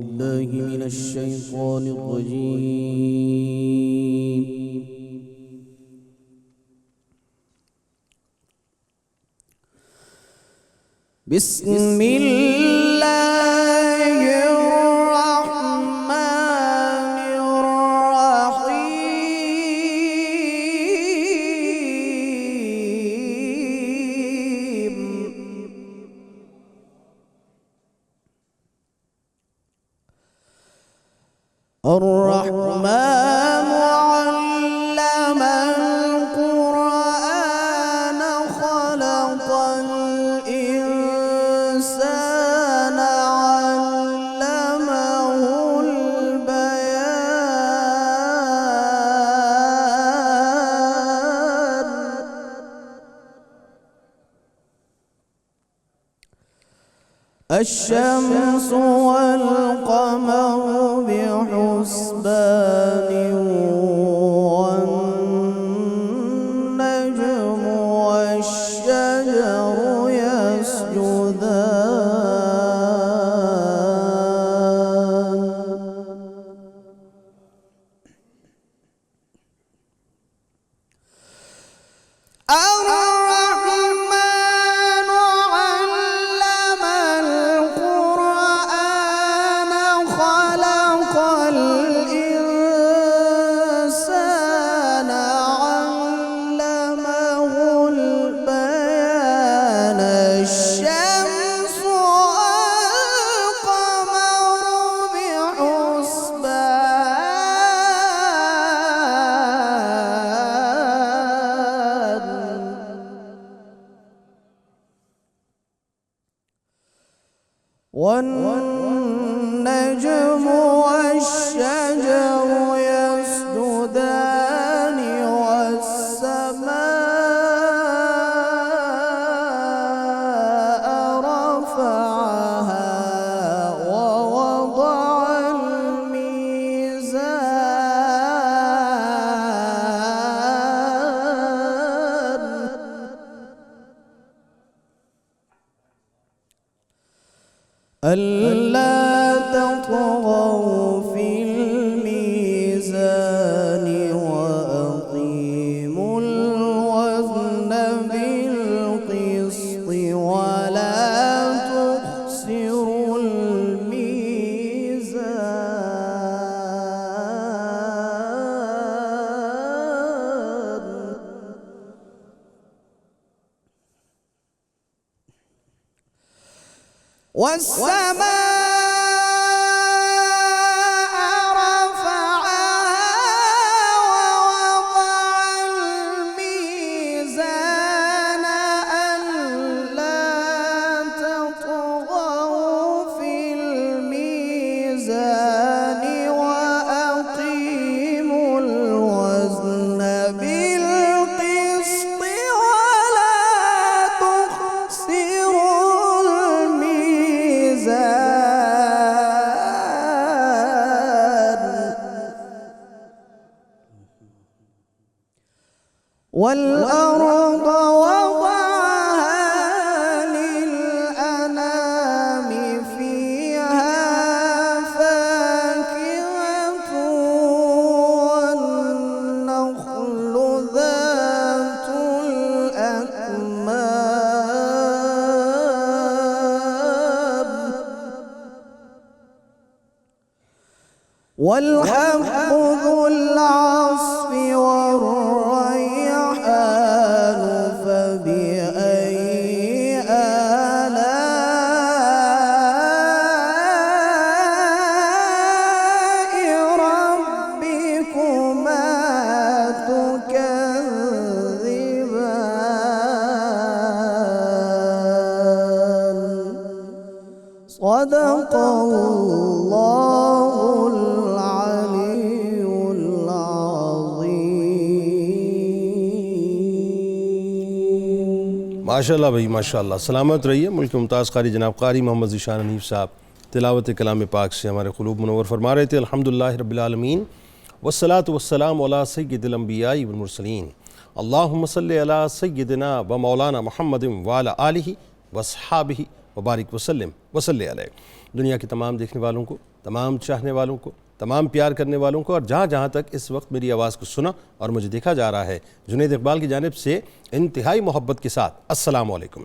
بالله من الشيطان الرجيم. بسم الله الرحمن الرحيم. الرحمن علم القرآن خلق الإنسان علمه البيان. الشمس والقمر بحسبان والنجم والشجر يسجدان. الرحمن علم القرآن خلق الإنسان علمه البيان. الشمس والقمر بحسبان. والنجم والشجر يسجدان. والسماء رفعها ووضع الميزان. ألا تطغوا في الميزان وأقيموا الوزن بالقسط ولا تخسروا الميزان. والسماء رفعها ووضع الميزان. ألا تطغوا في الميزان وأقيموا الوزن بالقسط ولا تخسروا الميزان. والأرض وضعها للأنام فيها فاكهة والنخل ذات الأكمام والحب ذو العصف والريحان. فبأي آلاء ربكما تكذبان. صدق الله العلي العظيم. ماشاءاللہ بھائی ماشاءاللہ. سلامت رہیے. ملک ممتاز قاری جناب قاری محمد ذیشان حنیف صاحب تلاوت کلام پاک سے ہمارے قلوب منور فرما رہے تھے. الحمدللہ رب العالمین والصلاة والسلام علی سید الانبیاء والمرسلین. اللہم صلی علی سیدنا و مولانا محمد وعلی آلہ واصحابہ وبارک وسلم وصلی علیہ. دنیا کے تمام دیکھنے والوں کو، تمام چاہنے والوں کو، تمام پیار کرنے والوں کو، اور جہاں جہاں تک اس وقت میری آواز کو سنا اور مجھے دیکھا جا رہا ہے، جنید اقبال کی جانب سے انتہائی محبت کے ساتھ السلام علیکم۔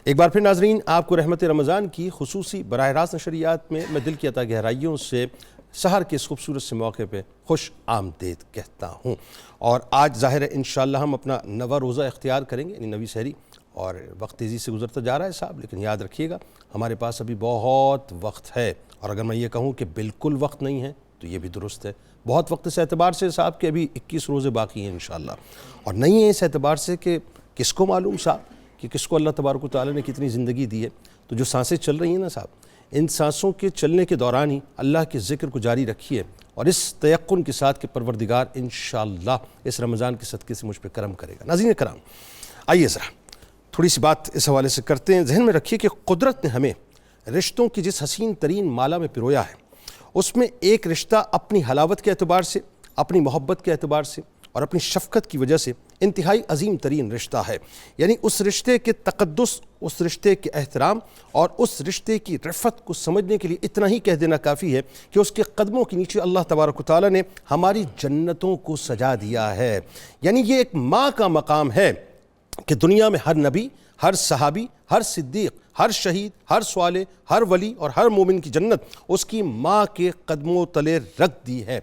ایک بار پھر ناظرین، آپ کو رحمت رمضان کی خصوصی براہ راست نشریات میں دل کی عطا گہرائیوں سے سحر کے اس خوبصورت سے موقع پہ خوش آمدید کہتا ہوں۔ اور آج ظاہر ہے انشاءاللہ ہم اپنا نواں روزہ اختیار کریں گے، یعنی نویں سحری، اور وقت تیزی سے گزرتا جا رہا ہے صاحب، لیکن یاد رکھیے گا ہمارے پاس ابھی بہت وقت ہے، اور اگر میں یہ کہوں کہ بالکل وقت نہیں ہے تو یہ بھی درست ہے۔ بہت وقت اس اعتبار سے صاحب کہ ابھی 21 روزے باقی ہیں انشاءاللہ، اور نہیں ہے اس اعتبار سے کہ کس کو معلوم صاحب کہ کس کو اللہ تبارک و تعالیٰ نے کتنی زندگی دی ہے۔ تو جو سانسیں چل رہی ہیں نا صاحب، ان سانسوں کے چلنے کے دوران ہی اللہ کے ذکر کو جاری رکھیے، اور اس تیقن کے ساتھ کہ پروردگار انشاءاللہ اس رمضان کے صدقے سے مجھ پہ کرم کرے گا۔ ناظرین کرام، آئیے ذرا تھوڑی سی بات اس حوالے سے کرتے ہیں۔ ذہن میں رکھیے کہ قدرت نے ہمیں رشتوں کی جس حسین ترین مالا میں پرویا ہے، اس میں ایک رشتہ اپنی حلاوت کے اعتبار سے، اپنی محبت کے اعتبار سے اور اپنی شفقت کی وجہ سے انتہائی عظیم ترین رشتہ ہے۔ یعنی اس رشتے کے تقدس، اس رشتے کے احترام اور اس رشتے کی رفعت کو سمجھنے کے لیے اتنا ہی کہہ دینا کافی ہے کہ اس کے قدموں کے نیچے اللہ تبارک و تعالیٰ نے ہماری جنتوں کو سجا دیا ہے۔ یعنی یہ ایک ماں کا مقام ہے کہ دنیا میں ہر نبی، ہر صحابی، ہر صدیق، ہر شہید، ہر صالح، ہر ولی اور ہر مومن کی جنت اس کی ماں کے قدموں تلے رکھ دی ہے۔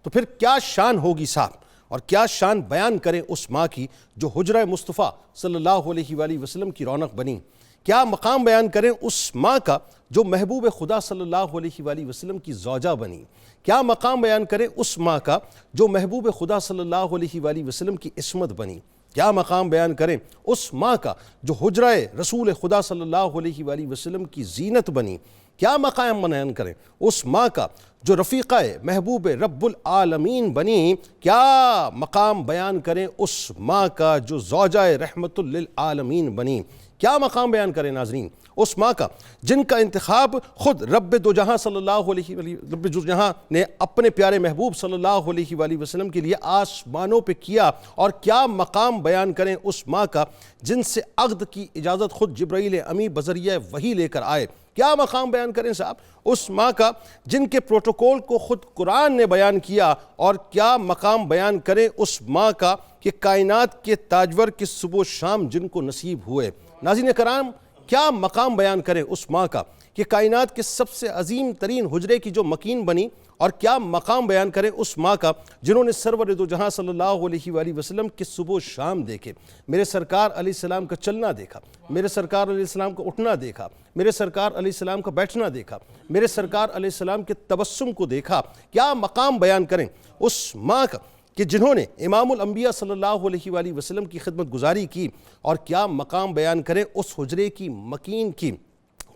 تو پھر کیا شان ہوگی صاحب، اور کیا شان بیان کریں اس ماں کی جو حجرہ مصطفیٰ صلی اللہ علیہ وآلہ وسلم کی رونق بنی۔ کیا مقام بیان کریں اس ماں کا جو محبوب خدا صلی اللہ علیہ وآلہ وسلم کی زوجہ بنی۔ کیا مقام بیان کریں اس ماں کا جو محبوب خدا صلی اللہ علیہ وآلہ وسلم کی عصمت بنی۔ کیا مقام بیان کریں اس ماں کا جو حجرہ رسول خدا صلی اللہ علیہ وآلہ وسلم کی زینت بنی۔ کیا مقام بیان کریں اس ماں کا جو رفیقہ محبوب رب العالمین بنی۔ کیا مقام بیان کریں اس ماں کا جو زوجہ رحمت للعالمین بنی۔ کیا مقام بیان کریں ناظرین اس ماں کا جن کا انتخاب خود رب دو جہاں صلی اللہ علیہ رب دو جہاں نے اپنے پیارے محبوب صلی اللہ علیہ وآلہ وسلم کے لیے آسمانوں پہ کیا۔ اور کیا مقام بیان کریں اس ماں کا جن سے عقد کی اجازت خود جبرائیل امی بذریعہ وحی لے کر آئے۔ کیا مقام بیان کریں صاحب اس ماں کا جن کے پروٹوکول کو خود قرآن نے بیان کیا۔ اور کیا مقام بیان کریں اس ماں کا کہ کائنات کے تاجور کے صبح و شام جن کو نصیب ہوئے۔ ناظرین کرام، کیا مقام بیان کریں اس ماں کا کہ کائنات کے سب سے عظیم ترین حجرے کی جو مکین بنی۔ اور کیا مقام بیان کریں اس ماں کا جنہوں نے سرور دو جہاں صلی اللہ علیہ وآلہ وسلم کے صبح و شام دیکھے، میرے سرکار علیہ السلام کا چلنا دیکھا، میرے سرکار علیہ السلام کا اٹھنا دیکھا، میرے سرکار علیہ السلام کا بیٹھنا دیکھا، میرے سرکار علیہ السلام کے تبسم کو دیکھا۔ کیا مقام بیان کریں اس ماں کا کہ جنہوں نے امام الانبیاء صلی اللہ علیہ وآلہ وسلم کی خدمت گزاری کی۔ اور کیا مقام بیان کریں اس حجرے کی مکین کی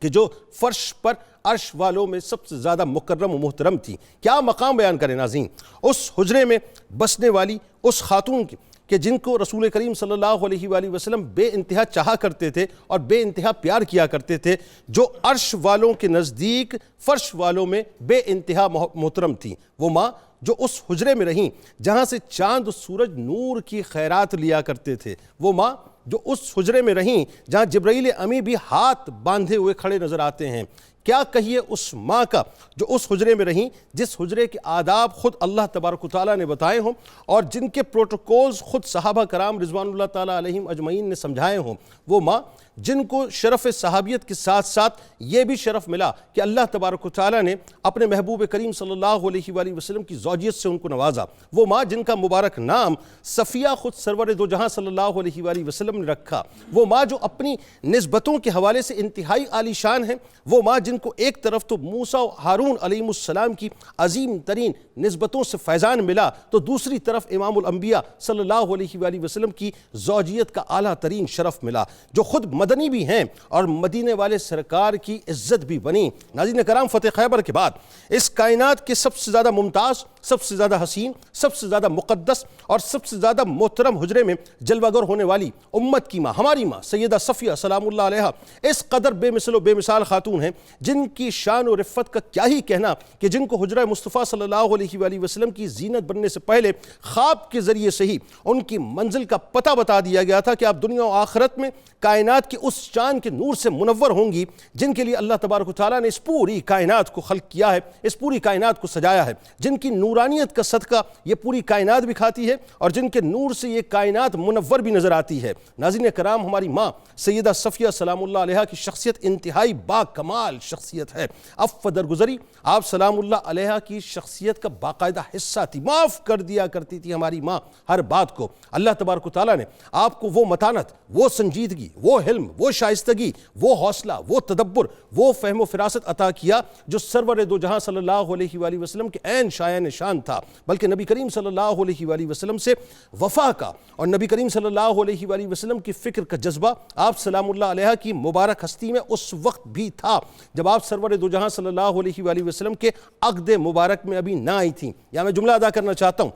کہ جو فرش پر عرش والوں میں سب سے زیادہ مکرم و محترم تھی۔ کیا مقام بیان کریں ناظرین اس حجرے میں بسنے والی اس خاتون کی کہ جن کو رسول کریم صلی اللہ علیہ وآلہ وسلم بے انتہا چاہا کرتے تھے اور بے انتہا پیار کیا کرتے تھے، جو عرش والوں کے نزدیک فرش والوں میں بے انتہا محترم تھی۔ وہ ماں جو اس حجرے میں رہیں جہاں سے چاند و سورج نور کی خیرات لیا کرتے تھے۔ وہ ماں جو اس حجرے میں رہیں جہاں جبرائیل امی بھی ہاتھ باندھے ہوئے کھڑے نظر آتے ہیں۔ کیا کہیے اس ماں کا جو اس حجرے میں رہیں جس حجرے کے آداب خود اللہ تبارک و تعالیٰ نے بتائے ہوں اور جن کے پروٹوکولز خود صحابہ کرام رضوان اللہ تعالیٰ علیہم اجمعین نے سمجھائے ہوں۔ وہ ماں جن کو شرف صحابیت کے ساتھ ساتھ یہ بھی شرف ملا کہ اللہ تبارک و تعالیٰ نے اپنے محبوب کریم صلی اللہ علیہ وآلہ وسلم کی زوجیت سے ان کو نوازا۔ وہ ماں جن کا مبارک نام صفیہ خود سرور دو جہاں صلی اللہ علیہ وآلہ وسلم نے رکھا۔ وہ ماں جو اپنی نسبتوں کے حوالے سے انتہائی عالی شان ہے۔ وہ ماں جن کو ایک طرف تو موسیٰ و ہارون علیہ السلام کی عظیم ترین نسبتوں سے فیضان ملا، تو دوسری طرف امام الانبیاء صلی اللہ علیہ وآلہ وسلم کی زوجیت کا اعلیٰ ترین شرف ملا، جو خود مدنی بھی ہیں اور مدینے والے سرکار کی عزت بھی بنی۔ ناظرین کرام، فتح خیبر کے بعد اس کائنات کے سب سے زیادہ ممتاز سب سے زیادہ حسین، سب سے زیادہ مقدس اور سب سے زیادہ محترم حجرے میں جلوہ گر ہونے والی امت کی ماں، ہماری ماں سیدہ صفیہ سلام اللہ علیہا اس قدر بے مثل و بے مثال خاتون ہیں جن کی شان و رفت کا کیا ہی کہنا، کہ جن کو حجرہ مصطفیٰ صلی اللہ علیہ وآلہ وسلم کی زینت بننے سے پہلے خواب کے ذریعے سے ہی ان کی منزل کا پتہ بتا دیا گیا تھا کہ آپ دنیا و آخرت میں کائنات کی اس چاند کے نور سے منور ہوں گی جن کے لیے اللہ تبارک و تعالیٰ نے اس پوری کائنات کو خلق کیا ہے، اس پوری کائنات کو سجایا ہے، جن کی نورانیت کا صدقہ یہ پوری کائنات بھی کھاتی ہے اور جن کے نور سے یہ کائنات منور بھی نظر آتی ہے۔ ناظرین کرام، ہماری ماں سیدہ صفیہ سلام اللہ علیہا کی شخصیت انتہائی با کمال شخصیت ہے۔ عفو درگزری آپ سلام اللہ علیہا کی شخصیت کا باقاعدہ حصہ تھی، معاف کر دیا کرتی تھی ہماری ماں ہر بات کو۔ اللہ تبارک و تعالیٰ نے آپ کو وہ متانت، وہ سنجیدگی، وہ حلم، وہ شائستگی، وہ حوصلہ، وہ تدبر، وہ فہم و فراست عطا کیا جو سرور دو جہاں صلی اللہ علیہ وآلہ وسلم کے عین شایان شان تھا، بلکہ نبی کریم صلی اللہ علیہ وآلہ وسلم سے وفا کا اور نبی کریم صلی اللہ علیہ وآلہ وسلم کی فکر کا جذبہ آپ سلام اللہ علیہ کی مبارک ہستی میں اس وقت بھی تھا جب آپ سرور دو جہاں صلی اللہ علیہ وآلہ وسلم کے عقد مبارک میں ابھی نہ آئی تھیں۔ یا میں جملہ ادا کرنا چاہتا ہوں،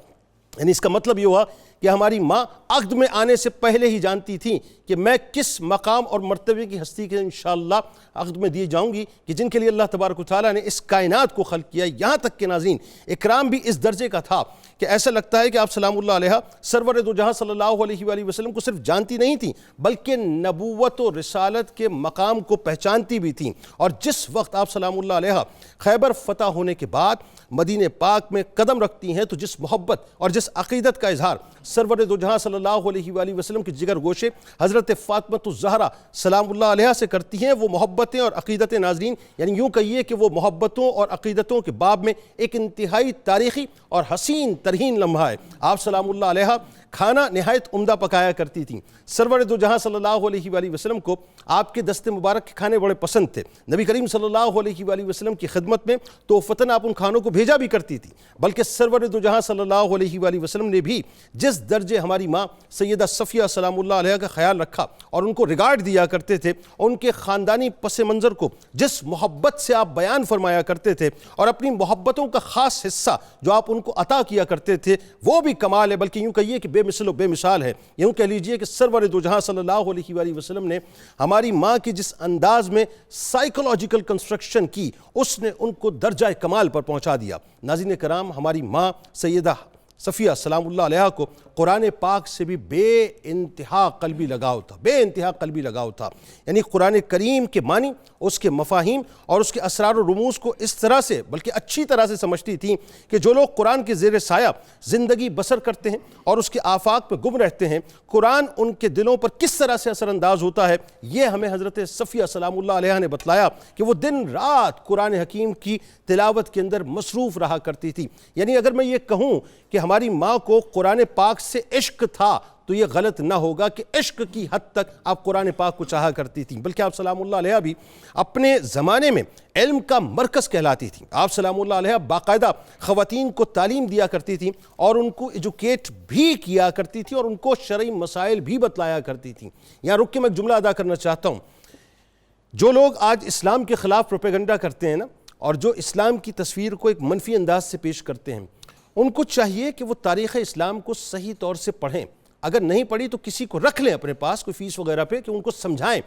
یعنی اس کا مطلب یہ ہوا کہ ہماری ماں عقد میں آنے سے پہلے ہی جانتی تھی کہ میں کس مقام اور مرتبے کی ہستی کے انشاءاللہ عقد میں دی جاؤں گی، کہ جن کے لیے اللہ تبارک و تعالیٰ نے اس کائنات کو خلق کیا۔ یہاں تک کہ ناظرین اکرام بھی اس درجے کا تھا کہ ایسا لگتا ہے کہ آپ سلام اللہ علیہ سرور دو جہاں صلی اللہ علیہ وآلہ وسلم کو صرف جانتی نہیں تھیں بلکہ نبوت و رسالت کے مقام کو پہچانتی بھی تھیں۔ اور جس وقت آپ سلام اللہ علیہ خیبر فتح ہونے کے بعد مدینہ پاک میں قدم رکھتی ہیں تو جس محبت اور جس عقیدت کا اظہار سرور دو جہاں صلی اللہ علیہ وآلہ وسلم کی جگر گوشے حضرت فاطمہ الزہرا سلام اللہ علیہ سے کرتی ہیں، وہ محبتیں اور عقیدتیں ناظرین، یعنی یوں کہیے کہ وہ محبتوں اور عقیدتوں کے باب میں ایک انتہائی تاریخی اور حسین ترین لمحہ ہے۔ آپ سلام اللہ علیہ کھانا نہایت عمدہ پکایا کرتی تھیں۔ سرور دو جہاں صلی اللہ علیہ وآلہ وسلم کو آپ کے دست مبارک کے کھانے بڑے پسند تھے۔ نبی کریم صلی اللہ علیہ وآلہ وسلم کی خدمت میں تحفتاً آپ ان کھانوں کو بھیجا بھی کرتی تھی، بلکہ سرور دو جہاں صلی اللہ علیہ وآلہ وسلم نے بھی جس درجے ہماری ماں سیدہ صفیہ سلام اللہ علیہ کا خیال رکھا اور ان کو ریگارڈ دیا کرتے تھے، ان کے خاندانی پس منظر کو جس محبت سے آپ بیان فرمایا کرتے تھے اور اپنی محبتوں کا خاص حصہ جو آپ ان کو عطا کیا کرتے تھے وہ بھی کمال ہے، بلکہ یوں کہیے کہ بے مثل و بے مثال ہے۔ یوں کہہ لیجئے کہ سرور دو جہاں صلی اللہ علیہ وآلہ وسلم نے ہماری ماں کی جس انداز میں سائیکولوجیکل کنسٹرکشن کی، اس نے ان کو درجہ کمال پر پہنچا دیا۔ ناظرین کرام، ہماری ماں سیدہ صفیہ سلام اللہ علیہ کو قرآن پاک سے بھی بے انتہا قلبی لگاؤ تھا، بے انتہا قلبی لگاؤ تھا۔ یعنی قرآن کریم کے معنی، اس کے مفاہیم اور اس کے اسرار و رموز کو اس طرح سے بلکہ اچھی طرح سے سمجھتی تھیں کہ جو لوگ قرآن کے زیر سایہ زندگی بسر کرتے ہیں اور اس کے آفاق پہ گم رہتے ہیں، قرآن ان کے دلوں پر کس طرح سے اثر انداز ہوتا ہے، یہ ہمیں حضرت صفیہ سلام اللہ علیہ نے بتلایا کہ وہ دن رات قرآن حکیم کی تلاوت کے اندر مصروف رہا کرتی تھی۔ یعنی اگر میں یہ کہوں کہ ہماری ماں کو قرآن پاک سے عشق تھا تو یہ غلط نہ ہوگا کہ عشق کی حد تک آپ قرآن پاک کو چاہا کرتی تھیں، بلکہ آپ سلام اللہ علیہ بھی اپنے زمانے میں علم کا مرکز کہلاتی تھیں۔ آپ سلام اللہ علیہ باقاعدہ خواتین کو تعلیم دیا کرتی تھیں اور ان کو ایجوکیٹ بھی کیا کرتی تھی اور ان کو شرعی مسائل بھی بتلایا کرتی تھیں۔ یہاں رک کے میں ایک جملہ ادا کرنا چاہتا ہوں، جو لوگ آج اسلام کے خلاف پروپیگنڈا کرتے ہیں نا، اور جو اسلام کی تصویر کو ایک منفی انداز سے پیش کرتے ہیں، ان کو چاہیے کہ وہ تاریخ اسلام کو صحیح طور سے پڑھیں۔ اگر نہیں پڑھی تو کسی کو رکھ لیں اپنے پاس، کوئی فیس وغیرہ پہ، کہ ان کو سمجھائیں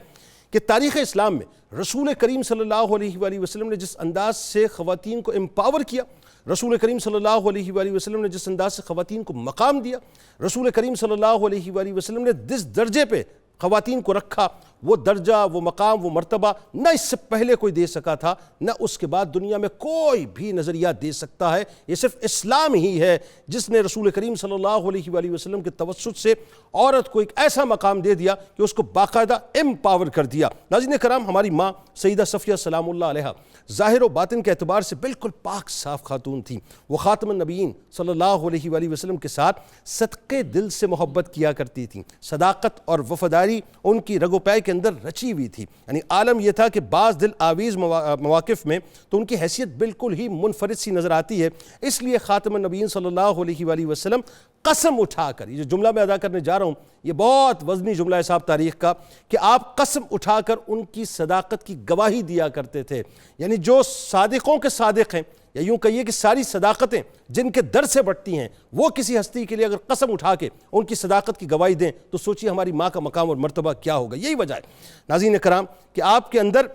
کہ تاریخ اسلام میں رسول کریم صلی اللہ علیہ وآلہ وسلم نے جس انداز سے خواتین کو امپاور کیا، رسول کریم صلی اللہ علیہ وآلہ وسلم نے جس انداز سے خواتین کو مقام دیا، رسول کریم صلی اللہ علیہ وآلہ وسلم نے جس درجے پہ خواتین کو رکھا، وہ درجہ، وہ مقام، وہ مرتبہ نہ اس سے پہلے کوئی دے سکا تھا، نہ اس کے بعد دنیا میں کوئی بھی نظریہ دے سکتا ہے۔ یہ صرف اسلام ہی ہے جس نے رسول کریم صلی اللہ علیہ وآلہ وسلم کے توسط سے عورت کو ایک ایسا مقام دے دیا کہ اس کو باقاعدہ امپاور کر دیا۔ ناظرین کرام، ہماری ماں سیدہ صفیہ سلام اللہ علیہ ظاہر و باطن کے اعتبار سے بالکل پاک صاف خاتون تھیں۔ وہ خاتم النبیین صلی اللہ علیہ وآلہ وسلم کے ساتھ صدقے دل سے محبت کیا کرتی تھیں۔ صداقت اور وفاداری ان کی رگ و پے کے اندر رچی ہوئی تھی۔ یعنی عالم یہ تھا کہ بعض دل آویز مواقف میں تو ان کی حیثیت بالکل ہی منفرد سی نظر آتی ہے، اس لیے خاتم النبیین صلی اللہ علیہ وآلہ وسلم قسم اٹھا کر، یہ جو جملہ میں ادا کرنے جا رہا ہوں یہ بہت وزنی جملہ ہے صاحب تاریخ کا، کہ آپ قسم اٹھا کر ان کی صداقت کی گواہی دیا کرتے تھے. یعنی جو صادقوں کے صادق ہیں، یا یوں کہیے کہ ساری صداقتیں جن کے در سے بڑھتی ہیں، وہ کسی ہستی کے لیے اگر قسم اٹھا کے ان کی صداقت کی گواہی دیں تو سوچیے ہماری ماں کا مقام اور مرتبہ کیا ہوگا. یہی وجہ ہے ناظرین کرام کہ آپ کے اندر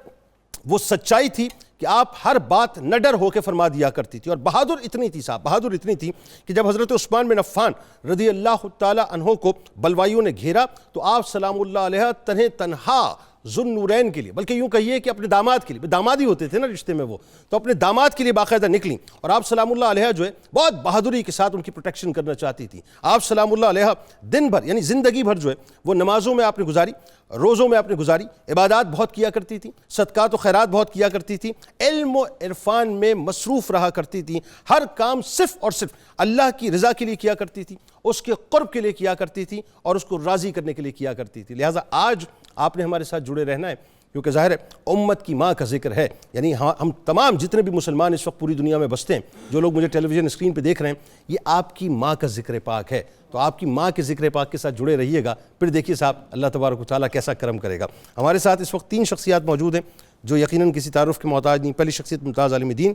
وہ سچائی تھی کہ آپ ہر بات نڈر ہو کے فرما دیا کرتی تھی. اور بہادر اتنی تھی صاحب، بہادر اتنی تھی کہ جب حضرت عثمان بن عفان رضی اللہ تعالی عنہ کو بلوائیوں نے گھیرا تو آپ سلام اللہ علیہ تنہا ذو النورین کے لیے، بلکہ یوں کہیے کہ اپنے داماد کے لیے، داماد ہی ہوتے تھے نا رشتے میں وہ، تو اپنے داماد کے لیے باقاعدہ نکلیں اور آپ سلام اللہ علیہ جو ہے بہت بہادری کے ساتھ ان کی پروٹیکشن کرنا چاہتی تھی. آپ سلام اللہ علیہ دن بھر یعنی زندگی بھر جو ہے وہ نمازوں میں آپ نے گزاری، روزوں میں آپ نے گزاری، عبادات بہت کیا کرتی تھی، صدقات و خیرات بہت کیا کرتی تھی، علم و عرفان میں مصروف رہا کرتی تھی، ہر کام صرف اور صرف اللہ کی رضا کے لیے کیا کرتی تھی، اس کے قرب کے لیے کیا کرتی تھی اور اس کو راضی کرنے کے لیے کیا کرتی تھی. لہٰذا آج آپ نے ہمارے ساتھ جڑے رہنا ہے کیونکہ ظاہر ہے امت کی ماں کا ذکر ہے. یعنی ہم تمام جتنے بھی مسلمان اس وقت پوری دنیا میں بستے ہیں، جو لوگ مجھے ٹیلی ویژن اسکرین پہ دیکھ رہے ہیں، یہ آپ کی ماں کا ذکر پاک ہے. تو آپ کی ماں کے ذکر پاک کے ساتھ جڑے رہیے گا، پھر دیکھیے صاحب اللہ تبارک و تعالیٰ کیسا کرم کرے گا. ہمارے ساتھ اس وقت 3 شخصیات موجود ہیں جو یقیناً کسی تعارف کے محتاج نہیں. پہلی شخصیت ممتاز عالم دین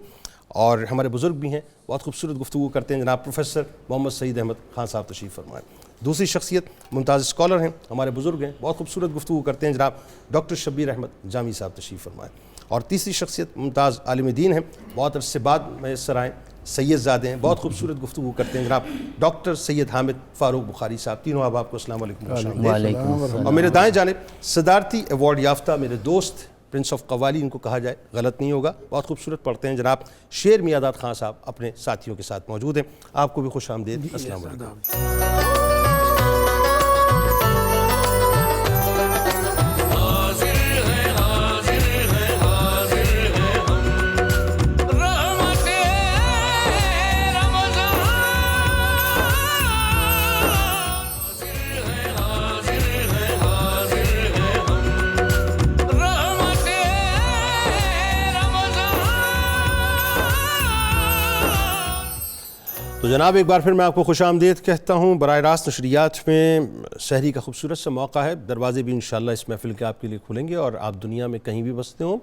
اور ہمارے بزرگ بھی ہیں، بہت خوبصورت گفتگو کرتے ہیں، جناب پروفیسر محمد سعید احمد خان صاحب تشریف فرمائیں. دوسری شخصیت ممتاز اسکالر ہیں، ہمارے بزرگ ہیں، بہت خوبصورت گفتگو کرتے ہیں، جناب ڈاکٹر شبیر احمد جامی صاحب تشریف فرمائیں. اور تیسری شخصیت ممتاز عالم دین ہیں، بہت عرصے بعد میسر آئیں، سید زادے ہیں، بہت خوبصورت گفتگو کرتے ہیں، جناب ڈاکٹر سید حامد فاروق بخاری صاحب. تینوں آپ کو السلام علیکم. اور میرے دائیں جانب صدارتی ایوارڈ یافتہ میرے دوست پرنس آف قوالی ان کو کہا جائے غلط نہیں ہوگا، بہت خوبصورت پڑھتے ہیں، جناب شیر میاداد خان صاحب اپنے ساتھیوں کے ساتھ موجود ہیں. آپ کو بھی خوش آمدید. السلام علیکم. تو جناب ایک بار پھر میں آپ کو خوش آمدید کہتا ہوں. براہ راست نشریات میں سحری کا خوبصورت سا موقع ہے، دروازے بھی انشاءاللہ اس محفل کے آپ کے لیے کھلیں گے اور آپ دنیا میں کہیں بھی بستے ہوں،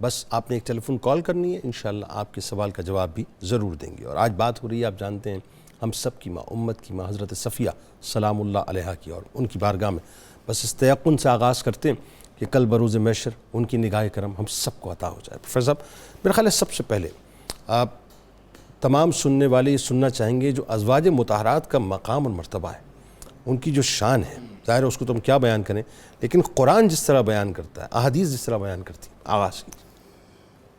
بس آپ نے ایک ٹیلی فون کال کرنی ہے، انشاءاللہ آپ کے سوال کا جواب بھی ضرور دیں گے. اور آج بات ہو رہی ہے، آپ جانتے ہیں، ہم سب کی ماں، امت کی ماں حضرت صفیہ سلام اللہ علیہا کی، اور ان کی بارگاہ میں بس اس تیقن سے آغاز کرتے ہیں کہ کل بروز محشر ان کی نگاہ کرم ہم سب کو عطا ہو جائے. پروفیسر صاحب میرا خیال ہے سب سے پہلے آپ تمام سننے والے یہ سننا چاہیں گے جو ازواج مطہرات کا مقام اور مرتبہ ہے، ان کی جو شان ہے، ظاہر ہے اس کو تو ہم کیا بیان کریں، لیکن قرآن جس طرح بیان کرتا ہے، احادیث جس طرح بیان کرتی ہے. آغاز کیجیے.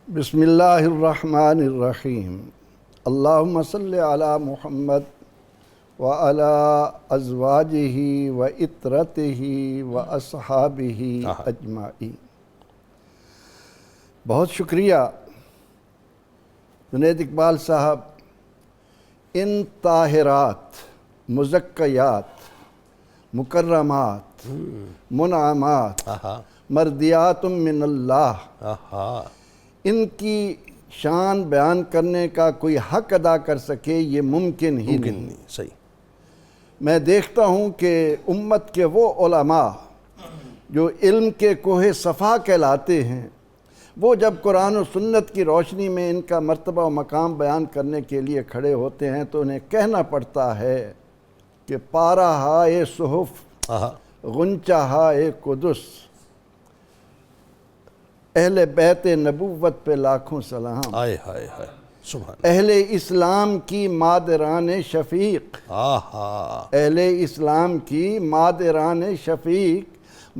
بسم اللہ الرحمن الرحیم. اللہم صلی علی محمد وعلی ازواجہ وعطرتہ واصحابہ اجمعین. بہت شکریہ جنید اقبال صاحب. ان طاہرات، مزکیات، مکرمات، منعمات، مردیات من اللہ، ان کی شان بیان کرنے کا کوئی حق ادا کر سکے یہ ممکن ہی نہیں. صحیح. میں دیکھتا ہوں کہ امت کے وہ علماء جو علم کے کوہ صفا کہلاتے ہیں، وہ جب قرآن و سنت کی روشنی میں ان کا مرتبہ و مقام بیان کرنے کے لیے کھڑے ہوتے ہیں تو انہیں کہنا پڑتا ہے کہ پارا ہائے صحف، غنچہ ہائے قدس، اہل بیت نبوت پہ لاکھوں سلام، ہائے ہائے ہائے سبحان، اہل اسلام کی مادران شفیق، اہل اسلام کی مادران شفیق،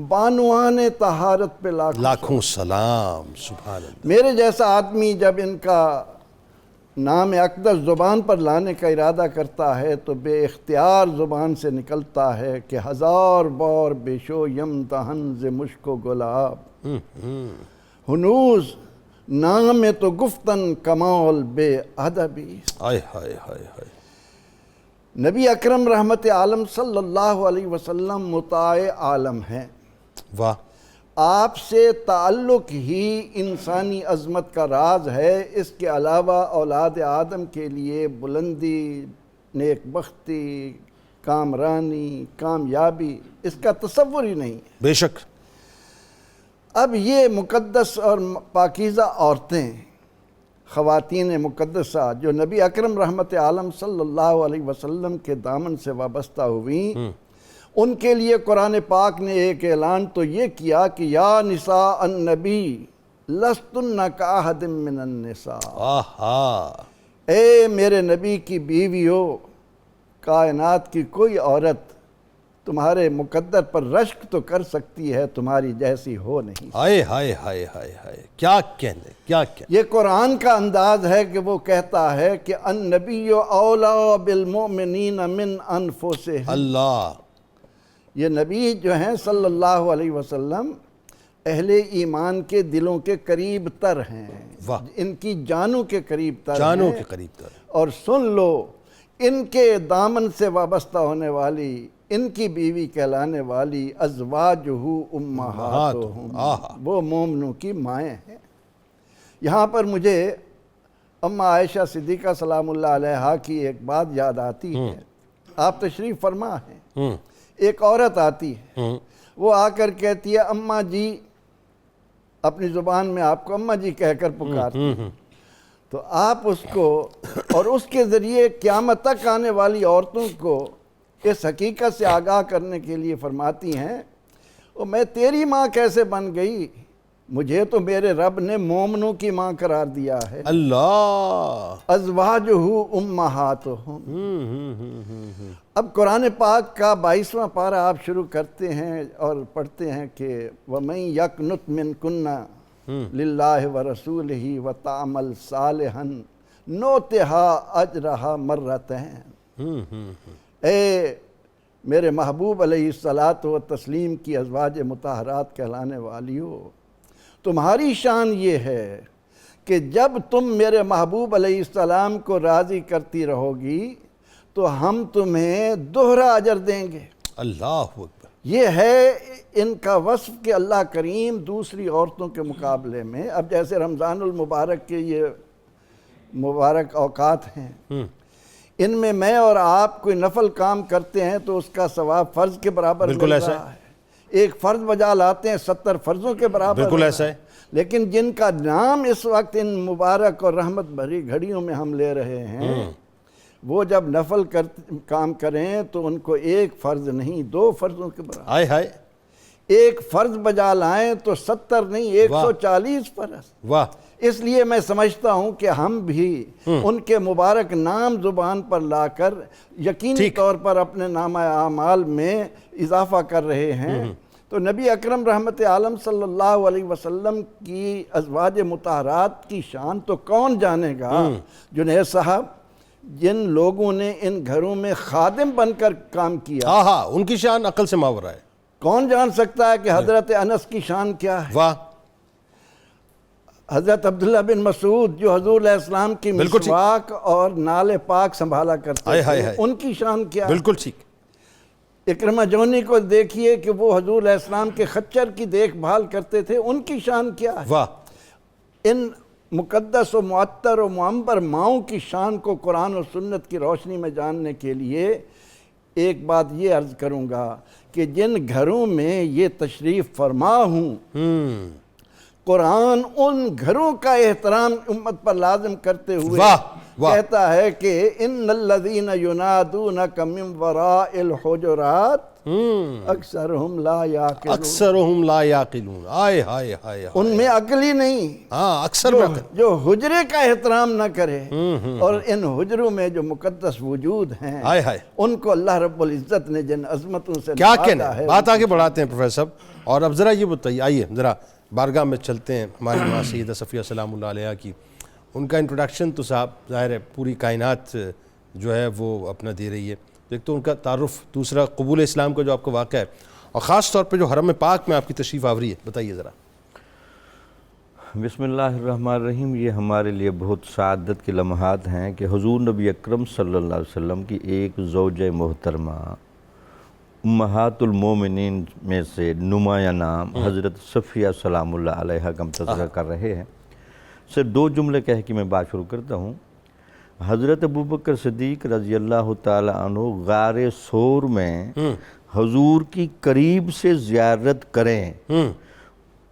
بانوان طہارت پہ لاکھوں سلام. سبحان اللہ. میرے جیسا آدمی جب ان کا نام اقدس زبان پر لانے کا ارادہ کرتا ہے تو بے اختیار زبان سے نکلتا ہے کہ ہزار بار بیشو یم دہن ز مشک و گلاب، ہنوز نام تو گفتن کمال بے ادبی. ہائے ہائے ہائے ہائے. نبی اکرم رحمت عالم صلی اللہ علیہ وسلم مطاع عالم ہیں. واہ. آپ سے تعلق ہی انسانی عظمت کا راز ہے. اس کے علاوہ اولاد آدم کے لیے بلندی، نیک بختی، کامرانی، کامیابی، اس کا تصور ہی نہیں ہے۔ بے شک۔ اب یہ مقدس اور پاکیزہ عورتیں، خواتین مقدسہ جو نبی اکرم رحمت عالم صلی اللہ علیہ وسلم کے دامن سے وابستہ ہوئیں، ان کے لیے قرآن پاک نے ایک اعلان تو یہ کیا کہ یا نساء النبی لستن کاحد من النساء، آہا، اے میرے نبی کی بیویو، کائنات کی کوئی عورت تمہارے مقدر پر رشک تو کر سکتی ہے، تمہاری جیسی ہو نہیں۔ ہائے ہائے ہائے ہائے ہائے، کیا کہنے، کیا کہنے۔ یہ قرآن کا انداز ہے کہ وہ کہتا ہے کہ النبی اولا بالمؤمنین من انفسہم، اللہ، یہ نبی جو ہیں صلی اللہ علیہ وسلم اہل ایمان کے دلوں کے قریب تر ہیں، واہ، ان کی جانوں کے قریب تر ہیں، جانوں کے قریب تر۔ اور سن لو، ان کے دامن سے وابستہ ہونے والی، ان کی بیوی کہلانے والی ازواجہ امہاتہم، آہا، وہ مومنوں کی مائیں ہیں۔ یہاں پر مجھے اماں عائشہ صدیقہ سلام اللہ علیہا کی ایک بات یاد آتی ہے۔ آپ تشریف فرما ہیں، ایک عورت آتی ہے، وہ آ کر کہتی ہے اماں جی، اپنی زبان میں آپ کو اماں جی کہہ کر پکارتی ہیں، تو آپ اس کو اور اس کے ذریعے قیامت تک آنے والی عورتوں کو اس حقیقت سے آگاہ کرنے کے لیے فرماتی ہیں، اور میں تیری ماں کیسے بن گئی؟ مجھے تو میرے رب نے مومنوں کی ماں قرار دیا ہے۔ اللہ، ازواجہ امہاتہم۔ اب قرآن پاک کا 22واں پارہ آپ شروع کرتے ہیں اور پڑھتے ہیں کہ وَمَن يَقْنُتْ مِنْكُنَّ لِلَّهِ وَرَسُولِهِ وَتَعْمَلْ صَالِحًا نُؤْتِهَا أَجْرَهَا مَرَّتَيْنِ۔ اے میرے محبوب علیہ الصلاۃ والتسلیم کی ازواج مطہرات کہلانے والیو، تمہاری شان یہ ہے کہ جب تم میرے محبوب علیہ السلام کو راضی کرتی رہو گی تو ہم تمہیں دوہرا اجر دیں گے۔ اللہ اکبر۔ یہ ہے ان کا وصف کہ اللہ کریم دوسری عورتوں کے مقابلے میں، اب جیسے رمضان المبارک کے یہ مبارک اوقات ہیں، ان میں میں اور آپ کوئی نفل کام کرتے ہیں تو اس کا ثواب فرض کے برابر مل رہا ہے۔ ایک فرض بجا لاتے ہیں 70 فرضوں کے برابر۔ بالکل ایسا ہے۔ لیکن جن کا نام اس وقت ان مبارک اور رحمت بھری گھڑیوں میں ہم لے رہے ہیں، وہ جب نفل کام کریں تو ان کو ایک فرض نہیں 2 فرضوں کے برابر۔ ہائے ہائے، ایک فرض بجا لائیں تو 70 نہیں 140 فرض۔ واہ، اس لیے میں سمجھتا ہوں کہ ہم بھی ان کے مبارک نام زبان پر لا کر یقینی طور پر اپنے نامہ اعمال میں اضافہ کر رہے ہیں۔ تو نبی اکرم رحمت عالم صلی اللہ علیہ وسلم کی ازواج مطہرات کی شان تو کون جانے گا؟ جنید صاحب، جن لوگوں نے ان گھروں میں خادم بن کر کام کیا، آہا، ان کی شان عقل سے ماورا ہے۔ کون جان سکتا ہے کہ حضرت انس کی شان کیا ہے؟ واہ، حضرت عبداللہ بن مسعود جو حضور علیہ السلام کی مسواک اور نال پاک سنبھالا کرتے تھے، ان کی شان کیا ہے؟ بالکل ٹھیک۔ اکرمہ جونی کو دیکھیے کہ وہ حضور علیہ السلام کے خچر کی دیکھ بھال کرتے تھے، ان کی شان کیا ہے؟ واہ، ان مقدس و معطر و معمبر ماؤں کی شان کو قرآن و سنت کی روشنی میں جاننے کے لیے ایک بات یہ عرض کروں گا کہ جن گھروں میں یہ تشریف فرما ہوں، قرآن ان گھروں کا احترام امت پر لازم کرتے ہوئے کہتا ہے کہ ان الذین ینادونک من وراء الحجرات اکثرہم لا یعقلون، اکثرہم لا یعقلون۔ آئے ہائے ہائے، ان میں عقل ہی نہیں، ہاں، اکثر میں عقل، جو حجرے کا احترام نہ کرے، اور ان حجروں میں جو مقدس وجود ہیں ان کو اللہ رب العزت نے جن عظمتوں سے کیا کہنا ہے۔ بات آگے بڑھاتے ہیں پروفیسر صاحب، اور اب ذرا یہ بتائیے، آئیے ذرا بارگاہ میں چلتے ہیں ہماری ماں سیدہ صفیہ سلام اللہ علیہ کی۔ ان کا انٹروڈکشن تو صاحب ظاہر ہے پوری کائنات جو ہے وہ اپنا دے رہی ہے۔ ایک تو ان کا تعارف، دوسرا قبول اسلام کا جو آپ کو واقعہ ہے، اور خاص طور پہ جو حرم پاک میں آپ کی تشریف آوری ہے، بتائیے ذرا۔ بسم اللہ الرحمن الرحیم۔ یہ ہمارے لیے بہت سعادت کے لمحات ہیں کہ حضور نبی اکرم صلی اللہ علیہ وسلم کی ایک زوجہ محترمہ، امہات المومنین میں سے نمایاں نام حضرت صفیہ سلام اللہ علیہ کا تذکرہ کر رہے ہیں۔ صرف 2 جملے کہہ کے میں بات شروع کرتا ہوں۔ حضرت ابوبکر صدیق رضی اللہ تعالی عنہ غار ثور میں حضور کی قریب سے زیارت کریں،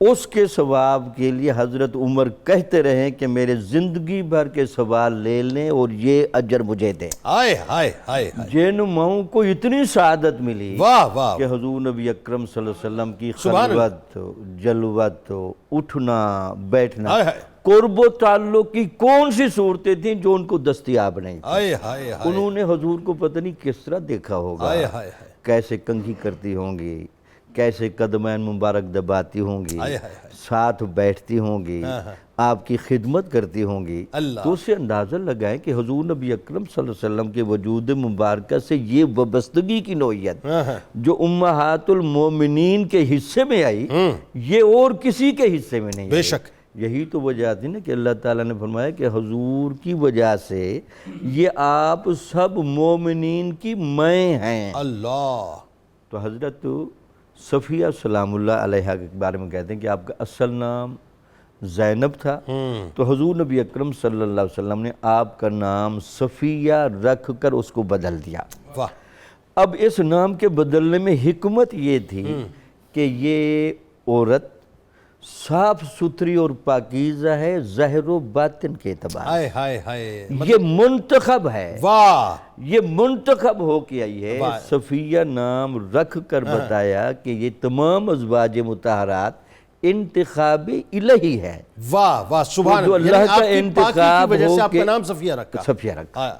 اس کے ثواب کے لیے حضرت عمر کہتے رہیں کہ میرے زندگی بھر کے سوال لے لیں اور یہ اجر مجھے دیں۔ ہائے ہائے ہائے ہائے، جن ماؤں کو اتنی سعادت ملی واہ واہ، کہ حضور نبی اکرم صلی اللہ علیہ وسلم کی سبحان اللہ، خلوت، جلوت، اٹھنا بیٹھنا، ہائے ہائے قرب و تعلق کی کون سی صورتیں تھیں جو ان کو دستیاب نہیں تھیں؟ ہائے ہائے ہائے، انہوں نے حضور کو پتہ نہیں کس طرح دیکھا ہوگا، ہائے ہائے ہائے، کیسے کنگھی کرتی ہوں گی، کیسے قدمین مبارک دباتی ہوں گی، ہائے ہائے ہائے، ساتھ بیٹھتی ہوں گی، آپ کی خدمت کرتی ہوں گی، اللہ، تو اسے اندازہ لگائیں کہ حضور نبی اکرم صلی اللہ علیہ وسلم کے وجود مبارکہ سے یہ وابستگی کی نوعیت جو امہات المومنین کے حصے میں آئی، یہ اور کسی کے حصے میں نہیں بے آئی۔ شک، یہی تو وجہ تھی نا کہ اللہ تعالیٰ نے فرمایا کہ حضور کی وجہ سے یہ آپ سب مومنین کی مائیں ہیں۔ اللہ، تو حضرت صفیہ سلام اللہ علیہا کے بارے میں کہتے ہیں کہ آپ کا اصل نام زینب تھا، تو حضور نبی اکرم صلی اللہ علیہ وسلم نے آپ کا نام صفیہ رکھ کر اس کو بدل دیا۔ واہ، اب اس نام کے بدلنے میں حکمت یہ تھی کہ یہ عورت صاف ستھری اور پاکیزہ ہے ظاہر و باطن کے اعتبار سے، ہائے ہائے ہائے، یہ منتخب ہے، واہ، یہ منتخب ہو کے آئی ہے۔ واہ، صفیہ نام رکھ کر بتایا کہ یہ تمام ازواج مطہرات انتخاب الہی ہے، واہ واہ، سبحان جو اللہ، اللہ کا یعنی آپ کی پاکی کی انتخاب وجہ ہو سے آپ کہ کا نام صفیہ رکھا، صفیہ رکھا۔ ہاں،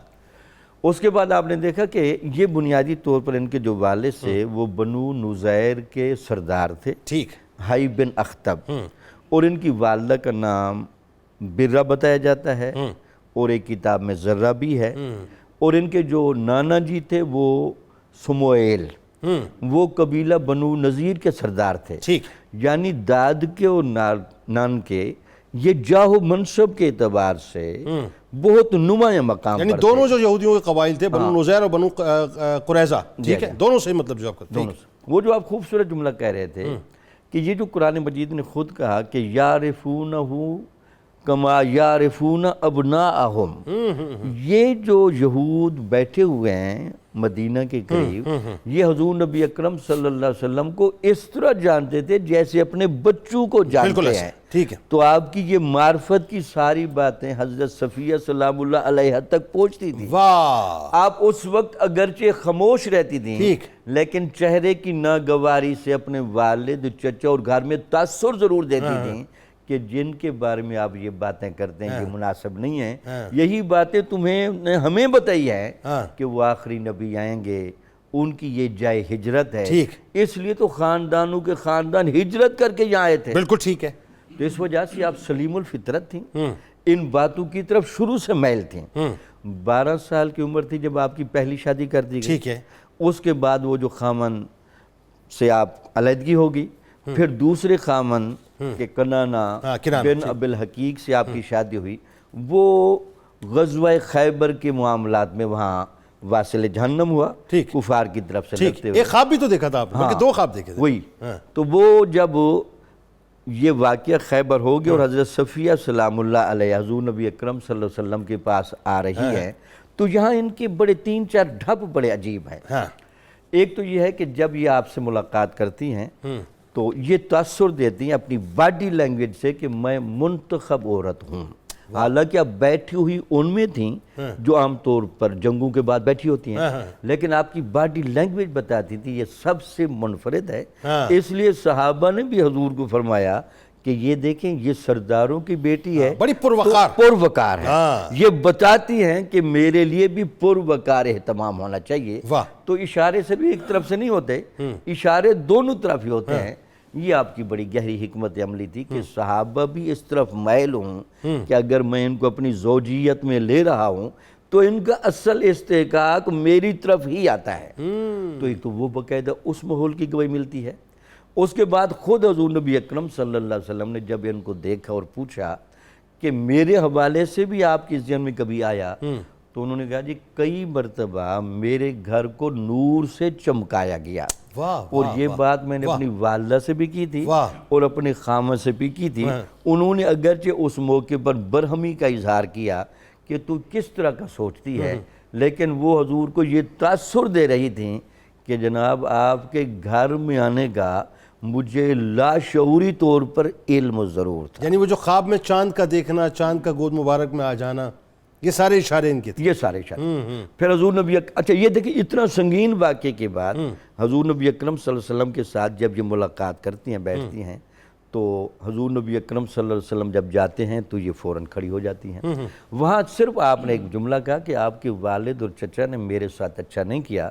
اس کے بعد آپ نے دیکھا کہ یہ بنیادی طور پر ان کے جو والد سے وہ بنو نزیر کے سردار تھے، ٹھیک، حی بن اخطب، اور ان کی والدہ کا نام برہ بتایا جاتا ہے، اور ایک کتاب میں ذرہ بھی ہے، اور ان کے جو نانا جی تھے وہ سموئیل، وہ قبیلہ بنو نذیر کے سردار تھے، ٹھیک، یعنی داد کے اور نان کے یہ جاہ و منصب کے اعتبار سے بہت نمایاں مقام یعنی پر دونوں جو یہودیوں کے قبائل تھے، بنو نزیر اور بنو قریظہ، ٹھیک ہے، جی، دونوں سے مطلب جو آپ کا، دونوں سے۔ وہ جو آپ خوبصورت جملہ کہہ رہے تھے کہ یہ جو قرآن مجید نے خود کہا کہ یعرفونہ کما یعرفون ابناءہم، یہ جو یہود بیٹھے ہوئے ہیں مدینہ کے قریب، یہ حضور نبی اکرم صلی اللہ علیہ وسلم کو اس طرح جانتے تھے جیسے اپنے بچوں کو بالکل جانتے ایسا، ہیں۔ ٹھیک ہے، تو آپ کی یہ معرفت کی ساری باتیں حضرت صفیہ سلام اللہ علیہ تک پہنچتی تھی۔ واہ، آپ اس وقت اگرچہ خاموش رہتی تھیں، ٹھیک، لیکن چہرے کی ناگواری سے اپنے والد، چچا اور گھر میں تاثر ضرور دیتی تھیں کہ جن کے بارے میں آپ یہ باتیں کرتے ہیں یہ مناسب نہیں ہیں، یہی باتیں تمہیں ہمیں بتائی ہے کہ وہ آخری نبی آئیں گے، ان کی یہ جائے ہجرت ہے، ٹھیک، اس لیے تو خاندانوں کے خاندان ہجرت کر کے یہاں آئے تھے۔ بالکل ٹھیک ہے، تو اس وجہ سے آپ سلیم الفطرت تھیں، ان باتوں کی طرف شروع سے میل تھیں۔ 12 سال کی عمر تھی جب آپ کی پہلی شادی کر دی گئی، ٹھیک ہے، اس کے بعد وہ جو خامن سے آپ علیحدگی ہوگی، پھر دوسرے خامن کے کنانا بن ابی الحقیق سے آپ کی شادی ہوئی، وہ غزوہ خیبر کے معاملات میں وہاں واصل جہنم ہوا، کفار کی طرف سے لگتے ہوئے۔ ایک خواب بھی تو دیکھا تھا آپ نے، بلکہ 2 خواب دیکھے تھے، وہی تو وہ جب یہ واقعہ خیبر ہو گیا اور حضرت صفیہ سلام اللہ علیہ حضور نبی اکرم صلی اللہ علیہ وسلم کے پاس آ رہی ہے، تو یہاں ان کے بڑے 3-4 ڈھب بڑے عجیب ہیں۔ ایک تو یہ ہے کہ جب یہ آپ سے ملاقات کرتی ہیں تو یہ تاثر دیتی ہیں اپنی باڈی لینگویج سے کہ میں منتخب عورت ہوں، حالانکہ اب بیٹھی ہوئی ان میں تھیں جو عام طور پر جنگوں کے بعد بیٹھی ہوتی ہیں، لیکن آپ کی باڈی لینگویج بتاتی تھی یہ سب سے منفرد ہے۔ اس لیے صحابہ نے بھی حضور کو فرمایا کہ یہ دیکھیں یہ سرداروں کی بیٹی ہے، بڑی پروقار، پروقار ہے، یہ بتاتی ہیں کہ میرے لیے بھی پروقار اہتمام ہونا چاہیے۔ تو اشارے سے بھی ایک طرف سے نہیں ہوتے، اشارے دونوں طرف ہی ہوتے ہیں۔ یہ آپ کی بڑی گہری حکمت عملی تھی کہ صحابہ بھی اس طرف مائل ہوں کہ اگر میں ان کو اپنی زوجیت میں لے رہا ہوں تو ان کا اصل استحقاق میری طرف ہی آتا ہے۔ تو ایک تو وہ باقاعدہ اس ماحول کی گواہی ملتی ہے۔ اس کے بعد خود حضور نبی اکرم صلی اللہ علیہ وسلم نے جب ان کو دیکھا اور پوچھا کہ میرے حوالے سے بھی آپ کی ذہن میں کبھی آیا، تو انہوں نے کہا جی کئی مرتبہ میرے گھر کو نور سے چمکایا گیا، اور یہ بات میں نے اپنی والدہ سے بھی کی تھی اور اپنے خامن سے بھی کی تھی۔ انہوں نے اگرچہ اس موقع پر برہمی کا اظہار کیا کہ تو کس طرح کا سوچتی ہے، لیکن وہ حضور کو یہ تاثر دے رہی تھیں کہ جناب آپ کے گھر میں آنے کا مجھے لاشعوری طور پر علم ضرور تھا۔ یعنی وہ جو خواب میں چاند کا دیکھنا، چاند کا گود مبارک میں آ جانا، یہ سارے اشارے ان کے تھے۔ یہ سارے اشارے۔ پھر حضور نبی اچھا یہ دیکھیں اتنا سنگین واقعے کے بعد حضور نبی اکرم صلی اللہ علیہ وسلم کے ساتھ جب یہ ملاقات کرتی ہیں، بیٹھتی ہیں، تو حضور نبی اکرم صلی اللہ علیہ وسلم جب جاتے ہیں تو یہ فوراً کھڑی ہو جاتی ہیں۔ وہاں صرف آپ نے ایک جملہ کہا کہ آپ کے والد اور چچا نے میرے ساتھ اچھا نہیں کیا،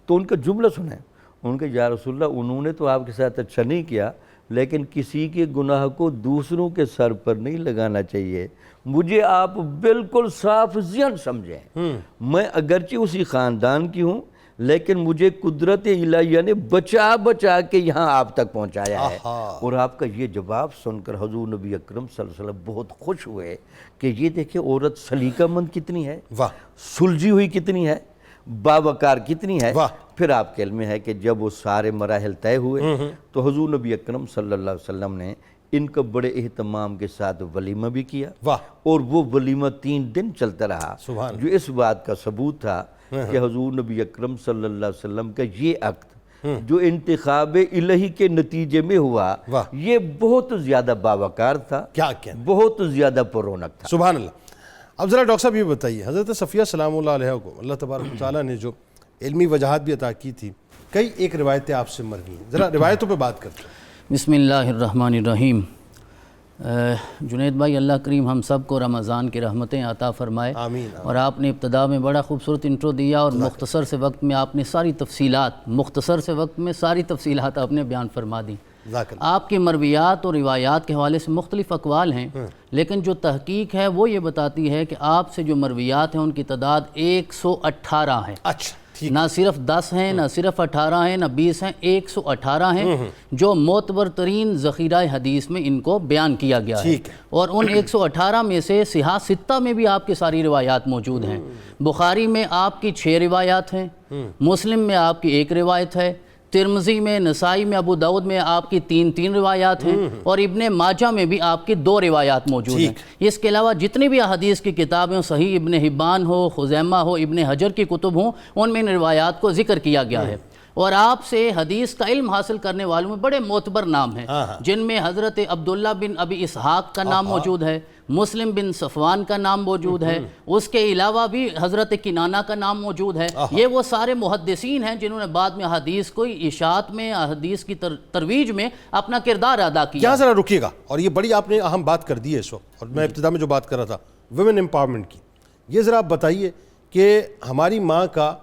تو ان کا جملہ سنیں، ان کے یا رسول اللہ انہوں نے تو آپ کے ساتھ اچھا نہیں کیا، لیکن کسی کے گناہ کو دوسروں کے سر پر نہیں لگانا چاہیے، مجھے آپ بالکل صاف ذہن سمجھیں، میں اگرچہ اسی خاندان کی ہوں لیکن مجھے قدرت الہیہ نے بچا کے یہاں آپ تک پہنچایا ہے۔ اور آپ کا یہ جواب سن کر حضور نبی اکرم صلی اللہ علیہ وسلم بہت خوش ہوئے کہ یہ دیکھیں عورت سلیقہ مند کتنی ہے، سلجھی ہوئی کتنی ہے، باوقار کتنی ہے۔ پھر آپ کے علم میں ہے کہ جب وہ سارے مراحل طے ہوئے تو حضور نبی اکرم صلی اللہ علیہ وسلم نے ان کا بڑے اہتمام کے ساتھ ولیمہ بھی کیا، اور وہ ولیمہ 3 دن چلتا رہا، جو اس بات کا ثبوت تھا کہ حضور نبی اکرم صلی اللہ علیہ وسلم کا یہ عقد جو انتخاب الہی کے نتیجے میں ہوا، یہ بہت زیادہ باوقار تھا، بہت زیادہ پر رونق تھا۔ سبحان اللہ۔ اب ذرا ڈاکٹر صاحب یہ بتائیے، حضرت صفیہ سلام اللہ علیہ کو اللہ تبارک و تعالیٰ نے جو علمی وجاہت بھی عطا کی تھی، کئی ایک روایتیں آپ سے مروی ہیں، ذرا روایتوں پہ بات کرتے ہیں۔ بسم اللہ الرحمن الرحیم۔ جنید بھائی، اللہ کریم ہم سب کو رمضان کی رحمتیں عطا فرمائے، آمین۔ اور آپ نے ابتدا میں بڑا خوبصورت انٹرو دیا اور مختصر سے وقت میں آپ نے ساری تفصیلات آپ نے بیان فرما دی۔ آپ کی مرویات اور روایات کے حوالے سے مختلف اقوال ہیں، لیکن جو تحقیق ہے وہ یہ بتاتی ہے کہ آپ سے جو مرویات ہیں ان کی تعداد 118 ہے۔ نہ صرف 10 ہیں، نہ صرف 18 ہیں، نہ 20 ہیں، 118 ہیں جو معتبر ترین ذخیرہ حدیث میں ان کو بیان کیا گیا ہے۔ اور ان 118 میں سے صحاح 6 میں بھی آپ کی ساری روایات موجود ہیں۔ بخاری میں آپ کی 6 روایات ہیں، مسلم میں آپ کی 1 روایت ہے، ترمذی میں، نسائی میں، ابو داؤد میں آپ کی 3 روایات ہیں، اور ابن ماجہ میں بھی آپ کی 2 روایات موجود ہیں۔ اس کے علاوہ جتنی بھی احادیث کی کتابیں، صحیح ابن حبان ہو، خزیمہ ہو، ابن حجر کی کتب ہوں، ان میں ان روایات کو ذکر کیا گیا ہے۔ اور آپ سے حدیث کا علم حاصل کرنے والوں میں بڑے معتبر نام ہیں، جن میں حضرت عبداللہ بن ابی اسحاق کا نام موجود ہے، مسلم بن صفوان کا نام موجود ہے، اس کے علاوہ بھی حضرت کنانہ کا نام موجود ہے۔ یہ وہ سارے محدثین ہیں جنہوں نے بعد میں حدیث کو اشاعت میں، حدیث کی ترویج میں اپنا کردار ادا کیا۔ یہاں ذرا رکیے گا، اور یہ بڑی آپ نے اہم بات کر دی ہے اس وقت، اور میں ابتدا میں جو بات کر رہا تھا ویمن امپاورمنٹ کی، یہ ذرا آپ بتائیے کہ ہماری ماں کا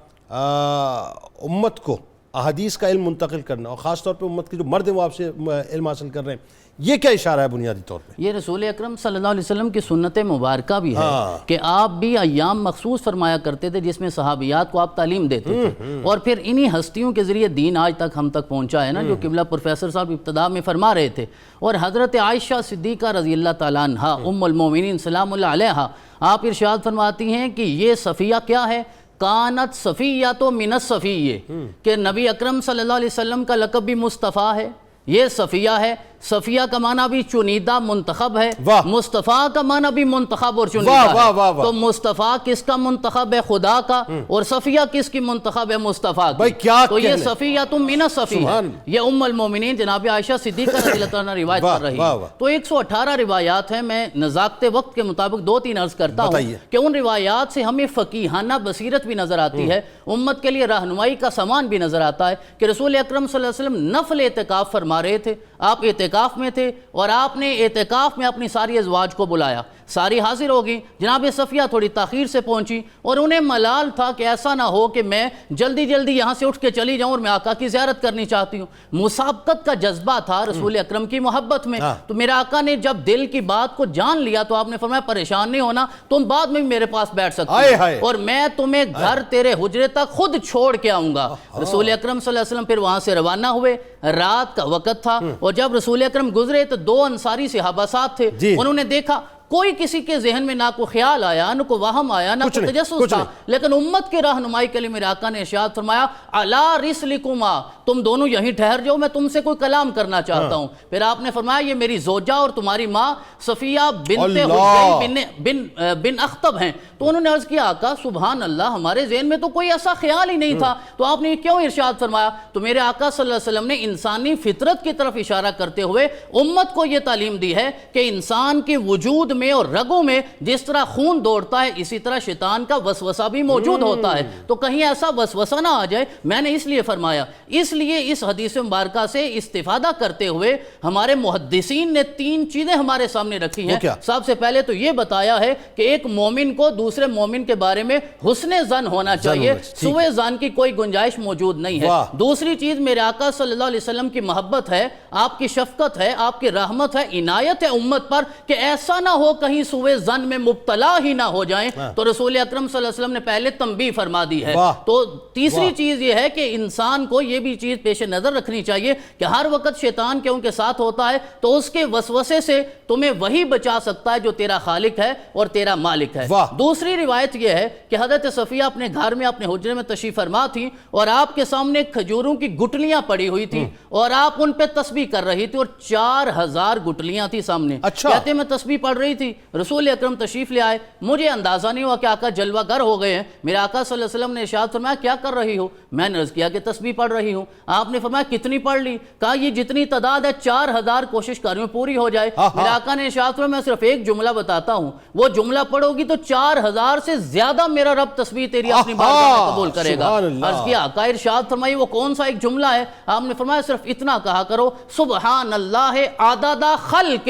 امت کو احادیث کا علم منتقل کرنا، اور خاص طور پہ امت کے جو مرد ہیں وہ آپ سے علم حاصل کر رہے ہیں، یہ کیا اشارہ ہے بنیادی طور پہ؟ یہ رسول اکرم صلی اللہ علیہ وسلم کی سنت مبارکہ بھی ہے کہ آپ بھی ایام مخصوص فرمایا کرتے تھے جس میں صحابیات کو آپ تعلیم دیتے تھے، اور پھر انہی ہستیوں کے ذریعے دین آج تک ہم تک پہنچا ہے نا، جو قبلہ پروفیسر صاحب ابتدا میں فرما رہے تھے۔ اور حضرت عائشہ صدیقہ رضی اللہ تعالیٰ عنہا ام المومنین سلام اللہ علیہا، آپ ارشاد فرماتی ہیں کہ یہ صفیہ کیا ہے؟ کانت صفیہ تو من الصفیہ، کہ نبی اکرم صلی اللہ علیہ وسلم کا لقب بھی مصطفیٰ ہے، یہ صفیہ ہے۔ صفیہ کا معنی بھی چنیدہ منتخب ہے، مصطفیٰ کا معنی بھی منتخب اور چنیدہ ہے۔ تو مصطفیٰ کس کا منتخب ہے؟ خدا کا، اور صفیہ کس کی منتخب ہے؟ مصطفیٰ کی۔ تو یہ صفیہ تم من صفیہ، یہ ام المومنین جناب عائشہ صدیقہ رضی اللہ تعالیٰ روایت کر رہی ہے۔ تو 118 روایات ہیں، میں نزاکت وقت کے مطابق 2-3 عرض کرتا ہوں کہ ان روایات سے ہمیں فقیہانہ بصیرت بھی نظر آتی ہے، امت کے لیے رہنمائی کا سامان بھی نظر آتا ہے کہ رسول اکرم صلی اللہ علیہ وسلم نفل اعتکاف فرما رہے تھے، آپ اعتکاف میں تھے، اور آپ نے اعتکاف میں اپنی ساری ازواج کو بلایا، ساری حاضر ہو گئی۔ جناب صفیہ تھوڑی تاخیر سے پہنچی، اور انہیں ملال تھا کہ ایسا نہ ہو کہ میں جلدی یہاں سے اٹھ کے چلی جاؤں اور میں آقا کی زیارت کرنی چاہتی ہوں۔ مسابقت کا جذبہ تھا رسول اکرم کی محبت میں، تو میرے آقا نے جب دل کی بات کو جان لیا تو آپ نے فرمایا پریشان نہیں ہونا، تم بعد میں بھی میرے پاس بیٹھ سکتے ہو، اور میں تمہیں گھر تیرے حجرے تک خود چھوڑ کے آؤں گا۔ رسول اکرم صلی اللہ علیہ وسلم پھر وہاں سے روانہ ہوئے، رات کا وقت تھا، اور جب رسول اکرم گزرے تو 2 انصاری صحابہ ساتھ تھے، انہوں نے دیکھا کوئی کسی کے ذہن میں نہ کوئی خیال آیا، نہ کوئی وہم آیا، نہ کوئی تجسس تھا، لیکن امت کی رہنمائی کے لیے میرے آقا نے ارشاد فرمایا علی رسلکما، تم دونوں یہیں ٹھہر جاؤ، میں تم سے کوئی کلام کرنا چاہتا ہوں۔ پھر آپ نے فرمایا یہ میری زوجہ اور تمہاری ماں صفیہ بنت حیی بن اخطب ہیں۔ تو انہوں نے عرض کیا آقا سبحان اللہ، ہمارے ذہن میں تو کوئی ایسا خیال ہی نہیں تھا، تو آپ نے کیوں ارشاد فرمایا؟ تو میرے آقا صلی اللہ علیہ وسلم نے انسانی فطرت کی طرف اشارہ کرتے ہوئے امت کو یہ تعلیم دی ہے کہ انسان کے وجود میں اور رگوں میں جس طرح خون دوڑتا ہے اسی طرح شیطان کا وسوسہ بھی موجود ہوتا ہے، تو کہیں ایسا وسوسہ نہ آ جائے۔ میں نے اس لیے فرمایا، اس لیے اس حدیث مبارکہ سے استفادہ کرتے ہوئے ہمارے محدثین نے 3 چیزیں ہمارے سامنے رکھی ہیں۔ سب سے پہلے تو یہ بتایا ہے کہ ایک مومن کو دوسرے مومن کے بارے میں حسن ظن ہونا چاہیے، سوء ظن کی کوئی گنجائش موجود نہیں ہے۔ دوسری چیز میرے آقا صلی اللہ علیہ وسلم کی محبت ہے، آپ کی شفقت ہے، آپ کی رحمت ہے، عنایت ہے امت پر کہ ایسا نہ ہو کہیں سوء ظن میں مبتلا ہی نہ ہو جائیں، تو رسول اکرم صلی اللہ علیہ وسلم نے پہلے تنبیہ فرما دی ہے۔ تو تیسری چیز یہ ہے کہ انسان کو یہ بھی چیز پیش نظر رکھنی چاہیے کہ ہر وقت شیطان کے ان کے ساتھ ہوتا ہے، تو اس کے وسوسے سے تمہیں وہی بچا سکتا ہے جو تیرا خالق ہے اور تیرا مالک ہے۔ دوسری روایت یہ ہے کہ حضرت صفیہ اپنے گھر میں اپنے حجرے میں تشریف فرما تھی اور آپ کے سامنے کھجوروں کی گٹلیاں پڑی ہوئی تھی اور آپ ان پہ تسبیح کر رہی تھی اور 4000 گٹلیاں تھی سامنے۔ کہتے میں تسبیح پڑھ رہی تھی، رسول اکرم تشریف لے آئے، مجھے اندازہ نہیں ہوا کہ آقا جلوہ گر ہو گئے ہیں۔ میرے آقا صلی اللہ علیہ وسلم نے ارشاد فرمایا کیا کر رہی ہو؟ میں نے عرض کیا کہ تسبیح پڑھ رہی ہوں۔ آپ نے فرمایا کتنی پڑھ لی؟ کہا یہ جتنی تعداد ہے 4000 کوشش کر رہی ہوں پوری ہو جائے۔ میرے آقا نے ارشاد فرمایا میں صرف ایک جملہ بتاتا ہوں، وہ جملہ پڑھو گی تو 4000 سے زیادہ میرا رب تسبیح تیری اپنی بارگاہ میں قبول کرے گا۔ عرض کیا آقا ارشاد فرمائی وہ کون سا ایک جملہ ہے؟ آپ نے فرمایا صرف اتنا کہا کرو سبحان اللہ عدد خلقہ،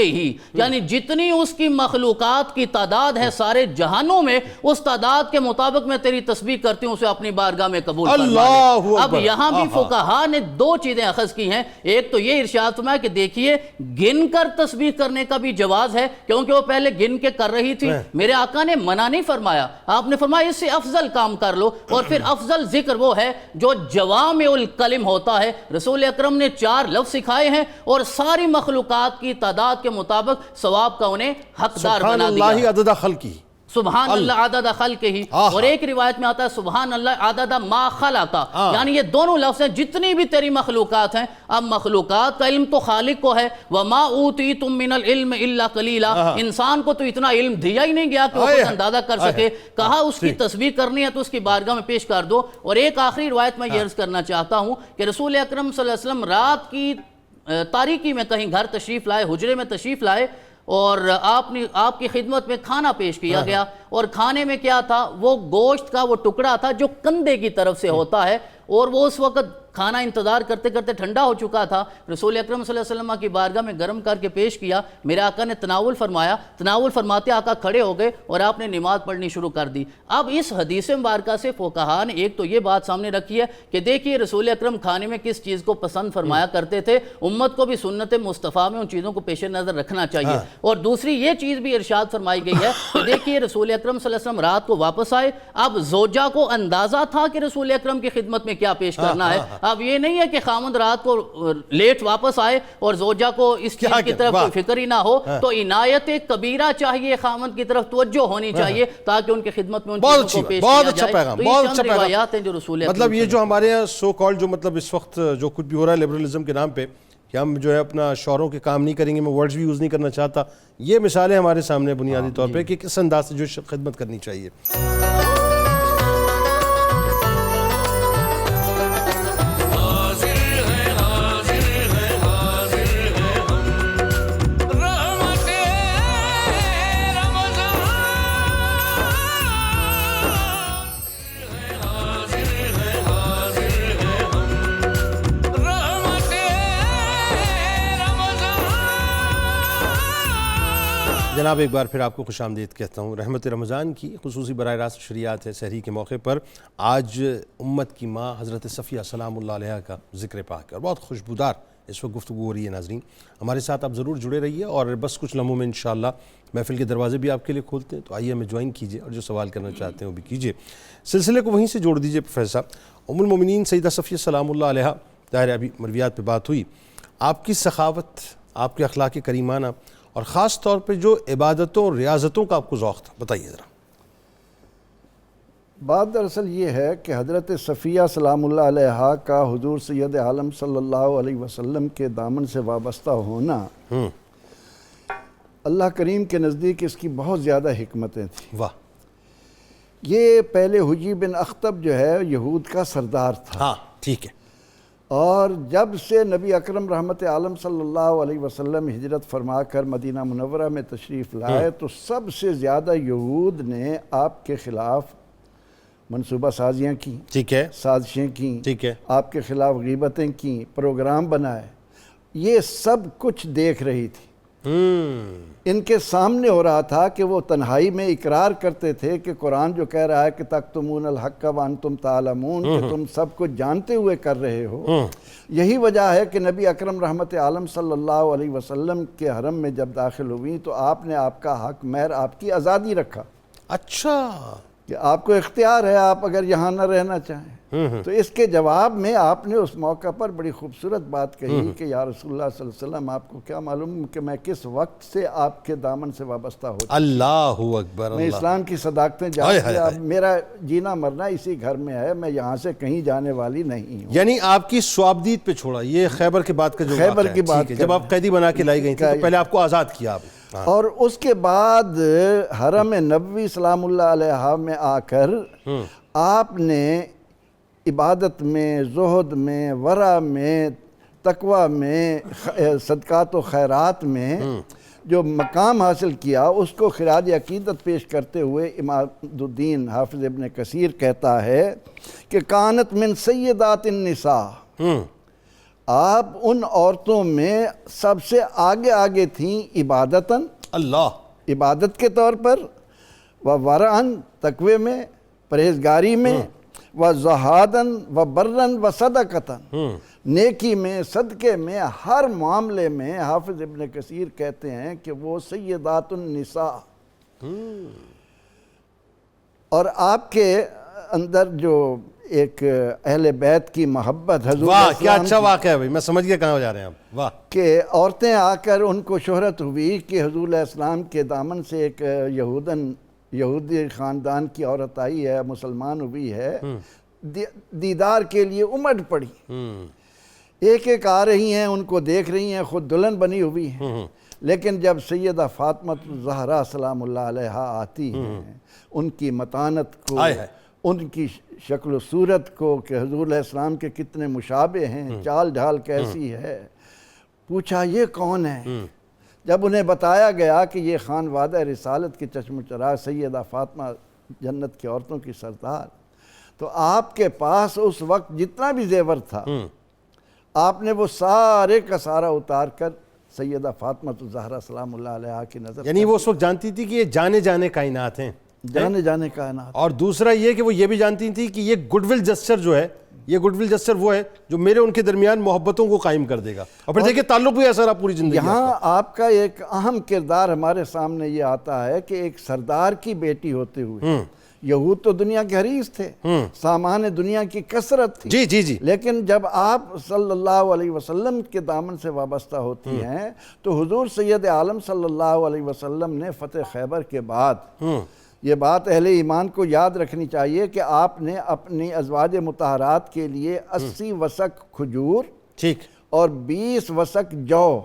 یعنی جتنی اس کی مخلوقات کی تعداد ہے سارے جہانوں میں، اس تعداد کے مطابق میں تیری تسبیح کرتی ہوں، اسے اپنی بارگاہ میں قبول فرما لے۔ اب یہاں بھی فقہا نے 2 چیزیں اخذ کی ہیں، ایک تو یہ ارشاد فرمایا کہ دیکھیے گن کر تسبیح کرنے کا بھی جواز ہے، کیونکہ وہ پہلے گن کے کر رہی تھی، میرے آقا نے منع نہیں فرمایا، آپ نے فرمایا اس سے افضل کام کر لو، اور پھر افضل ذکر وہ ہے جو جوامع الکلم ہوتا ہے۔ رسول اکرم نے 4 لفظ سکھائے ہیں اور ساری مخلوقات کی تعداد کے مطابق ثواب کا انہیں حقدار بنا دیا۔ سبحان اللہ عدد خلقہ، سبحان اللہ عدد خلقہ، اور ایک روایت میں آتا ہے سبحان اللہ عدد ما خلقہ، یعنی یہ دونوں لفظ ہیں جتنی بھی تیری مخلوقات ہیں۔ اب مخلوقات کا علم تو خالق کو ہے، وما اوتیتم من العلم الا قلیلا، انسان کو تو اتنا علم دیا ہی نہیں گیا کہ وہ خود اندازہ کر سکے، کہا اس کی تسبیح کرنی ہے تو اس کی بارگاہ میں پیش کر دو۔ اور ایک آخری روایت میں یہ عرض کرنا چاہتا ہوں کہ رسول اکرم صلی اللہ علیہ وسلم رات کی تاریکی میں کہیں گھر تشریف لائے، حجرے میں تشریف لائے، اور آپ کی خدمت میں کھانا پیش کیا گیا، اور کھانے میں کیا تھا؟ وہ گوشت کا وہ ٹکڑا تھا جو کندھے کی طرف سے ہوتا ہے، اور وہ اس وقت کھانا انتظار کرتے کرتے ٹھنڈا ہو چکا تھا۔ رسول اکرم صلی اللہ علیہ وسلم کی بارگاہ میں گرم کر کے پیش کیا، میرے آقا نے تناول فرمایا، تناول فرماتے آقا کھڑے ہو گئے اور آپ نے نماز پڑھنی شروع کر دی۔ اب اس حدیث مبارکہ سے فقہا نے ایک تو یہ بات سامنے رکھی ہے کہ دیکھیے رسول اکرم کھانے میں کس چیز کو پسند فرمایا کرتے تھے، امت کو بھی سنت مصطفیٰ میں ان چیزوں کو پیش نظر رکھنا چاہیے۔ اور دوسری یہ چیز بھی ارشاد فرمائی گئی ہے کہ دیکھیے رسول اکرم صلی اللہ علیہ وسلم رات کو واپس آئے، اب زوجہ کو اندازہ تھا کہ رسول اکرم کی خدمت میں کیا پیش کرنا ہے۔ اب یہ نہیں ہے کہ خامد رات کو لیٹ واپس آئے اور زوجہ کو اس چیز کی طرف کوئی فکر ہی نہ ہو، تو عنایت کبیرہ چاہیے، خامد کی طرف توجہ ہونی چاہیے تاکہ ان کی خدمت میں ان چیزوں کو پیش کیا جائے۔ تو یہ چند روایات ہیں جو رسول اکرم مطلب یہ جو ہمارے یہاں سو کال جو مطلب اس وقت جو کچھ بھی ہو رہا ہے لبرلزم کے نام پہ کہ ہم جو ہے اپنا شعوروں کے کام نہیں کریں گے، میں ورڈز بھی یوز نہیں کرنا چاہتا، یہ مثالیں ہمارے سامنے بنیادی طور پہ کہ کس انداز سے جو خدمت کرنی چاہیے۔ جناب ایک بار پھر آپ کو خوش آمدید کہتا ہوں۔ رحمت رمضان کی خصوصی براہ راست شریعت ہے سحری کے موقع پر آج امت کی ماں حضرت صفیہ سلام اللہ علیہ کا ذکر پاک ہے اور بہت خوشبودار اس وقت گفتگو ہو رہی ہے۔ ناظرین ہمارے ساتھ آپ ضرور جڑے رہیے اور بس کچھ لمحوں میں انشاءاللہ محفل کے دروازے بھی آپ کے لیے کھولتے ہیں، تو آئیے ہمیں جوائن کیجیے اور جو سوال کرنا چاہتے ہیں وہ بھی کیجیے۔ سلسلے کو وہیں سے جوڑ دیجیے پروفیسر صاحب۔ ام المومنین سیدہ صفیہ سلام اللہ علیہ، ظاہر ابھی مرویات پہ بات ہوئی، آپ کی سخاوت، آپ کے اخلاق کریمانہ اور خاص طور پہ جو عبادتوں اور ریاضتوں کا آپ کو ذوق تھا، بتائیے ذرا۔ بات دراصل یہ ہے کہ حضرت صفیہ سلام اللہ علیہا کا حضور سید عالم صلی اللہ علیہ وسلم کے دامن سے وابستہ ہونا اللہ کریم کے نزدیک اس کی بہت زیادہ حکمتیں تھیں۔ واہ، یہ پہلے حجی بن اخطب جو ہے یہود کا سردار تھا، ہاں ٹھیک ہے، اور جب سے نبی اکرم رحمت عالم صلی اللہ علیہ وسلم ہجرت فرما کر مدینہ منورہ میں تشریف لائے تو سب سے زیادہ یہود نے آپ کے خلاف منصوبہ سازیاں کی، ٹھیک ہے، سازشیں کیں، ٹھیک ہے، آپ کے خلاف غیبتیں کیں، پروگرام بنائے، یہ سب کچھ دیکھ رہی تھی۔ ان کے سامنے ہو رہا تھا کہ وہ تنہائی میں اقرار کرتے تھے کہ قرآن جو کہہ رہا ہے کہ تکتمون الحق وانتم تعلمون، کہ تم سب کچھ جانتے ہوئے کر رہے ہو۔ یہی وجہ ہے کہ نبی اکرم رحمت عالم صلی اللہ علیہ وسلم کے حرم میں جب داخل ہوئی تو آپ نے آپ کا حق مہر، آپ کی آزادی رکھا اچھا، کہ آپ کو اختیار ہے آپ اگر یہاں نہ رہنا چاہیں۔ تو اس کے جواب میں آپ نے اس موقع پر بڑی خوبصورت بات کہی کہ یا رسول اللہ صلی اللہ علیہ وسلم، آپ کو کیا معلوم کہ میں کس وقت سے آپ کے دامن سے وابستہ ہو چکا، اللہ اکبر، میں اسلام کی صداقتیں جانتا ہوں، اب میرا جینا مرنا اسی گھر میں ہے، میں یہاں سے کہیں جانے والی نہیں ہوں۔ یعنی آپ کی سوابدید پہ چھوڑا، یہ خیبر کے بعد کا جو خیبر واقعہ ہے، کی بات ٹھیک ہے، جب آپ قیدی بنا کے لائی گئی تھی تو پہلے آپ کو آزاد کیا آپ نے، اور اس کے بعد حرم نبوی سلام اللہ علیہ میں آ کر آپ نے عبادت میں، زہد میں، ورع میں، تقوی میں، صدقات و خیرات میں جو مقام حاصل کیا، اس کو خراج عقیدت پیش کرتے ہوئے اماد الدین حافظ ابن کثیر کہتا ہے کہ کانت من سیدات النساء، آپ ان عورتوں میں سب سے آگے تھیں عبادتاً، اللہ، عبادت کے طور پر، و ورعاً، تقوی میں، پرہیزگاری میں، و زہاداً و برراً و صدقتاً، نیکی میں، صدقے میں، ہر معاملے میں حافظ ابن کثیر کہتے ہیں کہ وہ سیدات النساء۔ اور آپ کے اندر جو ایک اہل بیت کی محبت، حضور واہ کیا اسلام اچھا واقعہ ہے بھائی، میں سمجھ گیا کہاں جا رہے ہیں آپ، واہ، کہ عورتیں آ کر ان کو شہرت ہوئی کہ حضور علیہ السلام کے دامن سے ایک یہودی خاندان کی عورت آئی ہے، مسلمان ہوئی ہے، دیدار کے لیے امٹ پڑی، ایک ایک آ رہی ہیں، ان کو دیکھ رہی ہیں، خود دلہن بنی ہوئی ہیں، لیکن جب سیدہ فاطمہ الزہرا سلام اللہ علیہا آتی ہیں، ان کی متانت کو، ان کی شکل و صورت کو کہ حضور علیہ السلام کے کتنے مشابہ ہیں، چال ڈھال کیسی ہے، پوچھا یہ کون ہے؟ جب انہیں بتایا گیا کہ یہ خانوادہ رسالت کے چشم و چراغ سیدہ فاطمہ جنت کی عورتوں کی سردار، تو آپ کے پاس اس وقت جتنا بھی زیور تھا آپ نے وہ سارے کا سارا اتار کر سیدہ فاطمہ الزہرا سلام اللہ علیہا کی نظر، یعنی وہ اس وقت جانتی تھی کہ یہ جانے کائنات ہیں، جانے کائنات، اور دوسرا یہ کہ وہ یہ بھی جانتی تھی کہ یہ گڈ ول جسچر جو ہے، یہ گڈ ول جسچر وہ ہے جو میرے ان کے درمیان محبتوں کو قائم کر دے گا، اور پھر دیکھیں تعلق بھی ایسا رہا پوری زندگی۔ یہاں آپ کا ایک اہم کردار ہمارے سامنے یہ آتا ہے کہ ایک سردار کی بیٹی ہوتے ہوئے، یہود تو دنیا کے حریص تھے، سامان دنیا کی کثرت تھی، جی جی جی، لیکن جب آپ صلی اللہ علیہ وسلم کے دامن سے وابستہ ہوتی ہیں تو حضور سید عالم صلی اللہ علیہ وسلم نے فتح خیبر کے بعد، یہ بات اہل ایمان کو یاد رکھنی چاہیے کہ آپ نے اپنی ازواج مطہرات کے لیے 80 وسق کھجور ٹھیک، اور 20 وسق جو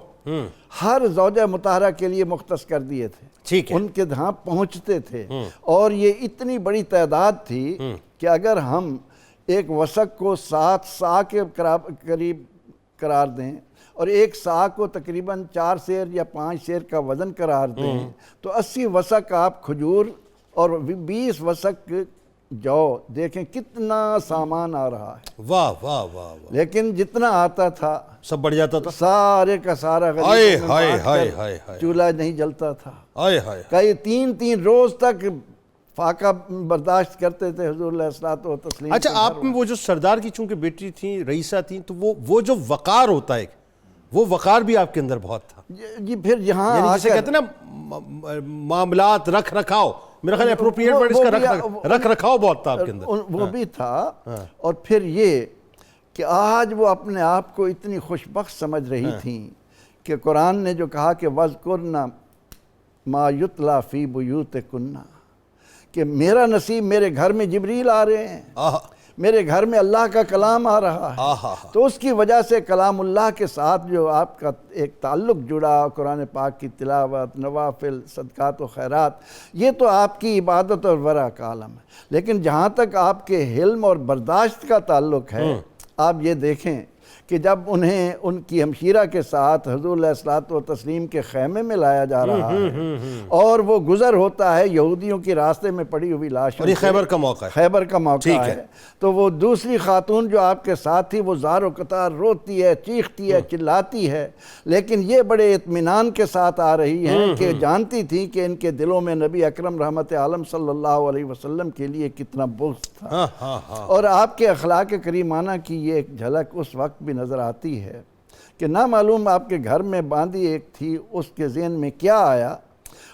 ہر زوجہ مطہرہ کے لیے مختص کر دیے تھے، ٹھیک ہے، ان کے ہاں پہنچتے تھے، اور یہ اتنی بڑی تعداد تھی کہ اگر ہم ایک وسق کو 7 سا کے قریب قرار دیں اور ایک سا کو تقریباً 4 سیر یا 5 سیر کا وزن قرار دیں تو 80 وسق آپ کھجور اور 20 وسق جو، دیکھیں کتنا سامان آ رہا ہے، واہ واہ واہ واہ، لیکن جتنا آتا تھا سب بڑھ جاتا تھا، سارے کا سارا غریبوں میں بانٹ کر چولہا نہیں جلتا تھا، کئی 3 روز تک فاقہ برداشت کرتے تھے حضور علیہ الصلوۃ والتسلیم۔ اچھا، آپ میں وہ جو سردار کی چونکہ بیٹی تھیں، رئیسہ تھیں، تو وہ جو وقار ہوتا ہے، وہ وقار بھی آپ کے اندر بہت تھا، جی پھر یہاں یعنی جسے کہتے ہیں نا معاملات، رکھ رکھاؤ، میرا خیال اپروپریٹ ورڈ اس کا رکھ رکھاؤ بہت تھا آپ کے اندر، وہ بھی تھا۔ اور پھر یہ کہ آج وہ اپنے آپ کو اتنی خوش بخت سمجھ رہی تھیں کہ قرآن نے جو کہا کہ وَذْكُرْنَ مَا يُتْلَى فِي بُيُوتِكُنَّ، کہ میرا نصیب میرے گھر میں جبریل آ رہے ہیں، میرے گھر میں اللہ کا کلام آ رہا ہے، تو اس کی وجہ سے کلام اللہ کے ساتھ جو آپ کا ایک تعلق جڑا، قرآن پاک کی تلاوت، نوافل، صدقات و خیرات، یہ تو آپ کی عبادت اور ورع کا عالم ہے۔ لیکن جہاں تک آپ کے حلم اور برداشت کا تعلق ہے، آپ یہ دیکھیں کہ جب انہیں ان کی ہمشیرہ کے ساتھ حضور علیہ الصلوۃ والتسلیم کے خیمے میں لایا جا رہا ہے اور وہ گزر ہوتا ہے یہودیوں کی راستے میں پڑی ہوئی لاشوں، اور یہ خیبر کا موقع ہے، خیبر کا موقع ہے، تو وہ دوسری خاتون جو آپ کے ساتھ تھی وہ زار و قطار روتی ہے، چیختی ہے، چلاتی ہے، لیکن یہ بڑے اطمینان کے ساتھ آ رہی ہیں کہ جانتی تھی کہ ان کے دلوں میں نبی اکرم رحمت عالم صلی اللہ علیہ وسلم کے لیے کتنا بغض تھا۔ اور آپ کے اخلاق کریمانہ کی یہ ایک جھلک اس وقت بھی نظر آتی ہے کہ نہ معلوم آپ کے گھر میں باندھی ایک تھی، اس کے ذہن میں کیا آیا،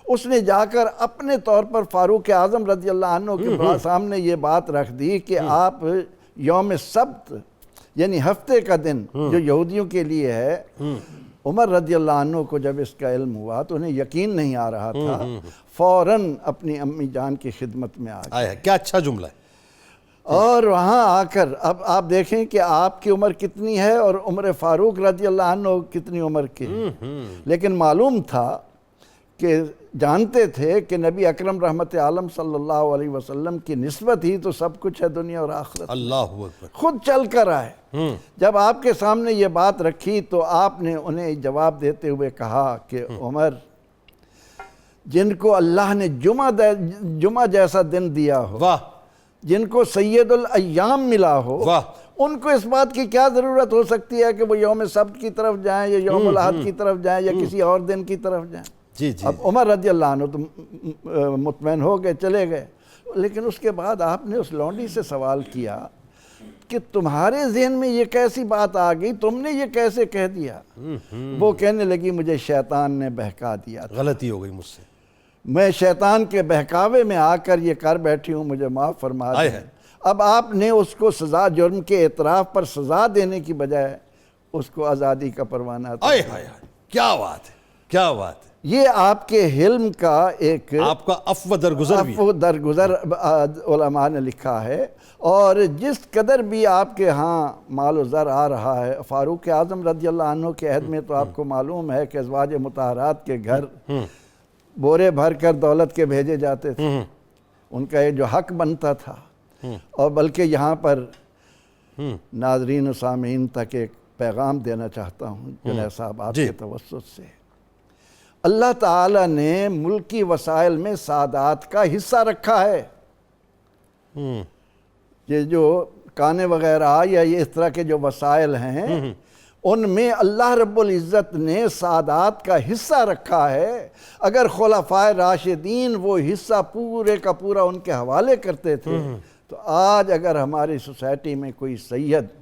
اس نے جا کر اپنے طور پر فاروق اعظم رضی اللہ عنہ کے سامنے یہ بات رکھ دی کہ آپ یوم سبت یعنی ہفتے کا دن جو یہودیوں کے لیے ہے، عمر رضی اللہ عنہ کو جب اس کا علم ہوا تو انہیں یقین نہیں آ رہا تھا، فوراً اپنی امی جان کی خدمت میں آ گئے۔ کیا اچھا جملہ ہے۔ اور وہاں آ کر اب آپ دیکھیں کہ آپ کی عمر کتنی ہے اور عمر فاروق رضی اللہ عنہ کتنی عمر کی، لیکن معلوم تھا کہ جانتے تھے کہ نبی اکرم رحمت عالم صلی اللہ علیہ وسلم کی نسبت ہی تو سب کچھ ہے دنیا اور آخرت۔ اللہ اکبر۔ خود چل کر آئے، جب آپ کے سامنے یہ بات رکھی تو آپ نے انہیں جواب دیتے ہوئے کہا کہ عمر، جن کو اللہ نے جمعہ جیسا دن دیا ہو، واہ، جن کو سید الایام ملا ہو، ان کو اس بات کی کیا ضرورت ہو سکتی ہے کہ وہ یوم سبت کی طرف جائیں یا یوم الاحد کی طرف جائیں یا کسی اور دن کی طرف جائیں۔ اب عمر رضی اللہ عنہ تو مطمئن ہو گئے، چلے گئے، لیکن اس کے بعد آپ نے اس لونڈی سے سوال کیا کہ تمہارے ذہن میں یہ کیسی بات آ گئی، تم نے یہ کیسے کہہ دیا؟ وہ کہنے لگی مجھے شیطان نے بہکا دیا، غلطی ہو گئی مجھ سے، میں شیطان کے بہکاوے میں آ کر یہ کر بیٹھی ہوں، مجھے معاف فرما دیں۔ اب آپ نے اس کو سزا، جرم کے اعتراف پر سزا دینے کی بجائے اس کو آزادی کا پروانہ دیا۔ کیا بات ہے، کیا بات ہے۔ یہ آپ کے حلم کا ایک آپ کا عفو درگزر بھی ہے، عفو درگزر علماء نے لکھا ہے۔ اور جس قدر بھی آپ کے ہاں مال و زر آ رہا ہے، فاروق اعظم رضی اللہ عنہ کے عہد میں تو آپ کو معلوم ہے کہ ازواج مطہرات کے گھر بورے بھر کر دولت کے بھیجے جاتے تھے، ان کا یہ جو حق بنتا تھا۔ اور بلکہ یہاں پر ناظرین و سامعین تک ایک پیغام دینا چاہتا ہوں جنید صاحب آپ کے توسط سے۔ اللہ تعالیٰ نے ملکی وسائل میں سادات کا حصہ رکھا ہے، یہ جو کانے وغیرہ یا یہ اس طرح کے جو وسائل ہیں ان میں اللہ رب العزت نے سادات کا حصہ رکھا ہے۔ اگر خلفائے راشدین وہ حصہ پورے کا پورا ان کے حوالے کرتے تھے تو آج اگر ہماری سوسائٹی میں کوئی سید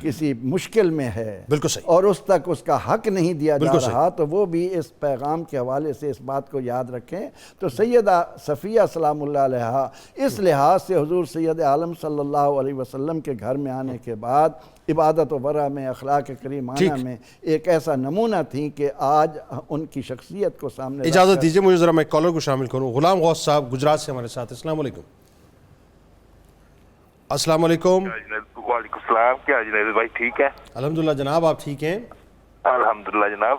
کسی مشکل میں ہے بالکل صحیح، اور اس تک اس کا حق نہیں دیا جا رہا تو وہ بھی اس پیغام کے حوالے سے اس بات کو یاد رکھیں۔ تو سیدہ صفیہ سلام اللہ علیہا اس لحاظ سے حضور سید عالم صلی اللہ علیہ وسلم کے گھر میں آنے کے بعد عبادت و ورع میں، اخلاق کریمانہ میں ایک ایسا نمونہ تھی کہ آج ان کی شخصیت کو سامنے۔ اجازت دیجئے مجھے ذرا میں کالر کو شامل کروں۔ غلام غوث صاحب گجرات سے ہمارے ساتھ، السلام علیکم۔ السلام علیکم۔ وعلیکم السلام، کیا جنید بھائی ٹھیک ہے؟ الحمدللہ جناب، آپ ٹھیک ہیں؟ الحمدللہ جناب،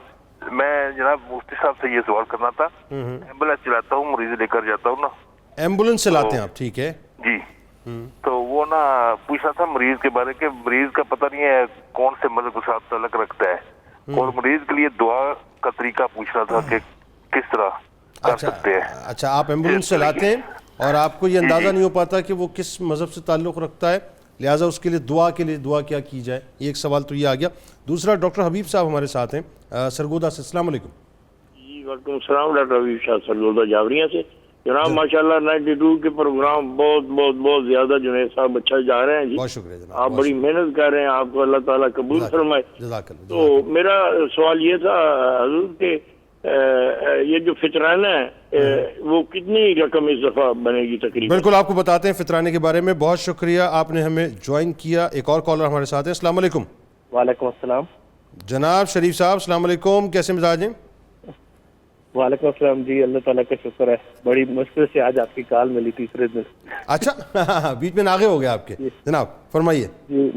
میں جناب مفتی صاحب سے یہ سوال کرنا تھا۔ ایمبولینس چلاتا ہوں، مریض لے کر جاتا ہوں نا۔ ایمبولینس چلاتے ہیں آپ؟ ٹھیک ہے جی، تو وہ نا پوچھنا تھا مریض کے بارے کہ مریض کا پتہ نہیں ہے کون سے مذہب کے ساتھ تعلق رکھتا ہے، اور مریض کے لیے دعا کا طریقہ پوچھنا تھا کہ کس طرح کر سکتے ہیں۔ اچھا، آپ ایمبولینس چلاتے ہیں اور آپ کو یہ اندازہ نہیں ہو پاتا کہ وہ کس مذہب سے تعلق رکھتا ہے، لہٰذا اس کے لیے دعا کیا کی جائے؟ ایک سوال تو یہ آ گیا۔ دوسرا ڈاکٹر حبیب صاحب ہمارے ساتھ ہیں سرگودا سے، السلام علیکم۔ جی وعلیکم السلام، ڈاکٹر حبیب صاحب سرگودا جاوریہ سے۔ جناب ماشاءاللہ 92 کے پروگرام بہت زیادہ جنید صاحب اچھا جا رہے ہیں جی، بہت شکریہ جناب، آپ بڑی محنت کر رہے ہیں، آپ کو اللہ تعالیٰ قبول فرمائے۔ جزاک اللہ۔ تو میرا سوال یہ تھا حضور کہ یہ جو فطرانہ ہے وہ کتنی رقم اس دفعہ بنے گی تقریباً؟ بالکل آپ کو بتاتے ہیں فطرانے کے بارے میں۔ بہت شکریہ آپ نے ہمیں جوائن کیا۔ ایک اور کالر ہمارے ساتھ ہے، السلام علیکم۔ وعلیکم السلام۔ جناب شریف صاحب السلام علیکم، کیسے مزاج ہیں؟ وعلیکم السلام جی، اللہ تعالیٰ کا شکر ہے، بڑی مشکل سے آج آپ کی کال ملی تیسرے دن۔ اچھا بیچ میں ناغے ہو گیا آپ کے، جناب فرمائیے۔ جی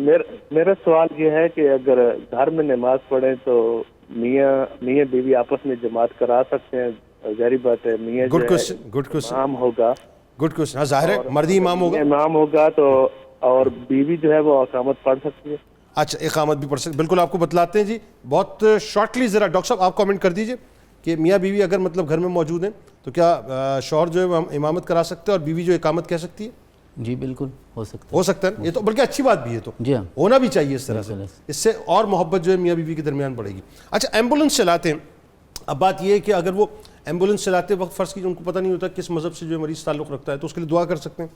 میرا سوال یہ ہے کہ اگر گھر میں نماز پڑھیں تو میاں بیوی آپس میں جماعت کرا سکتے ہیں؟ ظاہری بات ہے میاں گڈ جو کوشچن امام ہوگا، گڈ کوشچن، ہاں ظاہر ہے مردی امام ہوگا، امام ہوگا تو اور بیوی جو ہے وہ اقامت پڑھ سکتی ہے؟ اچھا اقامت بھی پڑھ سکتے، بالکل آپ کو بتلاتے ہیں جی بہت شارٹلی، ذرا ڈاکٹر صاحب آپ کامنٹ کر دیجئے کہ میاں بیوی اگر مطلب گھر میں موجود ہیں تو کیا شوہر جو ہے وہ امامت کرا سکتے ہیں اور بیوی جو اقامت کہہ سکتی ہے؟ جی بالکل ہو سکتا ہے، یہ تو بلکہ اچھی بات بھی ہے، تو جی ہاں ہونا بھی چاہیے اس طرح سے، اس سے اور محبت جو ہے میاں بیوی کے درمیان بڑھے گی۔ اچھا ایمبولینس چلاتے ہیں، اب بات یہ ہے کہ اگر وہ ایمبولینس چلاتے وقت فرض کیجیے ان کو پتہ نہیں ہوتا کس مذہب سے جو ہے مریض تعلق رکھتا ہے، تو اس کے لیے دعا کر سکتے ہیں؟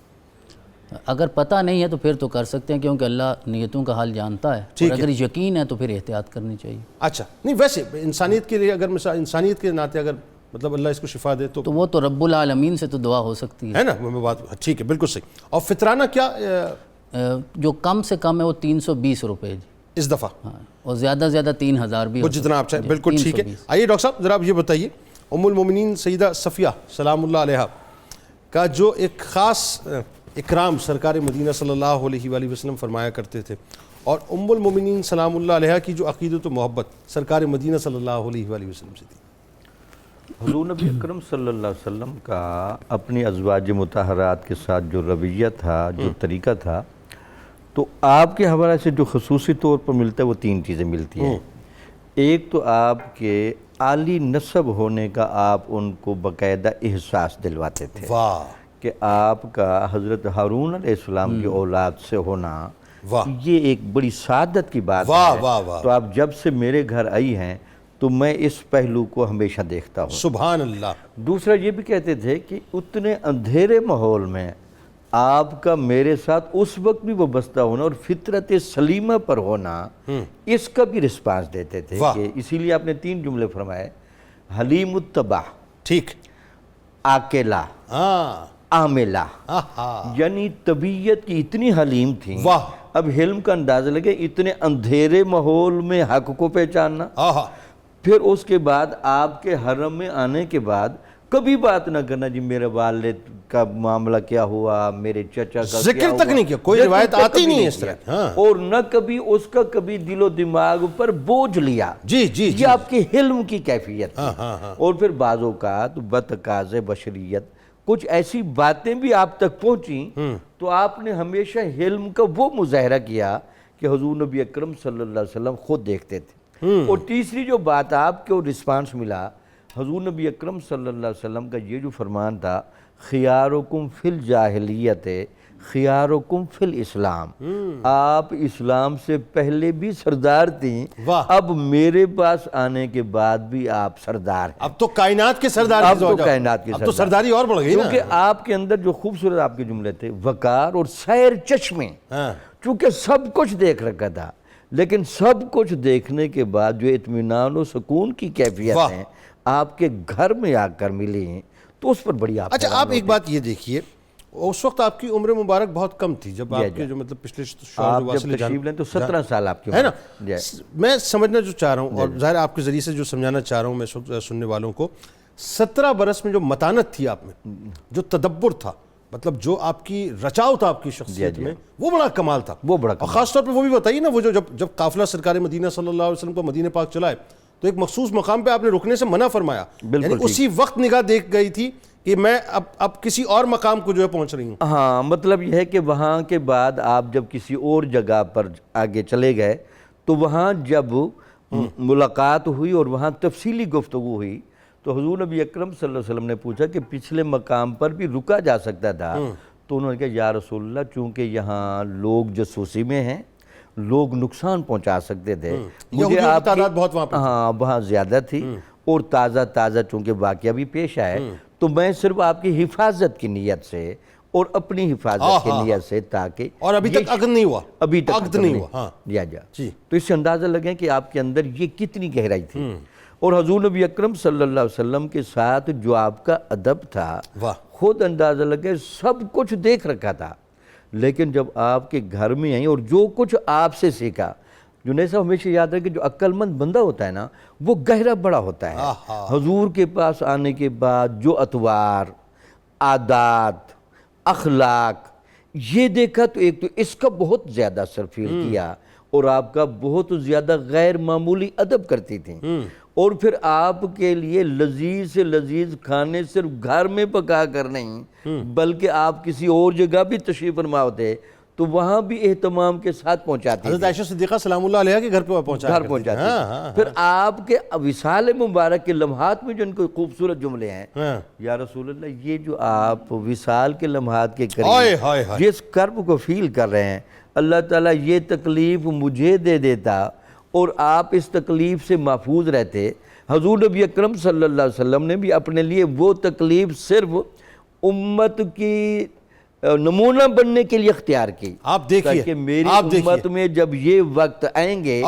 اگر پتہ نہیں ہے تو پھر تو کر سکتے ہیں، کیونکہ اللہ نیتوں کا حال جانتا ہے، اور اگر یقین ہے تو پھر احتیاط کرنی چاہیے۔ اچھا نہیں ویسے انسانیت کے لیے، اگر مثلا انسانیت کے ناطے اگر مطلب اللہ اس کو شفا دے تو وہ تو رب العالمین سے تو دعا ہو سکتی ہے نا، وہ بات ٹھیک ہے، بالکل صحیح۔ اور فطرانہ کیا جو کم سے کم ہے وہ 320 روپے جی اس دفعہ، ہاں، اور زیادہ زیادہ 3000 بھی، وہ جتنا آپ چاہیں، بالکل ٹھیک ہے۔ آئیے ڈاکٹر صاحب ذرا آپ یہ بتائیے، ام المومنین سیدہ صفیہ سلام اللہ علیہا کا جو ایک خاص اکرام سرکار مدینہ صلی اللہ علیہ وآلہ وسلم فرمایا کرتے تھے، اور ام المومنین سلام اللہ علیہا کی جو عقیدت و محبت سرکار مدینہ صلی اللہ علیہ وآلہ وسلم سے تھی۔ حضور نبی اکرم صلی اللہ علیہ وسلم کا اپنی ازواج مطہرات کے ساتھ جو رویہ تھا، جو طریقہ تھا، تو آپ کے حوالے سے جو خصوصی طور پر ملتا ہے وہ 3 چیزیں ملتی ہیں۔ ایک تو آپ کے عالی نسب ہونے کا آپ ان کو باقاعدہ احساس دلواتے تھے کہ آپ کا حضرت ہارون علیہ السلام کی اولاد سے ہونا یہ ایک بڑی سعادت کی بات ہے، تو آپ جب سے میرے گھر آئی ہیں تو میں اس پہلو کو ہمیشہ دیکھتا ہوں۔ سبحان اللہ۔ دوسرا یہ بھی کہتے تھے کہ اتنے اندھیرے ماحول میں آپ کا میرے ساتھ اس وقت بھی وابستہ ہونا اور فطرت سلیمہ پر ہونا، اس کا بھی رسپانس دیتے تھے کہ اسی لیے آپ نے 3 جملے فرمائے، حلیم الطبع، ٹھیک، عاقلہ، عاملہ، یعنی طبیعت کی اتنی حلیم تھیں۔ اب حلم کا اندازہ لگے، اتنے اندھیرے ماحول میں حق کو پہچاننا، پھر اس کے بعد آپ کے حرم میں آنے کے بعد کبھی بات نہ کرنا جی میرے والد کا معاملہ کیا ہوا، میرے چچا کا ذکر تک نہیں کیا، کوئی روایت آتی نہیں ہے اس طرح، اور نہ کبھی اس کا کبھی دل و دماغ پر بوجھ لیا۔ جی جی یہ آپ کے حلم کی کیفیت تھی۔ اور پھر بعض اوقات بتقاض بشریت کچھ ایسی باتیں بھی آپ تک پہنچیں تو آپ نے ہمیشہ حلم کا وہ مظاہرہ کیا کہ حضور نبی اکرم صلی اللہ علیہ وسلم خود دیکھتے تھے۔ اور تیسری جو بات آپ کو رسپانس ملا، حضور نبی اکرم صلی اللہ علیہ وسلم کا یہ جو فرمان تھا، خیارکم فی الجاہلیت خیارکم فی الاسلام، آپ اسلام سے پہلے بھی سردار تھیں، اب میرے پاس آنے کے بعد بھی آپ سردار ہیں۔ اب تو کائنات کے سردار، اب تو کائنات کے اب تو سرداری اور بڑھ گئی نا، کیونکہ آپ کے اندر جو خوبصورت آپ کے جملے تھے، وقار اور سیر چشمے، چونکہ سب کچھ دیکھ رکھا تھا، لیکن سب کچھ دیکھنے کے بعد جو اطمینان و سکون کی کیفیت ہیں آپ کے گھر میں آ کر ملی ہیں، تو اس پر بڑی آپ۔ اچھا آپ ایک بات یہ دیکھیے، اس وقت آپ کی عمر مبارک بہت کم تھی جب آپ کے جو مطلب پچھلے آپ جب تشریف لیں تو 17 سال آپ کی ہے نا۔ میں سمجھنا جو چاہ رہا ہوں، اور ظاہر آپ کے ذریعے سے جو سمجھانا چاہ رہا ہوں میں سننے والوں کو، 17 برس میں جو متانت تھی آپ میں، جو تدبر تھا، مطلب جو آپ کی رچاؤ تھا آپ کی شخصیت میں، وہ بڑا کمال تھا، وہ بڑا اور خاص طور پہ وہ بھی بتائیے نا، وہ جو جب قافلہ سرکار مدینہ صلی اللہ علیہ وسلم کو مدینہ پاک چلائے تو ایک مخصوص مقام پہ آپ نے رکنے سے منع فرمایا، یعنی اسی وقت نگاہ دیکھ گئی تھی کہ میں اب کسی اور مقام کو جو ہے پہنچ رہی ہوں۔ ہاں، مطلب یہ ہے کہ وہاں کے بعد آپ جب کسی اور جگہ پر آگے چلے گئے تو وہاں جب ملاقات ہوئی اور وہاں تفصیلی گفتگو ہوئی تو حضور نبی اکرم صلی اللہ علیہ وسلم نے پوچھا کہ پچھلے مقام پر بھی رکا جا سکتا تھا، تو انہوں نے کہا یا رسول اللہ چونکہ یہاں لوگ جاسوسی میں ہیں، لوگ نقصان پہنچا سکتے تھے، مجھے آپ تعداد بہت وہاں پر، ہاں وہاں زیادہ تھی، اور تازہ چونکہ واقعہ بھی پیش آئے، تو میں صرف آپ کی حفاظت کی نیت سے اور اپنی حفاظت کی نیت سے، تاکہ اور ابھی تک عقد نہیں ہوا، ابھی تک عقد نہیں ہوا لیا جا، تو اس سے اندازہ لگے کہ آپ کے اندر یہ کتنی گہرائی تھی۔ اور حضور نبی اکرم صلی اللہ علیہ وسلم کے ساتھ جو آپ کا ادب تھا، خود اندازہ لگے سب کچھ دیکھ رکھا تھا، لیکن جب آپ کے گھر میں آئیں اور جو کچھ آپ سے سیکھا، جنید صاحب ہمیشہ یاد رکھے جو عقل مند بندہ ہوتا ہے نا وہ گہرا بڑا ہوتا ہے. حضور کے پاس آنے کے بعد جو اطوار، عادات، اخلاق یہ دیکھا تو ایک تو اس کا بہت زیادہ اثر فیل کیا، اور آپ کا بہت زیادہ غیر معمولی ادب کرتی تھیں، اور پھر آپ کے لیے لذیذ سے لذیذ کھانے صرف گھر میں پکا کر نہیں بلکہ آپ کسی اور جگہ بھی تشریف فرما ہوتے تو وہاں بھی اہتمام کے ساتھ پہنچاتی حضرت عائشہ صدیقہ سلام اللہ علیہ کے گھر پہ پہنچاتی. پھر آپ کے وصال مبارک کے لمحات میں جو ان کو خوبصورت جملے ہیں، یا رسول اللہ یہ جو آپ وصال کے لمحات کے قریب جس کرب کو فیل کر رہے ہیں، اللہ تعالیٰ یہ تکلیف مجھے دے دیتا اور آپ اس تکلیف سے محفوظ رہتے. حضور نبی اکرم صلی اللہ علیہ وسلم نے بھی اپنے لیے وہ تکلیف صرف امت کی نمونہ بننے کے لیے اختیار کی. آپ دیکھیے کہ میری امت میں جب یہ وقت آئیں گے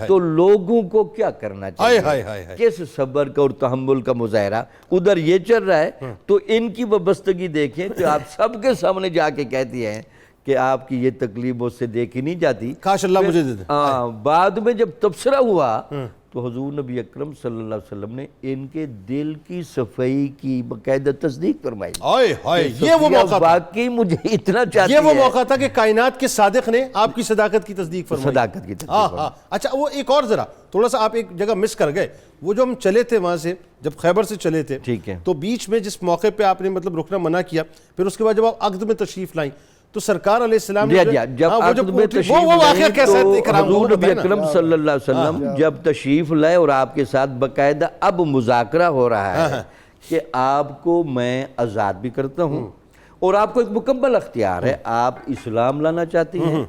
تو لوگوں کو کیا کرنا چاہیے، کس صبر کا اور تحمل کا مظاہرہ. ادھر یہ چل رہا ہے تو ان کی وابستگی دیکھیں تو آپ سب کے سامنے جا کے کہتی ہیں کہ آپ کی یہ تکلیف مجھ سے دیکھی نہیں جاتی، کاش اللہ مجھے دے دے. بعد میں جب تبصرہ ہوا تو حضور نبی اکرم صلی اللہ علیہ وسلم نے ان کے دل کی صفائی کی باقاعدہ تصدیق فرمائی. یہ وہ موقع تھا، واقعی مجھے اتنا چاہتی ہے، یہ وہ موقع تھا کہ کائنات کے صادق نے آپ کی صداقت کی تصدیق فرمائی. صداقت کی تصدیق فرمائی. اچھا وہ ایک اور ذرا تھوڑا سا آپ ایک جگہ مس کر گئے. وہ جو ہم چلے تھے وہاں سے جب خیبر سے چلے تھے، ٹھیک ہے، تو بیچ میں جس موقع پہ آپ نے مطلب رکنا منع کیا، پھر اس کے بعد جب آپ عقد میں تشریف لائیں تو سرکار علیہ السلام جب عقد میں تشریف لائیں تو حضور نبی اکرم صلی اللہ علیہ وسلم جب تشریف لائے اور آپ کے ساتھ باقاعدہ اب مذاکرہ ہو رہا ہے کہ آپ کو میں آزاد بھی کرتا ہوں اور آپ کو ایک مکمل اختیار ہے، آپ اسلام لانا چاہتی ہیں،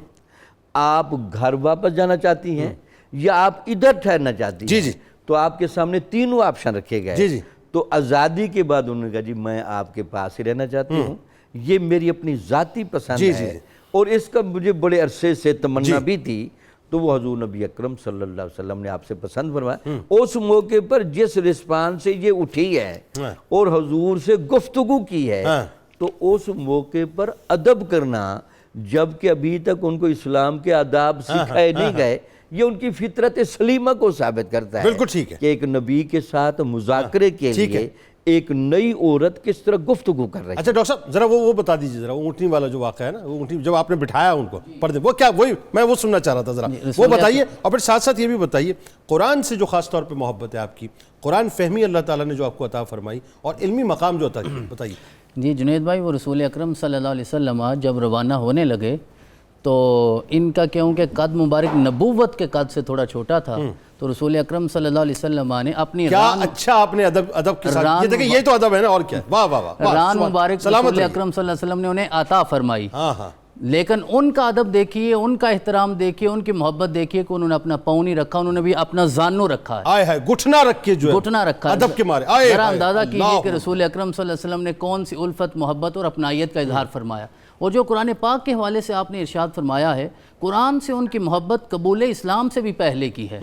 آپ گھر واپس جانا چاہتی ہیں، یا آپ ادھر ٹھہرنا چاہتی ہیں. تو آپ کے سامنے تینوں آپشن رکھے گئے. تو آزادی کے بعد انہوں نے کہا جی میں آپ کے پاس ہی رہنا چاہتی ہوں، یہ میری اپنی ذاتی پسند ہے اور اس کا مجھے بڑے عرصے سے تمنا بھی تھی. تو وہ حضور نبی اکرم صلی اللہ علیہ وسلم نے آپ سے پسند فرمایا. اس موقع پر جس رسپانس سے یہ اٹھی ہے اور حضور سے گفتگو کی ہے تو اس موقع پر ادب کرنا، جبکہ ابھی تک ان کو اسلام کے آداب سکھائے نہیں گئے، یہ ان کی فطرت سلیمہ کو ثابت کرتا ہے. بالکل ٹھیک ہے کہ ایک نبی کے ساتھ مذاکرے کے لیے ایک نئی عورت کس طرح گفتگو کر رہی ہے. اچھا ڈاکٹر صاحب ذرا وہ بتا دیجیے ذرا وہ اونٹنی والا جو واقعہ ہے نا، وہ اونٹنی جب آپ نے بٹھایا ان کو پردے، وہ کیا وہی میں وہ سننا چاہ رہا تھا، ذرا وہ بتائیے. اور پھر ساتھ ساتھ یہ بھی بتائیے قرآن سے جو خاص طور پہ محبت ہے آپ کی، قرآن فہمی اللہ تعالیٰ نے جو آپ کو عطا فرمائی اور علمی مقام جو عطا کیا، بتائیے. جی جنید بھائی، وہ رسول اکرم صلی اللہ علیہ وسلم جب روانہ ہونے لگے تو ان کا کیونکہ قد مبارک نبوت کے قد سے تھوڑا چھوٹا تھا تو رسول اکرم صلی اللہ علیہ وسلم نے اپنی کیا اچھا آپ نے ادب کے ساتھ، یہ دیکھیں یہ تو ادب ہے نا، اور کیا. واہ واہ واہ. ران مبارک رسول اکرم صلی اللہ علیہ وسلم نے انہیں عطا فرمائی. لیکن ان کا ادب دیکھیے، ان کا احترام دیکھیے، ان کی محبت دیکھیے کہ انہوں نے اپنا پاؤں نہیں رکھا، انہوں نے بھی اپنا زانو رکھا ہے، گھٹنا رکھ کے جو گھٹنا رکھا ہے ادب کے مارے. ذرا اندازہ کیجئے کہ رسول اکرم صلی اللہ علیہ وسلم نے کون سی الفت، محبت اور اپنائیت کا اظہار فرمایا. اور جو قرآن پاک کے حوالے سے آپ نے ارشاد فرمایا ہے، قرآن سے ان کی محبت قبول اسلام سے بھی پہلے کی ہے.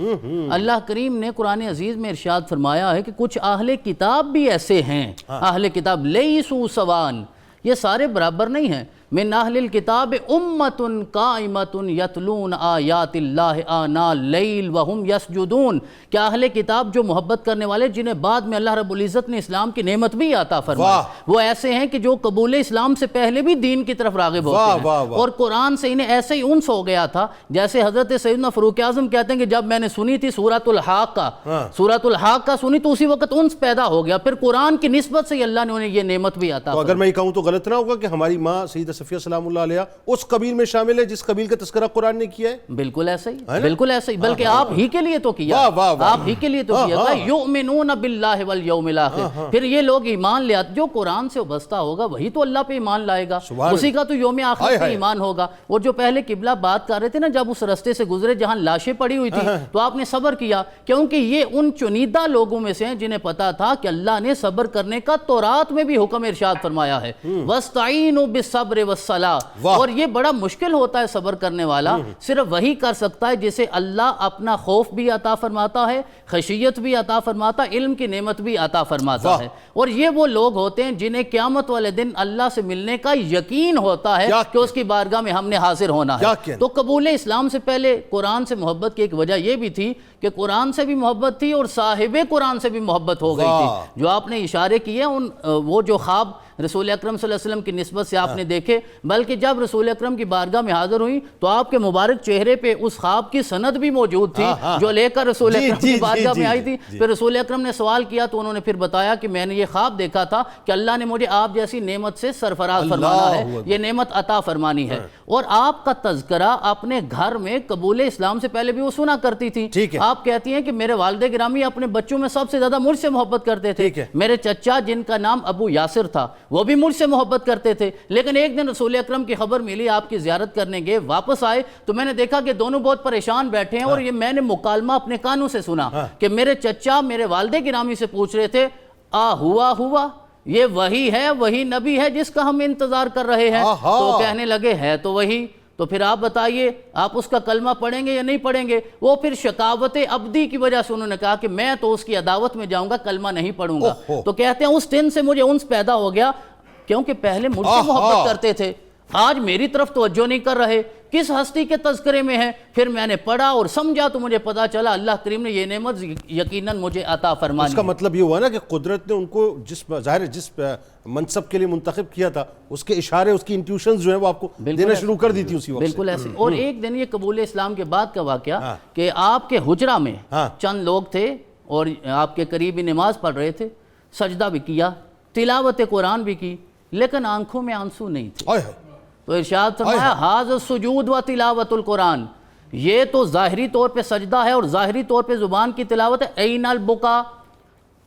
اللہ کریم نے قرآن عزیز میں ارشاد فرمایا ہے کہ کچھ اہل کتاب بھی ایسے ہیں، اہل کتاب لیسوا سوان، یہ سارے برابر نہیں ہیں. من اہل الکتاب امت قائمت یتلون آیات اللہ آناء اللیل وہم یسجدون. کیا اہل کتاب جو محبت کرنے والے جنہیں بعد میں اللہ رب العزت نے اسلام کی نعمت بھی عطا فرمائی، وہ ایسے ہیں کہ جو قبول اسلام سے پہلے بھی دین کی طرف راغب ہوتے ہیں اور قرآن سے انہیں ایسے ہی انس ہو گیا تھا جیسے حضرت سیدنا فاروق اعظم کہتے ہیں کہ جب میں نے سنی تھی سورۃ الحاقہ سنی تو اسی وقت انس پیدا ہو گیا. پھر قرآن کی نسبت سے اللہ نے انہیں یہ نعمت بھی عطا فرمائی. اگر میں یہ کہوں تو غلط نہ ہوگا کہ ہماری ماں سیدہ صفیہ سلام اللہ علیہ اس قبیل میں شامل ہے جس قبیل کا تذکرہ قرآن نے کیا ہے؟ بالکل ایسا ہی، بالکل ایسا ہی، بلکہ آپ ہی کے لیے تو کیا، آپ ہی کے لیے تو کیا تھا. یؤمنون باللہ والیوم الاخر. پھر یہ لوگ ایمان لے آتے، جو قرآن سے وابستہ ہوگا وہی تو اللہ پہ ایمان لائے گا، اسی کا تو یوم آخر پہ ایمان ہوگا. اور جو پہلے قبلہ بات کر رہے تھے نا، جب اس رستے سے گزرے جہاں لاشیں پڑی ہوئی تھی تو آپ نے صبر کیا، کیونکہ یہ ان چنیدہ لوگوں میں سے ہیں جنہیں پتا تھا کہ اللہ نے صبر کرنے کا تورات میں بھی حکم ارشاد فرمایا ہے. وَاسْتَعِينُوا بِالصَّبْرِ والصلاة. اور یہ بڑا مشکل ہوتا ہے صبر کرنے والا، صرف وہی کر سکتا ہے جسے اللہ اپنا خوف بھی عطا فرماتا ہے، خشیت بھی عطا فرماتا ہے، علم کی نعمت بھی عطا فرماتا ہے. اور یہ وہ لوگ ہوتے ہیں جنہیں قیامت والے دن اللہ سے ملنے کا یقین ہوتا ہے کہ اس کی بارگاہ میں ہم نے حاضر ہونا ہے. تو قبول اسلام سے پہلے قرآن سے محبت کی ایک وجہ یہ بھی تھی کہ قرآن سے بھی محبت تھی اور صاحب قرآن سے بھی محبت ہو گئی تھی. جو آپ نے اشارے کیے ان وہ جو خواب رسول اکرم صلی اللہ علیہ وسلم کی نسبت سے آپ نے دیکھے، بلکہ جب رسول اکرم کی بارگاہ میں حاضر ہوئی تو آپ کے مبارک چہرے پہ اس خواب کی سند بھی موجود تھی جو لے کر رسول اکرم کی بارگاہ میں آئی تھی. پھر رسول اکرم نے سوال کیا تو انہوں نے پھر بتایا کہ میں نے یہ خواب دیکھا تھا کہ اللہ نے مجھے آپ جیسی نعمت سے سرفراز فرمانا ہے، یہ نعمت عطا فرمانی ہے. اور آپ کا تذکرہ اپنے گھر میں قبول اسلام سے پہلے بھی وہ سنا کرتی تھی. آپ کہتی ہیں کہ میرے والد گرامی اپنے بچوں میں سب سے زیادہ مجھ سے محبت کرتے تھے. میرے چچا جن کا نام ابو یاسر تھا وہ بھی مجھ سے محبت کرتے تھے. لیکن ایک دن رسول اکرم کی خبر ملی، آپ کی زیارت کرنے گئے، واپس آئے تو میں نے دیکھا کہ دونوں بہت پریشان بیٹھے ہیں. اور یہ میں نے مکالمہ اپنے کانوں سے سنا کہ میرے چچا میرے والد گرامی سے پوچھ رہے تھے ہوا یہ وہی ہے، وہی نبی ہے جس کا ہم انتظار کر رہے ہیں. تو کہنے لگے ہے تو وہی. تو پھر آپ بتائیے آپ اس کا کلمہ پڑھیں گے یا نہیں پڑھیں گے؟ وہ پھر شقاوت ابدی کی وجہ سے انہوں نے کہا کہ میں تو اس کی عداوت میں جاؤں گا، کلمہ نہیں پڑھوں گا. تو کہتے ہیں اس دن سے مجھے انس پیدا ہو گیا، کیونکہ پہلے مجھ سے محبت کرتے تھے، آج میری طرف توجہ نہیں کر رہے، کس ہستی کے تذکرے میں ہے. پھر میں نے پڑھا اور سمجھا تو مجھے پتا چلا اللہ کریم نے یہ نعمت یقیناً مجھے عطا فرمانی. اس کا مطلب یہ ہوا نا کہ قدرت نے ان کو جس منصب کے لیے منتخب کیا تھا اس کے اشارے، اس کی انٹیوشنز جو ہیں وہ آپ کو دینا شروع کر دی تھی اسی وقت. بالکل ایسے. اور ایک دن یہ قبول اسلام کے بعد کا واقعہ کہ آپ کے حجرہ میں چند لوگ تھے اور آپ کے قریبی نماز پڑھ رہے تھے، سجدہ بھی کیا، تلاوت قرآن بھی کی، لیکن آنکھوں میں آنسو نہیں تھے. تو ارشاد فرمایا ھذا السجود و تلاوت القرآن، یہ تو ظاہری طور پہ سجدہ ہے اور ظاہری طور پہ زبان کی تلاوت ہے. این البکا،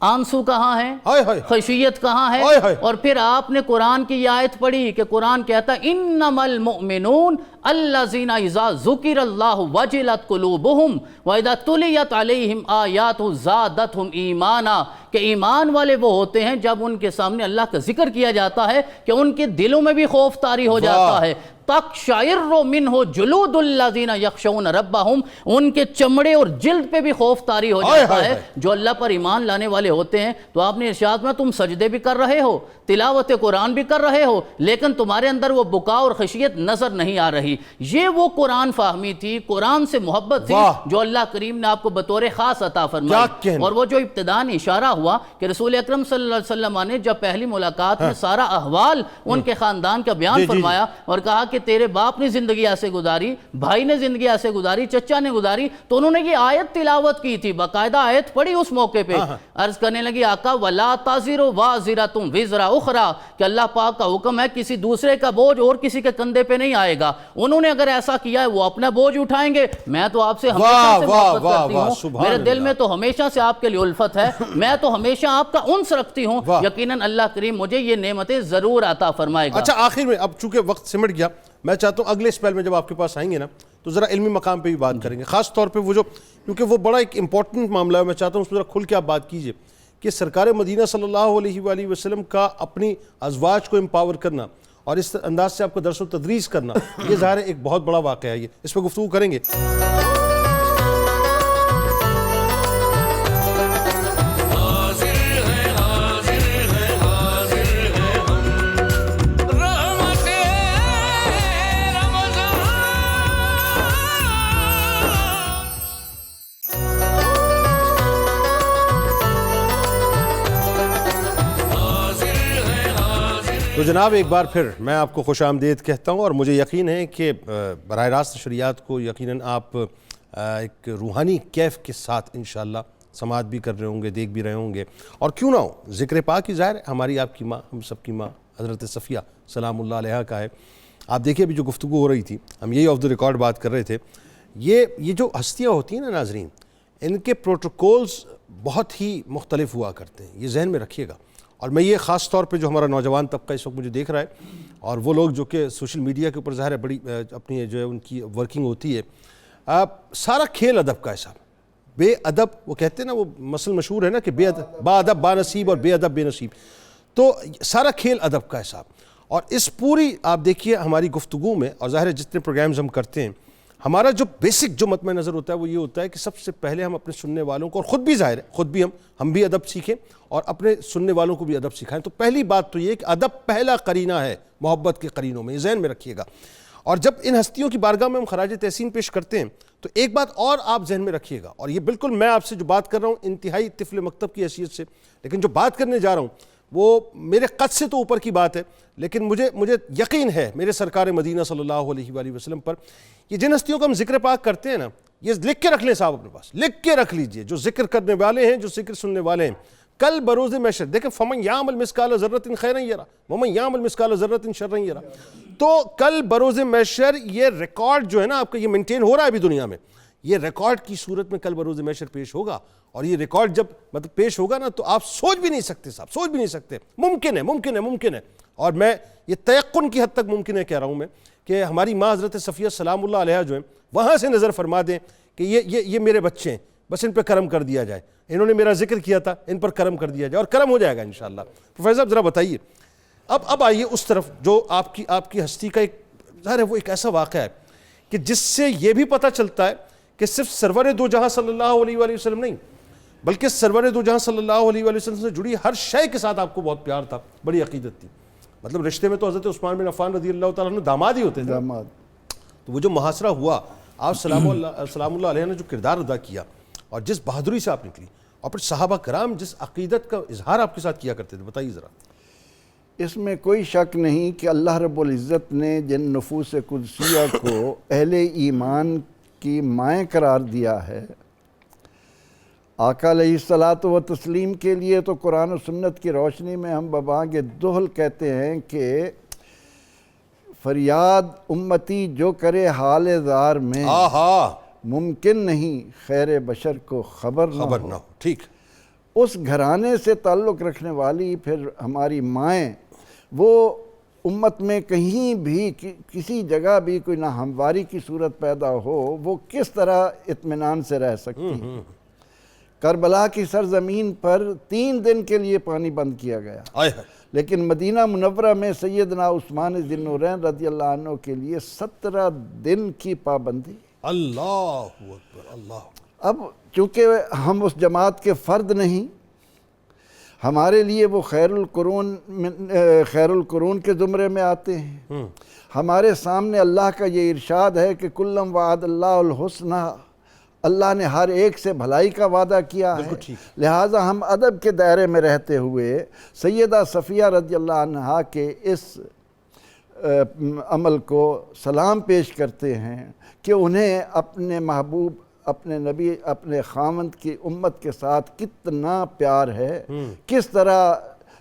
آنسو کہاں ہے، خشیت کہاں ہے. اور پھر آپ نے قرآن کی یہ آیت پڑھی کہ قرآن کہتا ہے انما المؤمنون الذین اذا ذکر اللہ وجلت قلوبہم واذا تلیت علیہم آیاتہ زادتہم ایمانا، کہ ایمان والے وہ ہوتے ہیں جب ان کے سامنے اللہ کا ذکر کیا جاتا ہے کہ ان کے دلوں میں بھی خوف طاری ہو جاتا ہے. تقشعر منہ جلود الذین یخشون ربہم، ان کے چمڑے اور جلد پہ بھی خوف طاری ہو جاتا ہے جو اللہ پر ایمان لانے والے ہوتے ہیں. تو آپ نے ارشاد میں تم سجدے بھی کر رہے ہو، تلاوت قرآن بھی کر رہے ہو، لیکن تمہارے اندر وہ بکا اور خشیت نظر نہیں آ رہی. یہ وہ قرآن فہمی تھی، قرآن سے محبت تھی جو اللہ کریم نے آپ کو بطور خاص عطا فرمائی. اور وہ جو ابتداءً اشارہ ہوا کہ رسول اکرم صلی اللہ علیہ وسلم نے جب پہلی ملاقات میں سارا احوال ان کے خاندان کا بیان فرمایا اور کہا کہ تیرے باپ نے زندگی ایسے گزاری، بھائی نے زندگی ایسے گزاری، چچا نے گزاری، تو انہوں نے یہ آیت تلاوت کی تھی، باقاعدہ آیت پڑھی اس موقع پہ. عرض کرنے لگی آقا وَلَا تَزِرُ وَازِرَةٌ وِزْرَ اُخْرَى، کہ اللہ پاک کا حکم ہے کسی دوسرے کا بوجھ اور کسی کے کندھے پہ نہیں آئے گا. انہوں نے اگر ایسا کیا ہے وہ اپنا بوجھ اٹھائیں گے، میں تو آپ سے ہمیشہ سے محبت کرتی ہوں، میرے دل میں تو ہمیشہ سے آپ کے لیے الفت ہے، میں تو ہمیشہ آپ کا انس رکھتی ہوں، یقیناً اللہ کریم مجھے یہ نعمتیں ضرور عطا فرمائے گا. اچھا آخر میں اب چونکہ وقت سمٹ گیا، میں چاہتا ہوں اگلے اسپیل میں جب آپ کے پاس آئیں گے نا تو ذرا علمی مقام پہ بھی بات کریں گے، خاص طور پہ وہ جو کیونکہ وہ بڑا ایک امپورٹنٹ معاملہ ہے. میں چاہتا ہوں اس پہ ذرا کھل کے آپ بات کیجئے کہ سرکار مدینہ صلی اللہ علیہ وآلہ وسلم کا اپنی ازواج کو امپاور کرنا اور اس انداز سے آپ کو درس و تدریس کرنا، یہ ظاہر ہے ایک بہت بڑا واقعہ ہے. یہ اس پہ گفتگو کریں گے. تو جناب ایک بار پھر میں آپ کو خوش آمدید کہتا ہوں اور مجھے یقین ہے کہ براہ راست نشریات کو یقیناً آپ ایک روحانی کیف کے ساتھ انشاءاللہ سماعت بھی کر رہے ہوں گے، دیکھ بھی رہے ہوں گے. اور کیوں نہ ہو، ذکر پاک کی ظاہر ہے ہماری آپ کی ماں، ہم سب کی ماں حضرت صفیہ سلام اللہ علیہا کا ہے. آپ دیکھیں ابھی جو گفتگو ہو رہی تھی، ہم یہی آف دا ریکارڈ بات کر رہے تھے، یہ جو ہستیاں ہوتی ہیں نا ناظرین، ان کے پروٹوکولز بہت ہی مختلف ہوا کرتے ہیں، یہ ذہن میں رکھیے گا. اور میں یہ خاص طور پہ جو ہمارا نوجوان طبقہ اس وقت مجھے دیکھ رہا ہے اور وہ لوگ جو کہ سوشل میڈیا کے اوپر ظاہر ہے بڑی اپنی جو ہے ان کی ورکنگ ہوتی ہے، سارا کھیل ادب کا ہے صاحب. بے ادب، وہ کہتے ہیں نا، وہ مثل مشہور ہے نا کہ با ادب با نصیب اور بے ادب بے نصیب. تو سارا کھیل ادب کا ہے صاحب. اور اس پوری آپ دیکھیے ہماری گفتگو میں، اور ظاہر ہے جتنے پروگرامز ہم کرتے ہیں، ہمارا جو بیسک جو مطمع نظر ہوتا ہے وہ یہ ہوتا ہے کہ سب سے پہلے ہم اپنے سننے والوں کو، اور خود بھی ظاہر ہے خود بھی ہم بھی ادب سیکھیں اور اپنے سننے والوں کو بھی ادب سکھائیں. تو پہلی بات تو یہ کہ ادب پہلا قرینہ ہے محبت کے قرینوں میں، یہ ذہن میں رکھیے گا. اور جب ان ہستیوں کی بارگاہ میں ہم خراج تحسین پیش کرتے ہیں تو ایک بات اور آپ ذہن میں رکھیے گا، اور یہ بالکل میں آپ سے جو بات کر رہا ہوں انتہائی طفل مکتب کی حیثیت سے، لیکن جو بات کرنے جا رہا ہوں وہ میرے قد سے تو اوپر کی بات ہے، لیکن مجھے یقین ہے میرے سرکار مدینہ صلی اللہ علیہ وآلہ وسلم پر. یہ جن ہستیوں کا ہم ذکر پاک کرتے ہیں نا، یہ لکھ کے رکھ لیں صاحب اپنے پاس، لکھ کے رکھ لیجئے. جو ذکر کرنے والے ہیں، جو ذکر سننے والے ہیں، کل بروز محشر دیکھیں فمن یعمل مثقال ذرۃ خیرا یرہ ومن یعمل مثقال ذرۃ شرا یرہ. تو کل بروز محشر یہ ریکارڈ جو ہے نا آپ کا، یہ مینٹین ہو رہا ہے ابھی دنیا میں، یہ ریکارڈ کی صورت میں کل بروز محشر پیش ہوگا. اور یہ ریکارڈ جب مطلب پیش ہوگا نا تو آپ سوچ بھی نہیں سکتے صاحب، سوچ بھی نہیں سکتے. ممکن ہے. اور میں یہ تیقن کی حد تک ممکن ہے کہہ رہا ہوں میں کہ ہماری ماں حضرت صفیہ سلام اللہ علیہا جو ہیں وہاں سے نظر فرما دیں کہ یہ میرے بچے ہیں، بس ان پہ کرم کر دیا جائے، انہوں نے میرا ذکر کیا تھا، ان پر کرم کر دیا جائے، اور کرم ہو جائے گا انشاءاللہ. پروفیسر صاحب ذرا بتائیے اب آئیے اس طرف جو آپ کی ہستی کا ایک ظاہر ہے وہ ایک ایسا واقعہ ہے کہ جس سے یہ بھی پتہ چلتا ہے کہ صرف سرور دو جہاں صلی اللہ علیہ وآلہ وسلم نہیں، بلکہ سرور دو جہاں صلی اللہ علیہ وآلہ وسلم سے جڑی ہر شے کے ساتھ آپ کو بہت پیار تھا، بڑی عقیدت تھی. مطلب رشتے میں تو حضرت عثمان بن عفان رضی اللہ تعالیٰ عنہ داماد ہی ہوتے تھے. تو وہ جو محاصرہ ہوا، آپ سلام اللہ علیہ نے جو کردار ادا کیا اور جس بہادری سے آپ نکلی، اور پھر صحابہ کرام جس عقیدت کا اظہار آپ کے ساتھ کیا کرتے تھے، بتائیے ذرا. اس میں کوئی شک نہیں کہ اللہ رب العزت نے جن نفوس قدسیہ کو اہل ایمان کی مائیں قرار دیا ہے، آقا علیہ الصلاۃ و تسلیم کے لیے تو قرآن و سنت کی روشنی میں ہم ببانگ دہل کہتے ہیں کہ فریاد امتی جو کرے حال زار میں، ممکن نہیں خیر بشر کو خبر نہ ہو. ٹھیک. اس گھرانے سے تعلق رکھنے والی پھر ہماری مائیں، وہ امت میں کہیں بھی کسی جگہ بھی کوئی ناہمواری کی صورت پیدا ہو، وہ کس طرح اطمینان سے رہ سکتی ہیں. کربلا کی سرزمین پر 3 دن کے لیے پانی بند کیا گیا، لیکن مدینہ منورہ میں سیدنا عثمان ذی النورین رضی اللہ عنہ کے لیے 17 دن کی پابندی. اللہ اکبر. اللہ. اب چونکہ ہم اس جماعت کے فرد نہیں، ہمارے لیے وہ خیر القرون کے زمرے میں آتے ہیں. ہمارے سامنے اللہ کا یہ ارشاد ہے کہ کلم وعد اللہ الحسنہ، اللہ نے ہر ایک سے بھلائی کا وعدہ کیا ہے. لہٰذا ہم ادب کے دائرے میں رہتے ہوئے سیدہ صفیہ رضی اللہ عنہا کے اس عمل کو سلام پیش کرتے ہیں کہ انہیں اپنے محبوب، اپنے نبی، اپنے خاوند کی امت کے ساتھ کتنا پیار ہے. کس طرح،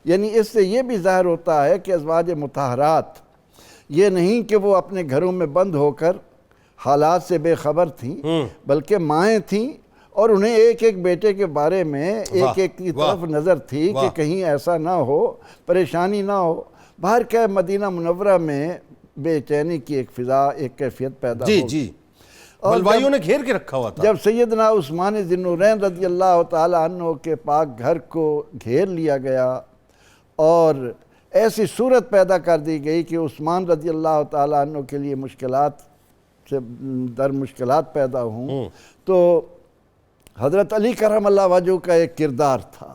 یعنی اس سے یہ بھی ظاہر ہوتا ہے کہ ازواج مطہرات یہ نہیں کہ وہ اپنے گھروں میں بند ہو کر حالات سے بے خبر تھیں، بلکہ مائیں تھیں، اور انہیں ایک ایک بیٹے کے بارے میں ایک ایک کی طرف نظر تھی کہ کہیں ایسا نہ ہو، پریشانی نہ ہو. باہر کہ مدینہ منورہ میں بے چینی کی ایک فضا، ایک کیفیت پیدا ہو. جی بلوائیوں نے گھیر کے رکھا ہوا تھا. جب سیدنا عثمان ذی النورین رضی اللہ تعالیٰ عنہ کے پاک گھر کو گھیر لیا گیا اور ایسی صورت پیدا کر دی گئی کہ عثمان رضی اللہ تعالیٰ عنہ کے لیے مشکلات سے در مشکلات پیدا ہوں، تو حضرت علی کرم اللہ وجہہ کا ایک کردار تھا،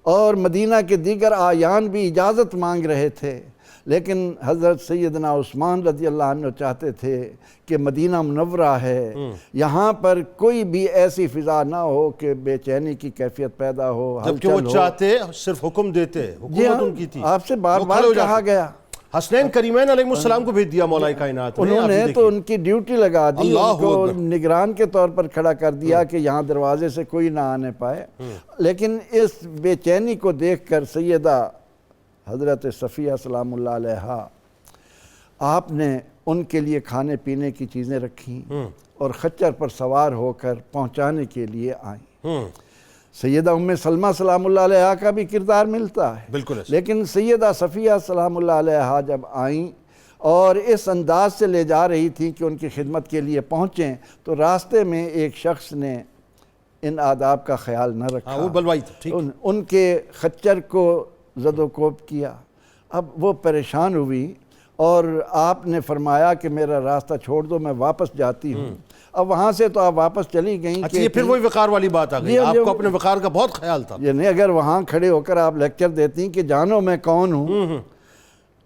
اور مدینہ کے دیگر آیان بھی اجازت مانگ رہے تھے، لیکن حضرت سیدنا عثمان رضی اللہ عنہ چاہتے تھے کہ مدینہ منورہ ہے، یہاں پر کوئی بھی ایسی فضا نہ ہو کہ بے چینی کی کیفیت پیدا ہو، جبکہ وہ چاہتے صرف حکم دیتے، حکومت ان کی تھی. آپ سے بار بار کہا گیا، حسنین کریمین علیہ السلام کو بھیج دیا مولا کائنات نے. انہوں نے تو ان کی ڈیوٹی لگا دی، ان کو نگران کے طور پر کھڑا کر دیا کہ یہاں دروازے سے کوئی نہ آنے پائے. لیکن اس بے چینی کو دیکھ کر سیدہ حضرت صفیہ سلام اللہ علیہا، آپ نے ان کے لیے کھانے پینے کی چیزیں رکھیں اور خچر پر سوار ہو کر پہنچانے کے لیے آئیں. سیدہ ام سلمہ سلام اللہ علیہا کا بھی کردار ملتا ہے، بالکل. لیکن سیدہ صفیہ سلام اللہ علیہا جب آئیں اور اس انداز سے لے جا رہی تھیں کہ ان کی خدمت کے لیے پہنچیں، تو راستے میں ایک شخص نے ان آداب کا خیال نہ رکھا، وہ بلوائی تھا. ان کے خچر کو زد و کوب کیا. اب وہ پریشان ہوئی اور آپ نے فرمایا کہ میرا راستہ چھوڑ دو، میں واپس جاتی ہوں۔ اب وہاں سے تو آپ واپس چلی گئیں اچھا، یہ پھر وہی وقار والی بات آ گئی، آپ کو اپنے وقار کا بہت خیال تھا۔ یعنی اگر وہاں کھڑے ہو کر آپ لیکچر دیتی کہ جانو میں کون ہوں،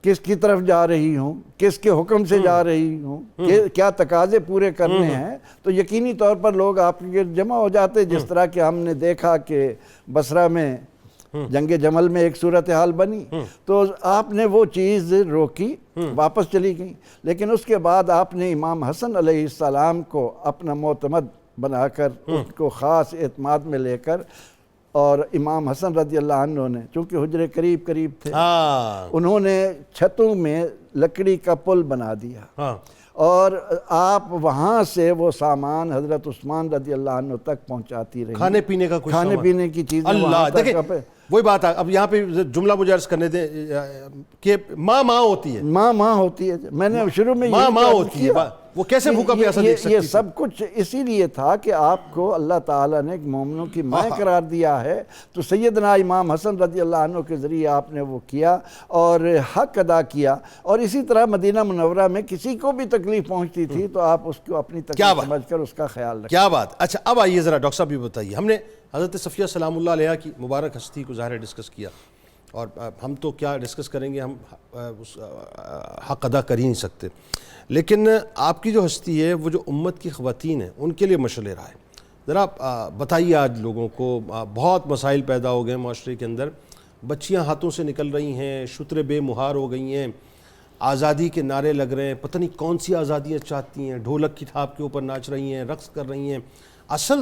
کس کی طرف جا رہی ہوں، کس کے حکم سے جا رہی ہوں، کیا تقاضے پورے کرنے ہیں، تو یقینی طور پر لوگ آپ کے گرد جمع ہو جاتے، جس طرح کہ ہم نے دیکھا کہ بصرہ میں جنگ جمل میں ایک صورتحال بنی۔ تو آپ نے وہ چیز روکی، واپس چلی گئیں، لیکن اس کے بعد آپ نے امام حسن علیہ السلام کو اپنا معتمد بنا کر اس کو خاص اعتماد میں لے کر، اور امام حسن رضی اللہ عنہ نے چونکہ حجرے قریب قریب تھے، انہوں نے چھتوں میں لکڑی کا پل بنا دیا، اور آپ وہاں سے وہ سامان حضرت عثمان رضی اللہ عنہ تک پہنچاتی رہی، کھانے پینے کا کچھ کھانے پینے کی چیزیں اللہ دیکھیں وہی بات ہے۔ اب یہاں پہ جملہ مجھے عرض کرنے دیں کہ ماں ہوتی ہے، ماں ہوتی ہے، میں نے شروع میں ماں ہوتی ہے، وہ کیسے بھوکا پیاسا دیکھ سکتی یہ سب کچھ اسی لیے تھا کہ آپ کو اللہ تعالیٰ نے مومنوں کی ماں قرار دیا ہے، تو سیدنا امام حسن رضی اللہ عنہ کے ذریعے آپ نے وہ کیا اور حق ادا کیا۔ اور اسی طرح مدینہ منورہ میں کسی کو بھی تکلیف پہنچتی تھی تو آپ اس کو اپنی تکلیف سمجھ کر اس کا خیال رکھیں۔ کیا بات۔ اچھا اب آئیے ذرا ڈاکٹر صاحب یہ بتائیے، ہم نے حضرت صفیہ سلام اللہ علیہ کی مبارک ہستی کو ظاہر ڈسکس کیا، اور ہم تو کیا ڈسکس کریں گے، ہم حق ادا کر ہی نہیں سکتے، لیکن آپ کی جو ہستی ہے وہ جو امت کی خواتین ہیں ان کے لیے مشعل راہ ہے۔ ذرا بتائیے، آج لوگوں کو بہت مسائل پیدا ہو گئے معاشرے کے اندر، بچیاں ہاتھوں سے نکل رہی ہیں، شتریں بے مہار ہو گئی ہیں، آزادی کے نعرے لگ رہے ہیں، پتہ نہیں کون سی آزادیاں چاہتی ہیں، ڈھولک کی تھاپ کے اوپر ناچ رہی ہیں، رقص کر رہی ہیں۔ اصل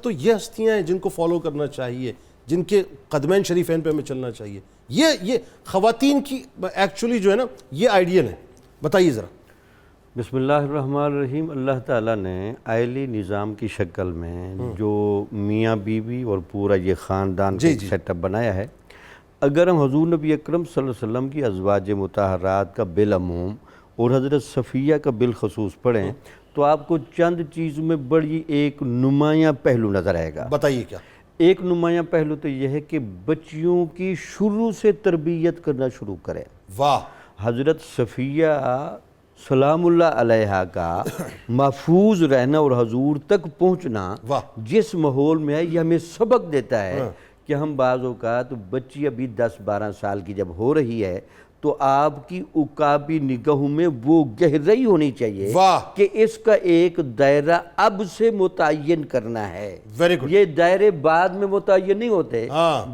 تو یہ ہستیاں ہیں جن کو فالو کرنا چاہیے، جن کے قدمین شریفین پہ ہمیں چلنا چاہیے۔ یہ خواتین کی ایکچولی جو ہے نا یہ آئیڈیل ہے، بتائیے ذرا۔ بسم اللہ الرحمن الرحیم۔ اللہ تعالیٰ نے آئلی نظام کی شکل میں جو میاں بیوی اور پورا یہ خاندان کا سیٹ اپ بنایا ہے، اگر ہم حضور نبی اکرم صلی اللہ علیہ وسلم کی ازواج مطہرات کا بالعموم اور حضرت صفیہ کا بالخصوص پڑھیں تو آپ کو چند چیزوں میں بڑی ایک نمایاں پہلو نظر آئے گا۔ بتائیے کیا۔ ایک نمایاں پہلو تو یہ ہے کہ بچیوں کی شروع سے تربیت کرنا شروع کریں۔ واہ۔ حضرت صفیہ سلام اللہ علیہ کا محفوظ رہنا اور حضور تک پہنچنا جس ماحول میں ہے، یہ ہمیں سبق دیتا ہے کہ ہم بعض اوقات بچی ابھی 10-12 سال کی جب ہو رہی ہے تو آپ کی عقابی نگاہوں میں وہ گہرائی ہونی چاہیے کہ اس کا ایک دائرہ اب سے متعین کرنا ہے۔ یہ دائرے بعد میں متعین نہیں ہوتے،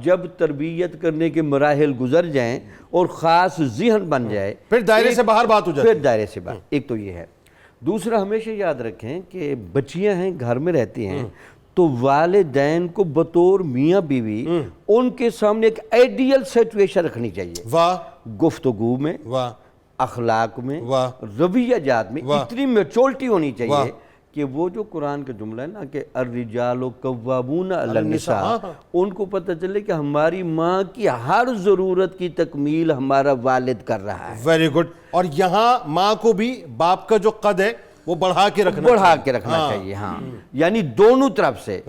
جب تربیت کرنے کے مراحل گزر جائیں اور خاص ذہن بن جائے پھر دائرے سے باہر بات ہو جائے۔ پھر دائرے سے باہر۔ ایک تو یہ ہے۔ دوسرا، ہمیشہ یاد رکھیں کہ بچیاں ہیں، گھر میں رہتی ہیں، تو والدین کو بطور میاں بیوی ان کے سامنے ایک آئیڈیل سچویشن رکھنی چاہیے، گفتگو میں، اخلاق میں، رویہ جات میں اتنی میچورٹی ہونی چاہیے کہ وہ جو قرآن کا جملہ ہے نا کہ الرجال قوامون علی النساء، ان کو پتہ چلے کہ ہماری ماں کی ہر ضرورت کی تکمیل ہمارا والد کر رہا ہے۔ Very good. اور یہاں ماں کو بھی باپ کا جو قد ہے وہ بڑھا کے رکھنا چاہیے۔ ہاں، یعنی دونوں طرف سے۔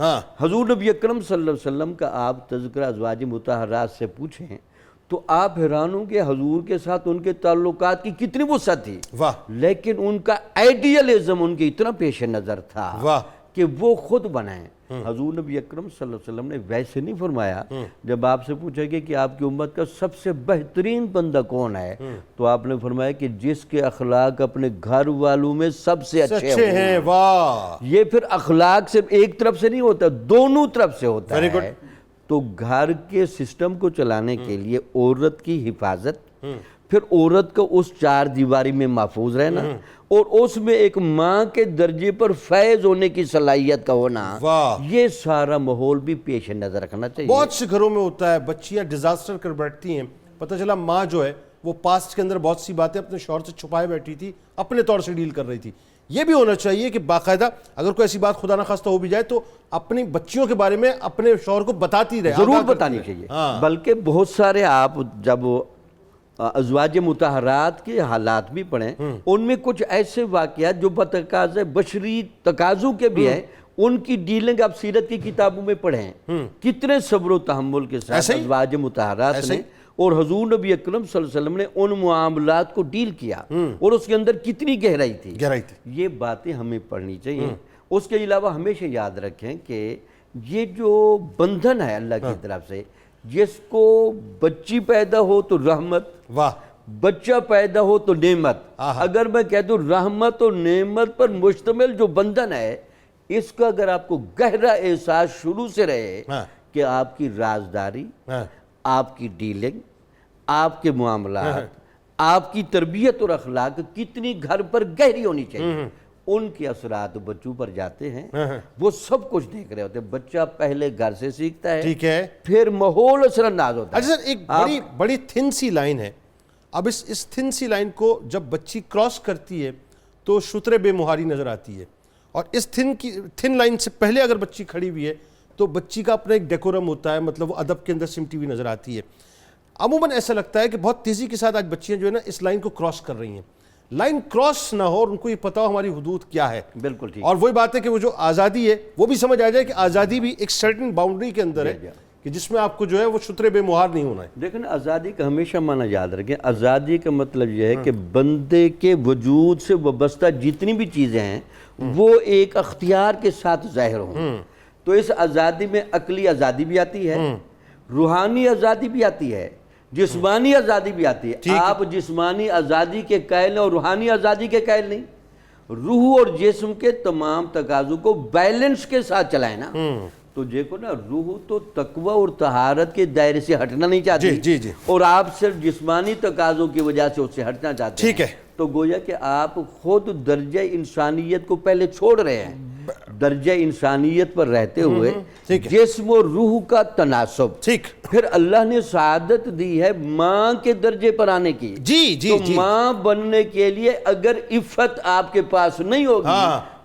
حضور نبی اکرم صلی اللہ علیہ وسلم کا آپ تذکرہ ازواج مطہرات سے پوچھیں تو آپ حیران ہوں کہ حضور کے ساتھ ان کے تعلقات کی کتنی وسعت تھی، لیکن ان کا آئیڈیلزم ان کے اتنا پیش نظر تھا کہ وہ خود بنائیں۔ حضور نبی اکرم صلی اللہ علیہ وسلم نے ویسے نہیں فرمایا، جب آپ سے پوچھا گیا کہ آپ کی امت کا سب سے بہترین بندہ کون ہے تو آپ نے فرمایا کہ جس کے اخلاق اپنے گھر والوں میں سب سے اچھے ہیں۔ یہ پھر اخلاق سے ایک طرف سے نہیں ہوتا، دونوں طرف سے ہوتا ہے۔ تو گھر کے سسٹم کو چلانے کے لیے عورت کی حفاظت، پھر عورت کو اس چار دیواری میں محفوظ رہنا اور اس میں ایک ماں کے درجے پر فیض ہونے کی صلاحیت کا ہونا، یہ سارا ماحول بھی پیش نظر رکھنا چاہیے۔ بہت سے گھروں میں ہوتا ہے، بچیاں ڈیزاسٹر کر بیٹھتی ہیں، پتہ چلا ماں جو ہے وہ پاسٹ کے اندر بہت سی باتیں اپنے شوہر سے چھپائے بیٹھی تھی، اپنے طور سے ڈیل کر رہی تھی۔ یہ بھی ہونا چاہیے کہ باقاعدہ اگر کوئی ایسی بات خدا نخواستہ ہو بھی جائے تو اپنی بچیوں کے بارے میں اپنے شوہر کو بتاتی رہے، ضرور بتانی چاہیے۔ بلکہ بہت سارے آپ جب ازواج مطہرات کے حالات بھی پڑھیں، ان میں کچھ ایسے واقعات جو بتقاضۂ بشری تقاضوں کے بھی ہیں، ان کی ڈیلنگ آپ سیرت کی کتابوں میں پڑھیں، کتنے صبر و تحمل کے ساتھ ازواج مطہرات نے اور حضور نبی اکرم صلی اللہ علیہ وسلم نے ان معاملات کو ڈیل کیا اور اس کے اندر کتنی گہرائی تھی، یہ باتیں ہمیں پڑھنی چاہیے۔ اس کے علاوہ ہمیشہ یاد رکھیں کہ یہ جو بندھن ہے اللہ کی طرف سے، جس کو بچی پیدا ہو تو رحمت، بچہ پیدا ہو تو نعمت، اگر میں کہہ دوں رحمت اور نعمت پر مشتمل جو بندھن ہے، اس کا اگر آپ کو گہرا احساس شروع سے رہے کہ آپ کی رازداری، آپ کی ڈیلنگ، آپ کے معاملات، آپ کی تربیت اور اخلاق کتنی گھر پر گہری ہونی چاہیے، ان کے اثرات بچوں پر جاتے ہیں، وہ سب کچھ دیکھ رہے ہوتے ہیں۔ بچہ پہلے گھر سے سیکھتا ہے، ٹھیک ہے، پھر ماحول اثر انداز ہوتا ہے۔ اچھا سر، ایک بڑی تھن سی لائن ہے، اب اس تھن سی لائن کو جب بچی کراس کرتی ہے تو شتر بے مہاری نظر آتی ہے، اور اس تھن لائن سے پہلے اگر بچی کھڑی ہوئی ہے تو بچی کا اپنا ایک ڈیکورم ہوتا ہے، مطلب وہ ادب کے اندر سمٹی ہوئی نظر آتی ہے۔ عموماً ایسا لگتا ہے کہ بہت تیزی کے ساتھ آج بچیاں جو ہے نا اس لائن کو کراس کر رہی ہیں، لائن کراس نہ ہو اور ان کو یہ پتہ ہو ہماری حدود کیا ہے۔ بالکل ٹھیک۔ اور وہی بات ہے کہ وہ جو آزادی ہے وہ بھی سمجھ آ جائے کہ آزادی بھی ایک سرٹن باؤنڈری کے اندر ہے کہ جس میں آپ کو جو ہے وہ شتر بے مہار نہیں ہونا ہے۔ لیکن آزادی کا ہمیشہ معنی یاد رکھیں، آزادی کا مطلب یہ ہے کہ بندے کے وجود سے وابستہ جتنی بھی چیزیں ہیں وہ ایک اختیار کے ساتھ ظاہر ہوں۔ تو اس آزادی میں عقلی آزادی بھی آتی ہے، روحانی آزادی بھی آتی ہے، جسمانی آزادی بھی آتی ہے۔ آپ جسمانی آزادی کے قائل ہیں اور روحانی آزادی کے قائل نہیں۔ روح اور جسم کے تمام تقاضوں کو بیلنس کے ساتھ چلائیں نا، تو دیکھو نا، روح تو تقوی اور طہارت کے دائرے سے ہٹنا نہیں چاہتی، اور آپ صرف جسمانی تقاضوں کی وجہ سے اس سے ہٹنا چاہتے ہیں، تو گویا کہ آپ خود درجہ انسانیت کو پہلے چھوڑ رہے ہیں۔ درجہ انسانیت پر رہتے ہوئے جسم اور روح کا تناسب، پھر اللہ نے سعادت دی ہے ماں کے درجے پر آنے کی۔ تو ماں بننے کے لیے اگر عفت آپ کے پاس نہیں ہوگی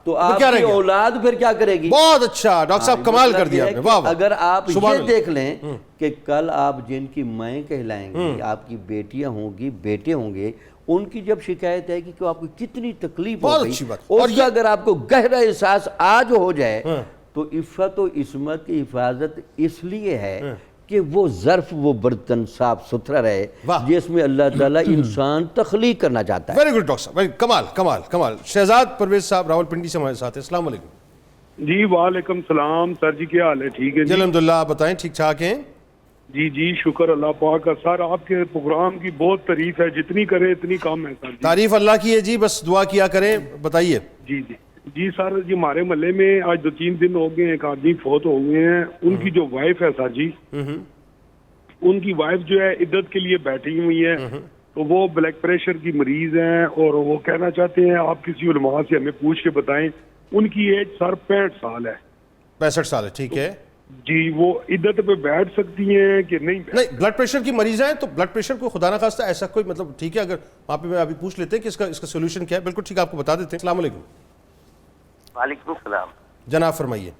تو آپ کی اولاد پھر کیا کرے گی؟ بہت اچھا ڈاکٹر صاحب، کمال کر دیا آپ نے۔ اگر آپ یہ دیکھ لیں کہ کل آپ جن کی مائیں کہلائیں گی، آپ کی بیٹیاں ہوں گی، بیٹے ہوں گے، ان کی جب شکایت ہے کہ آپ کو کتنی تکلیف ہو گئی، اور یہ اگر آپ کو گہرا احساس آج ہو جائے تو عفت و عصمت کی حفاظت اس لیے ہے کہ وہ ظرف، وہ برتن صاف ستھرا رہے جس میں اللہ تعالیٰ انسان تخلیق کرنا چاہتا ہے۔ ویری گڈ ڈاکٹر صاحب، کمال کمال کمال۔ شہزاد پرویز صاحب راول پنڈی سے ہمارے ساتھ ہیں، السلام علیکم۔ جی وعلیکم السلام سر جی، کیا حال ہے؟ ٹھیک ہے جی الحمدللہ، آپ بتائیں ٹھیک ٹھاک ہیں؟ جی شکر اللہ پاک کا۔ سر آپ کے پروگرام کی بہت تعریف ہے، جتنی کرے اتنی کم ہے سر جی۔ تعریف اللہ کی ہے جی، بس دعا کیا کریں۔ بتائیے۔ جی سر جی، ہمارے محلے میں آج 2-3 دن ہو گئے، ایک آدمی فوت ہو گئے ہیں، ان کی جو وائف ہے سر جی، ان کی وائف جو ہے عدت کے لیے بیٹھی ہوئی ہے، تو وہ بلڈ پریشر کی مریض ہیں، اور وہ کہنا چاہتے ہیں آپ کسی علماء سے ہمیں پوچھ کے بتائیں۔ ان کی ایج سر 65 سال ہے۔ 65 سال ہے، ٹھیک ہے جی، وہ عدت پہ بیٹھ سکتی ہیں کہ نہیں؟ نہیں، بلڈ پریشر کی مریض ہیں تو بلڈ پریشر کو خدا نہ خواستہ ایسا کوئی مطلب ٹھیک ہے، اگر وہاں پہ ابھی پوچھ لیتے ہیں کہ اس کا سولوشن کیا ہے، بالکل ٹھیک ہے، آپ کو بتا دیتے ہیں۔ السلام علیکم۔ وعلیکم السلام جناب فرمائیے۔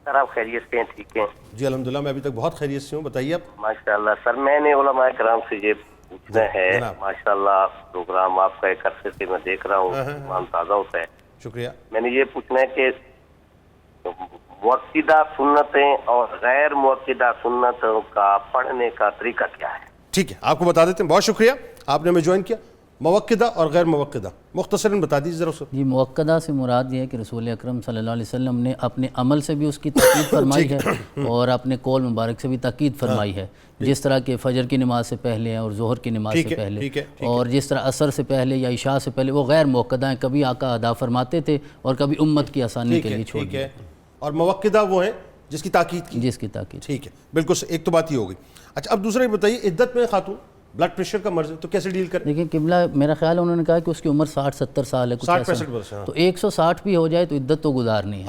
سر آپ خیریت سے ہیں؟ ٹھیک ہیں جی الحمدللہ، میں ابھی تک بہت خیریت سے ہوں، بتائیے آپ۔ ماشاءاللہ سر، میں نے علماء کرام سے یہ پوچھنا ہے، ماشاءاللہ پروگرام آپ کا ایک عرصے سے میں دیکھ رہا ہوں، ایمان تازہ ہوتا ہے۔ شکریہ۔ میں نے یہ پوچھنا ہے کہ مؤکدہ سنتیں اور غیر مؤکدہ سنتوں کا پڑھنے کا طریقہ کیا ہے؟ ٹھیک ہے، آپ کو بتا دیتے ہیں، بہت شکریہ آپ نے ہمیں جوائن کیا۔ موقدہ اور غیر موقدہ مختصراً بتا دیجیے ذرا۔ جی، موقدہ سے مراد یہ ہے کہ رسول اکرم صلی اللہ علیہ وسلم نے اپنے عمل سے بھی اس کی تاکید فرمائی ہے اور اپنے قول مبارک سے بھی تاکید فرمائی ہے، جس طرح کہ فجر کی نماز سے پہلے اور ظہر کی نماز سے پہلے، اور جس طرح عصر سے پہلے یا عشاء سے پہلے، وہ غیر موقدہ ہیں، کبھی آقا ادا فرماتے تھے اور کبھی امت کی آسانی کے لیے چھوڑ دیا۔ اور موقدہ وہ ہیں جس کی تاکید کی، جس کی تاکید۔ ٹھیک ہے، بالکل ایک تو بات ہی ہو گئی۔ اچھا، اب دوسرا یہ بتائیے، عدت میں خاتون بلڈ پریشر کا مرض ہے تو کیسے ڈیل کریں؟ دیکھیں قبلہ، میرا خیال ہے انہوں نے کہا کہ اس کی عمر 60-70 سال ہے، 60-65 برس ہے، تو 160 بھی ہو جائے تو عدت تو گزارنی ہے۔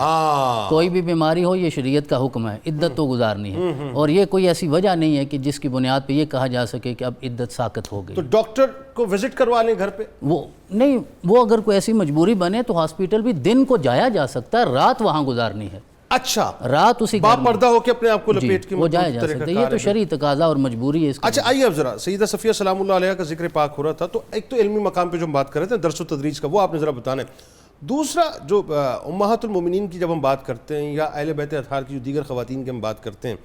کوئی بھی بیماری ہو، یہ شریعت کا حکم ہے، عدت تو گزارنی ہے، اور یہ کوئی ایسی وجہ نہیں ہے کہ جس کی بنیاد پہ یہ کہا جا سکے کہ اب عدت ساقط ہو گئی۔ تو ڈاکٹر کو وزٹ کروا لیں گھر پہ؟ وہ نہیں، وہ اگر کوئی ایسی مجبوری بنے تو ہاسپٹل بھی دن کو جایا جا سکتا ہے، رات وہاں گزارنی ہے۔ اچھا، رات اسی با پردہ ہو کے اپنے آپ کو لپیٹ کے وہ جایا جا سکتا ہے، یہ تو شرعی تقاضا اور مجبوری ہے اس کا۔ اچھا آئیے اب ذرا سیدہ صفیہ سلام اللہ علیہ کا ذکر پاک ہو رہا تھا، تو ایک تو علمی مقام پہ جو ہم بات کر رہے تھے درس و تدریج کا، وہ آپ نے ذرا بتانا ہے۔ دوسرا جو امہات المومنین کی جب ہم بات کرتے ہیں یا اہل بیت اطہار کی جو دیگر خواتین کی ہم بات کرتے ہیں،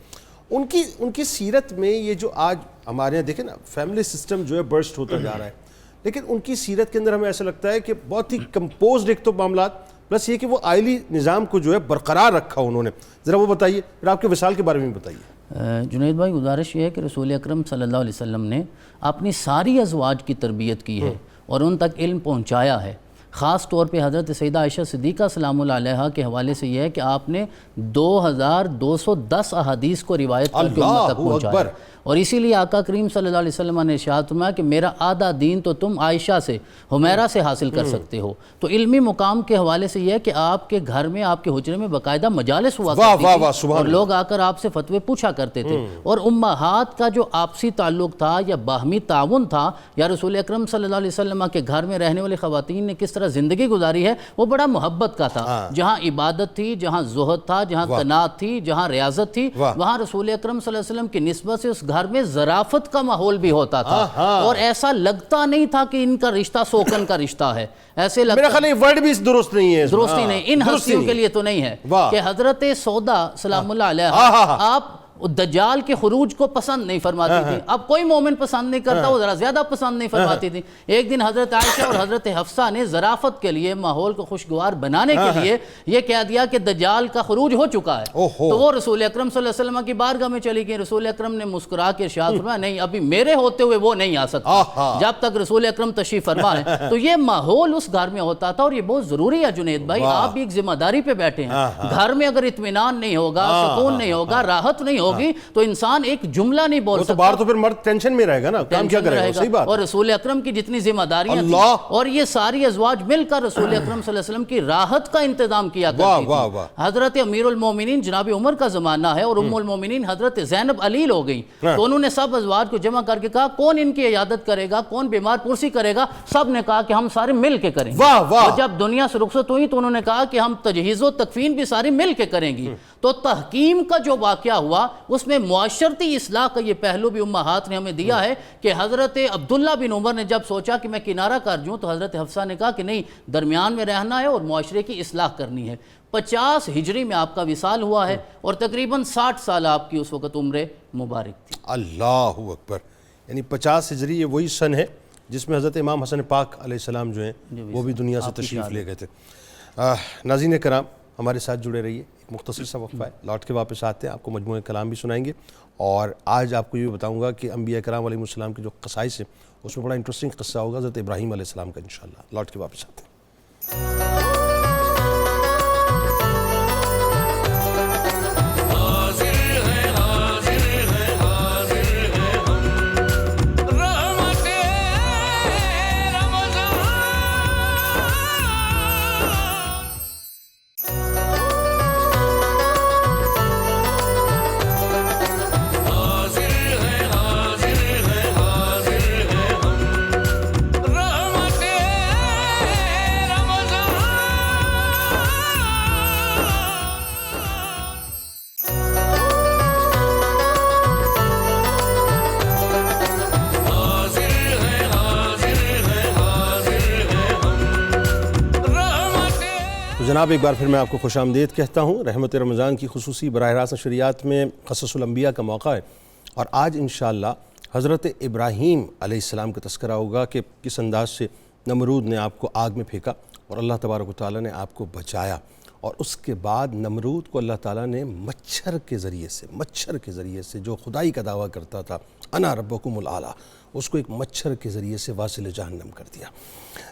ان کی سیرت میں یہ جو آج ہمارے یہاں دیکھیں نا فیملی سسٹم جو ہے برسٹ ہوتا جا رہا ہے، لیکن ان کی سیرت کے اندر ہمیں ایسا لگتا ہے کہ بہت ہی کمپوزڈ ایک تو معاملات، پلس یہ کہ وہ آئلی نظام کو جو ہے برقرار رکھا انہوں نے. ذرا وہ بتائیے، پھر آپ کے وصال کے بارے میں بتائیے. جنید بھائی گزارش یہ ہے کہ رسول اکرم صلی اللہ علیہ وسلم نے اپنی ساری ازواج کی تربیت کی ہے اور ان تک علم پہنچایا ہے. خاص طور پہ حضرت سیدہ عائشہ صدیقہ سلام اللہ علیہا کے حوالے سے یہ ہے کہ آپ نے 2210 احادیث کو روایت کر کے امت تک پہنچایا، اور اسی لیے آقا کریم صلی اللہ علیہ وسلم نے ارشاد فرمایا کہ میرا آدھا دین تو تم عائشہ سے، حمیرہ سے حاصل کر سکتے ہو. تو علمی مقام کے حوالے سے یہ ہے کہ آپ کے گھر میں، آپ کے حجرے میں باقاعدہ مجالس ہوا کرتی تھی اور لوگ آ کر آپ سے فتوے پوچھا کرتے تھے. اور امہات کا جو آپسی تعلق تھا یا باہمی تعاون تھا، یا رسول اکرم صلی اللہ علیہ وسلم کے گھر میں رہنے والی خواتین نے کس طرح زندگی گزاری ہے، وہ بڑا محبت کا تھا. جہاں عبادت تھی، جہاں زہد تھا، جہاں قناعت تھی، جہاں ریاضت تھی، وہاں رسول اکرم صلی اللہ علیہ وسلم کی نسبت سے اس گھر میں ظرافت کا ماحول بھی ہوتا تھا. اور ایسا لگتا نہیں تھا کہ ان کا رشتہ سوکن کا رشتہ ہے. ایسے لگتا، میرا خیال ہے ورڈ بھی درست نہیں ہے، درست ہی نہیں، ان ہستیوں کے لیے تو نہیں ہے کہ حضرت سودا سلام اللہ علیہ آپ دجال کے خروج کو پسند نہیں فرماتی تھی. اب کوئی مومن پسند نہیں کرتا، وہ ذرا زیادہ پسند نہیں فرماتی تھی. ایک دن حضرت عائشہ اور حضرت حفصہ نے ظرافت کے لیے، ماحول کو خوشگوار بنانے کے لیے یہ کہہ دیا کہ دجال کا خروج ہو چکا ہے. تو وہ رسول اکرم صلی اللہ علیہ وسلم کی بارگاہ میں چلی گئی. رسول اکرم نے مسکرا کے ارشاد فرمایا نہیں، ابھی میرے ہوتے ہوئے وہ نہیں آ سکتا جب تک رسول اکرم تشریف فرما ہے. تو یہ ماحول اس گھر میں ہوتا تھا، اور یہ بہت ضروری ہے جنید بھائی. آپ بھی ایک ذمہ داری پہ بیٹھے ہیں. گھر میں اگر اطمینان نہیں ہوگا، سکون نہیں ہوگا، راحت نہیں ہوگی، تو انسان ایک جملہ نہیں بول سکتا. باہر تو پھر مرد ٹینشن میں رہے گا نا، کام کیا کرے گا. صحیح بات. اور رسول اکرم کی جتنی ذمہ داریاں تھیں، اور یہ ساری ازواج مل کر رسول اکرم صلی اللہ علیہ وسلم کی راحت کا انتظام کیا کرتی تھی. حضرت امیر المومنین جناب عمر کا زمانہ ہے، اور ام المومنین حضرت زینب علیل ہو گئی. تو انہوں نے سب ازواج کو جمع کر کے کہا کون ان کی عیادت کرے گا، کون بیمار پرسی کرے گا. سب نے کہا کہ ہم سارے مل کے کریں گے. اور جب دنیا سے رخصت ہوئی تو انہوں نے کہا کہ ہم تجہیز و تکفین بھی ساری مل کے کریں گی. تو تحکیم کا جو واقعہ ہوا اس میں معاشرتی اصلاح کا یہ پہلو بھی امہات نے ہمیں دیا ہے کہ حضرت عبداللہ بن عمر نے جب سوچا کہ میں کنارہ کر جوں تو حضرت حفصہ نے کہا کہ نہیں، درمیان میں رہنا ہے اور معاشرے کی اصلاح کرنی ہے. 50 ہجری میں آپ کا وصال ہوا ہے اور تقریباً 60 سال آپ کی اس وقت عمر مبارک تھی. اللہ اکبر. یعنی 50 ہجری یہ وہی سن ہے جس میں حضرت امام حسن پاک علیہ السلام جو ہیں وہ بھی دنیا سے تشریف لے گئے تھے. ناظرین کرام ہمارے ساتھ جڑے رہیے. ایک مختصر سا وقفہ ہے، لوٹ کے واپس آتے ہیں، آپ کو مجموعہ کلام بھی سنائیں گے. اور آج آپ کو یہ بتاؤں گا کہ انبیاء کرام علیہ السلام کے جو قصائص ہیں اس میں بڑا انٹرسٹنگ قصہ ہوگا حضرت ابراہیم علیہ السلام کا. انشاءاللہ لوٹ کے واپس آتے ہیں. جناب ایک بار پھر میں آپ کو خوش آمدید کہتا ہوں. رحمت رمضان کی خصوصی براہ راست نشریات میں قصص الانبیاء کا موقع ہے، اور آج انشاءاللہ حضرت ابراہیم علیہ السلام کا تذکرہ ہوگا کہ کس انداز سے نمرود نے آپ کو آگ میں پھینکا اور اللہ تبارک و تعالیٰ نے آپ کو بچایا. اور اس کے بعد نمرود کو اللہ تعالیٰ نے مچھر کے ذریعے سے جو خدائی کا دعویٰ کرتا تھا انا ربکم الاعلیٰ، اس کو ایک مچھر کے ذریعے سے واصل جہنم کر دیا.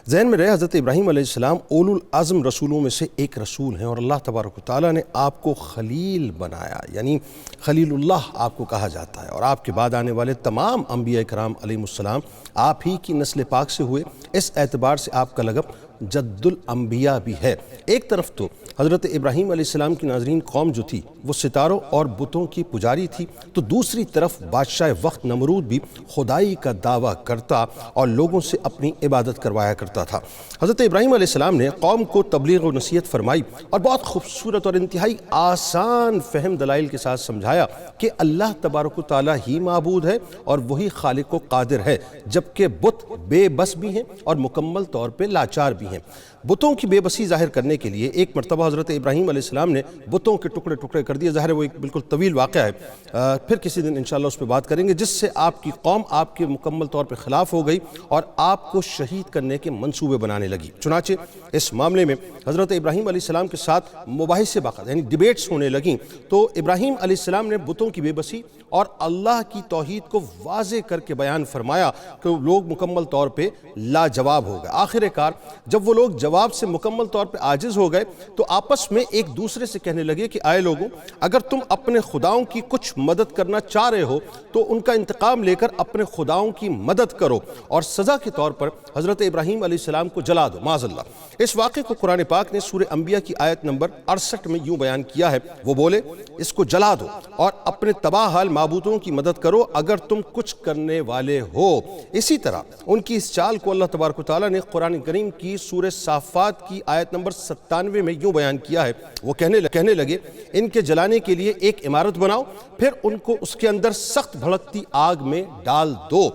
ذہن میں رہے حضرت ابراہیم علیہ السلام اولو العزم رسولوں میں سے ایک رسول ہیں، اور اللہ تبارک و تعالیٰ نے آپ کو خلیل بنایا، یعنی خلیل اللہ آپ کو کہا جاتا ہے. اور آپ کے بعد آنے والے تمام انبیاء کرام علیہ السلام آپ ہی کی نسل پاک سے ہوئے. اس اعتبار سے آپ کا لقب جد الانبیاء بھی ہے. ایک طرف تو حضرت ابراہیم علیہ السلام کی ناظرین قوم جو تھی وہ ستاروں اور بتوں کی پجاری تھی، تو دوسری طرف بادشاہ وقت نمرود بھی خدائی کا دعویٰ کرتا اور لوگوں سے اپنی عبادت کروایا کرتا تھا. حضرت ابراہیم علیہ السلام نے قوم کو تبلیغ و نصیحت فرمائی اور بہت خوبصورت اور انتہائی آسان فہم دلائل کے ساتھ سمجھایا کہ اللہ تبارک و تعالیٰ ہی معبود ہے اور وہی خالق و قادر ہے، جبکہ بت بے بس بھی ہیں اور مکمل طور پہ لاچار بھی ہیں. بتوں کی بے بسی ظاہر کرنے کے لیے ایک مرتبہ حضرت ابراہیم علیہ السلام نے بتوں کے ٹکڑے ٹکڑے کر دیے. ظاہر ہے وہ ایک بالکل طویل واقعہ ہے, پھر کسی دن انشاءاللہ اس پہ بات کریں گے, جس سے آپ کی قوم آپ کے مکمل طور پہ خلاف ہو گئی اور آپ کو شہید کرنے کے منصوبے بنانے لگی. چنانچہ اس معاملے میں حضرت ابراہیم علیہ السلام کے ساتھ مباحثے باقاعدہ یعنی ڈیبیٹس ہونے لگیں. تو ابراہیم علیہ السلام نے بتوں کی بے بسی اور اللہ کی توحید کو واضح کر کے بیان فرمایا کہ لوگ مکمل طور پہ لاجواب ہو گئے. آخر کار جب وہ لوگ جواب سے مکمل طور پہ عاجز ہو گئے تو آپس میں ایک دوسرے سے کہنے لگے کہ آئے لوگوں, اگر تم اپنے خداؤں کی کچھ مدد کرنا چاہ رہے ہو تو ان کا انتقام لے کر اپنے خداؤں کی مدد کرو اور سزا کے طور پر حضرت ابراہیم علیہ السلام کو جلا دو معاذ اللہ. اس واقعے کو قرآن پاک نے سورہ انبیاء کی آیت نمبر 68 میں یوں بیان کیا ہے, وہ بولے اس کو جلا دو اور اپنے تباہ حال معبودوں کی مدد کرو اگر تم کچھ کرنے والے ہو. اسی طرح ان کی اس چال کو اللہ تبارک و تعالیٰ نے قرآن کریم کی سورہ صافات کی آیت نمبر 97 میں یوں بیان کیا ہے, وہ کہنے لگے ان کے جلانے کے لیے ایک عمارت بناؤ پھر ان کو اس کے اندر سخت بھڑکتی آگ میں ڈال دو.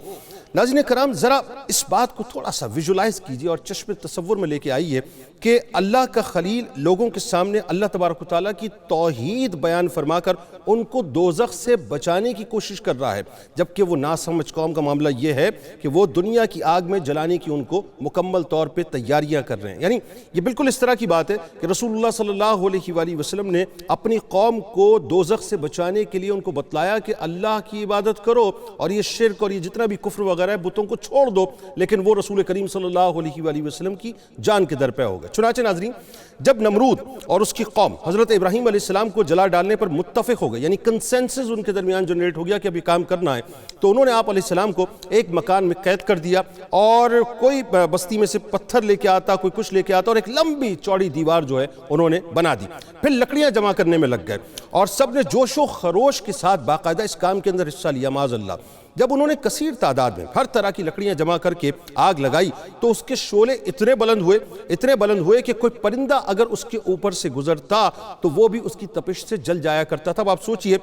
ناظرین کرام, ذرا اس بات کو تھوڑا سا ویژولائز کیجئے اور چشم تصور میں لے کے آئیے کہ اللہ کا خلیل لوگوں کے سامنے اللہ تبارک و تعالیٰ کی توحید بیان فرما کر ان کو دوزخ سے بچانے کی کوشش کر رہا ہے, جبکہ وہ ناسمجھ قوم کا معاملہ یہ ہے کہ وہ دنیا کی آگ میں جلانے کی ان کو مکمل طور پہ تیاریاں کر رہے ہیں. یعنی یہ بالکل اس طرح کی بات ہے کہ رسول اللہ صلی اللہ علیہ وآلہ وسلم نے اپنی قوم کو دوزخ سے بچانے کے لیے ان کو بتلایا کہ اللہ کی عبادت کرو اور یہ شرک اور یہ جتنا بھی کفر وغیرہ ہے بتوں کو چھوڑ دو, لیکن وہ رسول کریم صلی اللہ علیہ وآلہ وسلم کی جان کے در پہ ہو گئے. چنانچہ ناظرین جب نمرود اور اس کی قوم حضرت ابراہیم علیہ السلام کو جلا ڈالنے پر متفق ہو گئے, یعنی کنسنسس ان کے درمیان جنریٹ ہو گیا کہ ابھی کام کرنا ہے, تو انہوں نے آپ علیہ السلام کو ایک مکان میں قید کر دیا اور کوئی بستی میں سے پتھر لے کے آتا, کوئی کچھ لے کے آتا اور ایک لمبی چوڑی دیوار جو ہے انہوں نے بنا دی. پھر لکڑیاں جمع کرنے میں لگ گئے اور سب نے جوش و خروش کے ساتھ باقاعدہ اس کام کے اندر حصہ لیا معاذ اللہ. جب انہوں نے کثیر تعداد میں ہر طرح کی لکڑیاں جمع کر کے آگ لگائی تو اس کے شعلے اتنے بلند ہوئے کہ کوئی پرندہ اگر اس کے اوپر سے گزرتا تو وہ بھی اس کی تپش سے جل جایا کرتا تھا. اب آپ سوچئے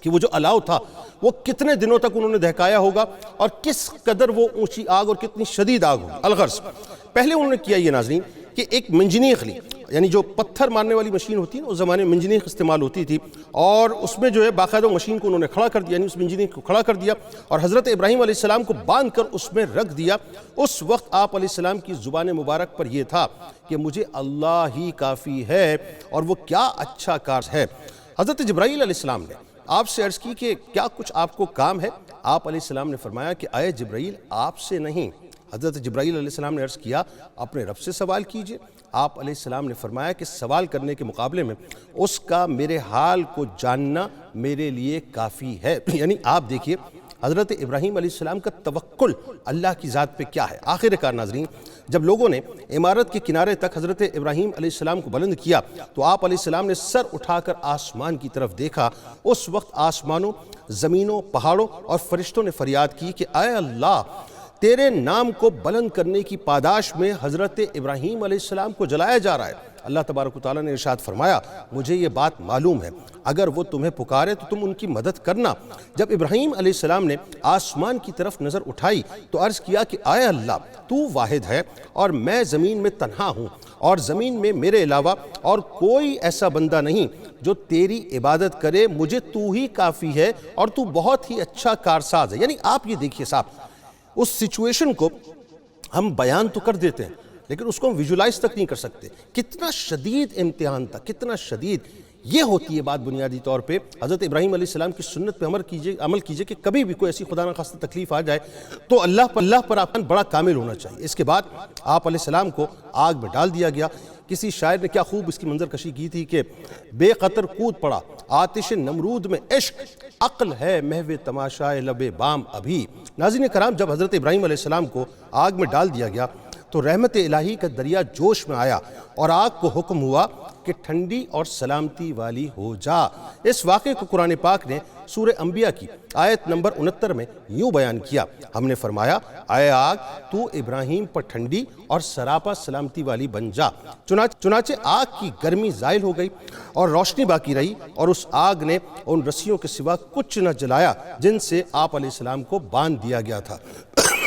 کہ وہ جو الاؤ تھا وہ کتنے دنوں تک انہوں نے دہکایا ہوگا اور کس قدر وہ اونچی آگ اور کتنی شدید آگ ہوگی. الغرض پہلے انہوں نے کیا یہ ناظرین کہ ایک منجنیق لی, یعنی جو پتھر مارنے والی مشین ہوتی ہے اس زمانے میں منجنیق استعمال ہوتی تھی, اور اس میں جو ہے باقاعدہ مشین کو انہوں نے کھڑا کر دیا, یعنی اس منجنیق کو کھڑا کر دیا اور حضرت ابراہیم علیہ السلام کو باندھ کر اس میں رکھ دیا. اس وقت آپ علیہ السلام کی زبان مبارک پر یہ تھا کہ مجھے اللہ ہی کافی ہے اور وہ کیا اچھا کار ہے. حضرت جبرائیل علیہ السلام نے آپ سے عرض کی کہ کیا کچھ آپ کو کام ہے؟ آپ علیہ السلام نے فرمایا کہ اے جبرائیل آپ سے نہیں. حضرت جبرائیل علیہ السلام نے عرض کیا اپنے رب سے سوال کیجئے. آپ علیہ السلام نے فرمایا کہ سوال کرنے کے مقابلے میں اس کا میرے حال کو جاننا میرے لیے کافی ہے. یعنی آپ دیکھیے حضرت ابراہیم علیہ السلام کا توکل اللہ کی ذات پہ کیا ہے. آخر کار ناظرین جب لوگوں نے عمارت کے کنارے تک حضرت ابراہیم علیہ السلام کو بلند کیا تو آپ علیہ السلام نے سر اٹھا کر آسمان کی طرف دیکھا. اس وقت آسمانوں, زمینوں, پہاڑوں اور فرشتوں نے فریاد کی کہ اے اللہ تیرے نام کو بلند کرنے کی پاداش میں حضرت ابراہیم علیہ السلام کو جلایا جا رہا ہے. اللہ تبارک و تعالیٰ نے ارشاد فرمایا مجھے یہ بات معلوم ہے, اگر وہ تمہیں پکارے تو تم ان کی مدد کرنا. جب ابراہیم علیہ السلام نے آسمان کی طرف نظر اٹھائی تو عرض کیا کہ اے اللہ تو واحد ہے اور میں زمین میں تنہا ہوں اور زمین میں میرے علاوہ اور کوئی ایسا بندہ نہیں جو تیری عبادت کرے, مجھے تو ہی کافی ہے اور تو بہت ہی اچھا کارساز ہے. یعنی آپ یہ دیکھیے صاحب اس سچویشن کو ہم بیان تو کر دیتے ہیں لیکن اس کو ہم ویژولائز تک نہیں کر سکتے. کتنا شدید امتحان تھا, کتنا شدید. یہ ہوتی ہے بات بنیادی طور پہ حضرت ابراہیم علیہ السلام کی سنت پہ عمل کیجئے کہ کبھی بھی کوئی ایسی خدا نخواستہ تکلیف آ جائے تو اللہ پر آپ بڑا کامل ہونا چاہیے. اس کے بعد آپ علیہ السلام کو آگ میں ڈال دیا گیا. کسی شاعر نے کیا خوب اس کی منظر کشی کی تھی کہ بے قطر کود پڑا آتش نمرود میں عشق, عقل ہے محو تماشائے لب بام ابھی. ناظرین کرام جب حضرت ابراہیم علیہ السلام کو آگ میں ڈال دیا گیا تو رحمت الہی کا دریا جوش میں آیا اور آگ کو حکم ہوا کہ ٹھنڈی اور سلامتی والی ہو جا. اس واقعے کو قرآن پاک نے سورہ انبیاء کی آیت نمبر 69 میں یوں بیان کیا, ہم نے فرمایا اے آگ تو ابراہیم پر ٹھنڈی اور سراپا سلامتی والی بن جا. چنانچہ آگ کی گرمی زائل ہو گئی اور روشنی باقی رہی اور اس آگ نے ان رسیوں کے سوا کچھ نہ جلایا جن سے آپ علیہ السلام کو باندھ دیا گیا تھا.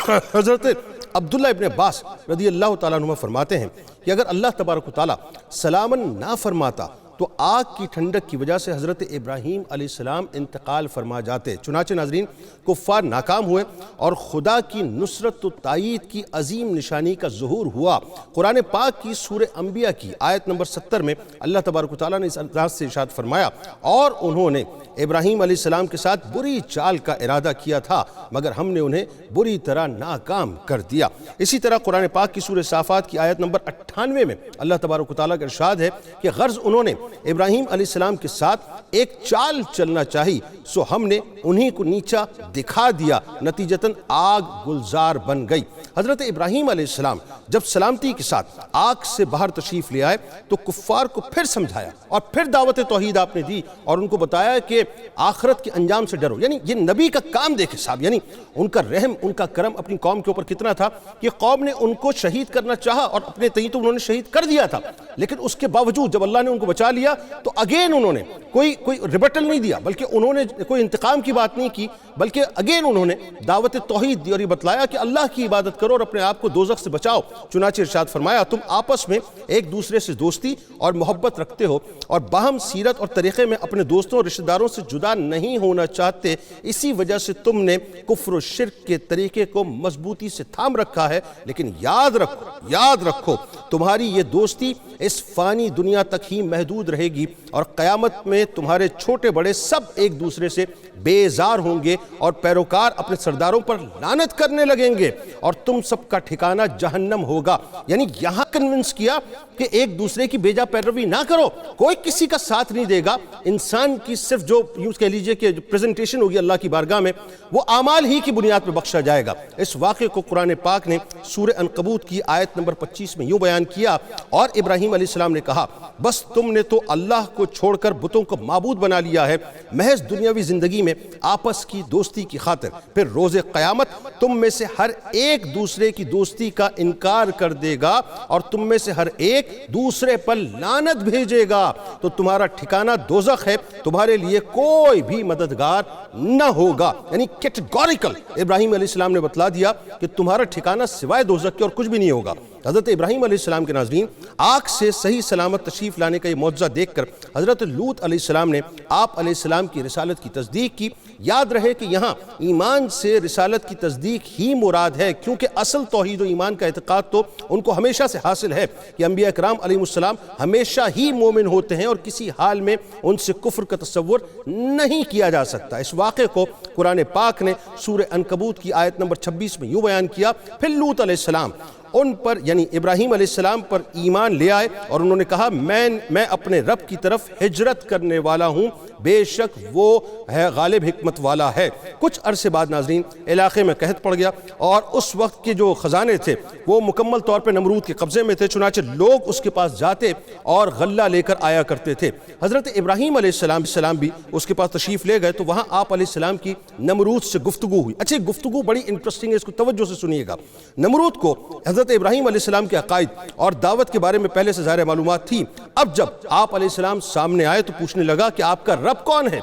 حضرت عبداللہ ابن عباس رضی اللہ تعالیٰ عنہ فرماتے ہیں کہ اگر اللہ تبارک و تعالیٰ سلامن نہ فرماتا تو آگ کی ٹھنڈک کی وجہ سے حضرت ابراہیم علیہ السلام انتقال فرما جاتے۔ چنانچہ ناظرین کفار ناکام ہوئے اور خدا کی نصرت و تائید کی عظیم نشانی کا ظہور ہوا۔ قرآن پاک کی سورہ انبیاء کی آیت نمبر 70 میں اللہ تبارک و تعالیٰ نے اس انداز سے ارشاد فرمایا، اور انہوں نے ابراہیم علیہ السلام کے ساتھ بری چال کا ارادہ کیا تھا مگر ہم نے انہیں بری طرح ناکام کر دیا۔ اسی طرح قرآن پاک کی سورہ صافات کی آیت نمبر 98 میں اللہ تبارک و تعالیٰ کا ارشاد ہے کہ غرض انہوں نے ابراہیم علیہ السلام کے ساتھ ایک چال چلنا چاہی سو ہم نے انہی کو نیچا دکھا دیا، نتیجتاً آگ گلزار بن گئی۔ حضرت ابراہیم علیہ السلام جب سلامتی کے ساتھ آگ سے باہر تشریف لے آئے تو کفار کو پھر سمجھایا اور پھر دعوت توحید آپ نے دی اور ان کو بتایا کہ آخرت کے انجام سے ڈرو۔ یعنی یہ نبی کا کام دیکھے صاحب، یعنی ان کا رحم، ان کا کرم اپنی قوم کے اوپر کتنا تھا کہ قوم نے ان کو شہید کرنا چاہا اور اپنے تئیں تو انہوں نے شہید کر دیا تھا، لیکن اس کے باوجود جب اللہ نے ان کو بچا لیا تو اگین انہوں نے کوئی ریبٹل نہیں دیا، بلکہ انہوں نے کوئی انتقام کی بات نہیں کی، بلکہ اگین انہوں نے دعوت توحید دی اور یہ بتلایا کہ اللہ کی عبادت کرو اور اپنے آپ کو دوزخ سے بچاؤ۔ چنانچہ ارشاد فرمایا، تم آپس میں ایک دوسرے سے دوستی اور محبت رکھتے ہو اور باہم سیرت اور طریقے میں اپنے دوستوں اور رشتہ داروں سے جدا نہیں ہونا چاہتے، اسی وجہ سے تم نے کفر و شرک کے طریقے کو مضبوطی سے تھام رکھا ہے، لیکن یاد رکھو تمہاری یہ دوستی اس فانی دنیا تک ہی محدود رہے گی اور قیامت میں تمہارے چھوٹے بڑے سب ایک دوسرے سے بیزار ہوں گے اور پیروکار اپنے سرداروں پر لعنت کرنے لگیں گے اور تم سب کا ٹھکانہ جہنم ہوگا۔ یعنی یہاں کنونس کیا کہ ایک دوسرے کی بیجا پیروی نہ کرو، کوئی کسی کا ساتھ نہیں دے گا، انسان کی صرف جو یوں کہہ لیجئے کہ پریزنٹیشن ہوگی اللہ کی بارگاہ میں وہ اعمال ہی کی بنیاد پر بخشا جائے گا۔ اس واقعے کو قرآن پاک نے سورہ عنکبوت کی آیت نمبر 25 میں یوں بیان کیا، اور ابراہیم علیہ السلام نے کہا، بس تم نے تو اللہ کو چھوڑ کر بتوں کو معبود بنا لیا ہے محض دنیاوی زندگی میں آپس کی دوستی کی خاطر، پھر روز قیامت تم میں سے ہر ایک دوسرے کی دوستی کا انکار کر دے گا اور تم میں سے ہر ایک دوسرے پر لعنت بھیجے گا، تو تمہارا ٹھکانہ دوزخ ہے، تمہارے لیے کوئی بھی مددگار نہ ہوگا۔ یعنی کیٹیگوریکل ابراہیم علیہ السلام نے بتلا دیا کہ تمہارا ٹھکانہ سوائے دوزخ کے اور کچھ بھی نہیں ہوگا۔ حضرت ابراہیم علیہ السلام کے ناظرین آگ سے صحیح سلامت تشریف لانے کا یہ معجزہ دیکھ کر حضرت لوط علیہ السلام نے آپ علیہ السلام کی رسالت کی تصدیق کی۔ یاد رہے کہ یہاں ایمان سے رسالت کی تصدیق ہی مراد ہے، کیونکہ اصل توحید و ایمان کا اعتقاد تو ان کو ہمیشہ سے حاصل ہے کہ انبیاء کرام علیہ السلام ہمیشہ ہی مومن ہوتے ہیں اور کسی حال میں ان سے کفر کا تصور نہیں کیا جا سکتا۔ اس واقعے کو قرآن پاک نے سورہ عنکبوت کی آیت نمبر 26 میں یوں بیان کیا، پھر لوط علیہ السلام ان پر یعنی ابراہیم علیہ السلام پر ایمان لے آئے اور انہوں نے کہا میں اپنے رب کی طرف ہجرت کرنے والا ہوں، بے شک وہ ہے غالب حکمت والا ہے۔ کچھ عرصے بعد ناظرین علاقے میں قحط پڑ گیا اور اس وقت کے جو خزانے تھے وہ مکمل طور پر نمرود کے قبضے میں تھے، چنانچہ لوگ اس کے پاس جاتے اور غلہ لے کر آیا کرتے تھے۔ حضرت ابراہیم علیہ السلام بھی اس کے پاس تشریف لے گئے تو وہاں آپ علیہ السلام کی نمرود سے گفتگو ہوئی۔ اچھا گفتگو بڑی انٹرسٹنگ ہے، اس کو توجہ سے سنیے گا۔ نمرود کو حضرت ابراہیم علیہ السلام کے عقائد اور دعوت کے بارے میں پہلے سے ظاہر معلومات تھی۔ اب جب آپ علیہ السلام سامنے آئے تو پوچھنے لگا کہ آپ کا رب کون ہے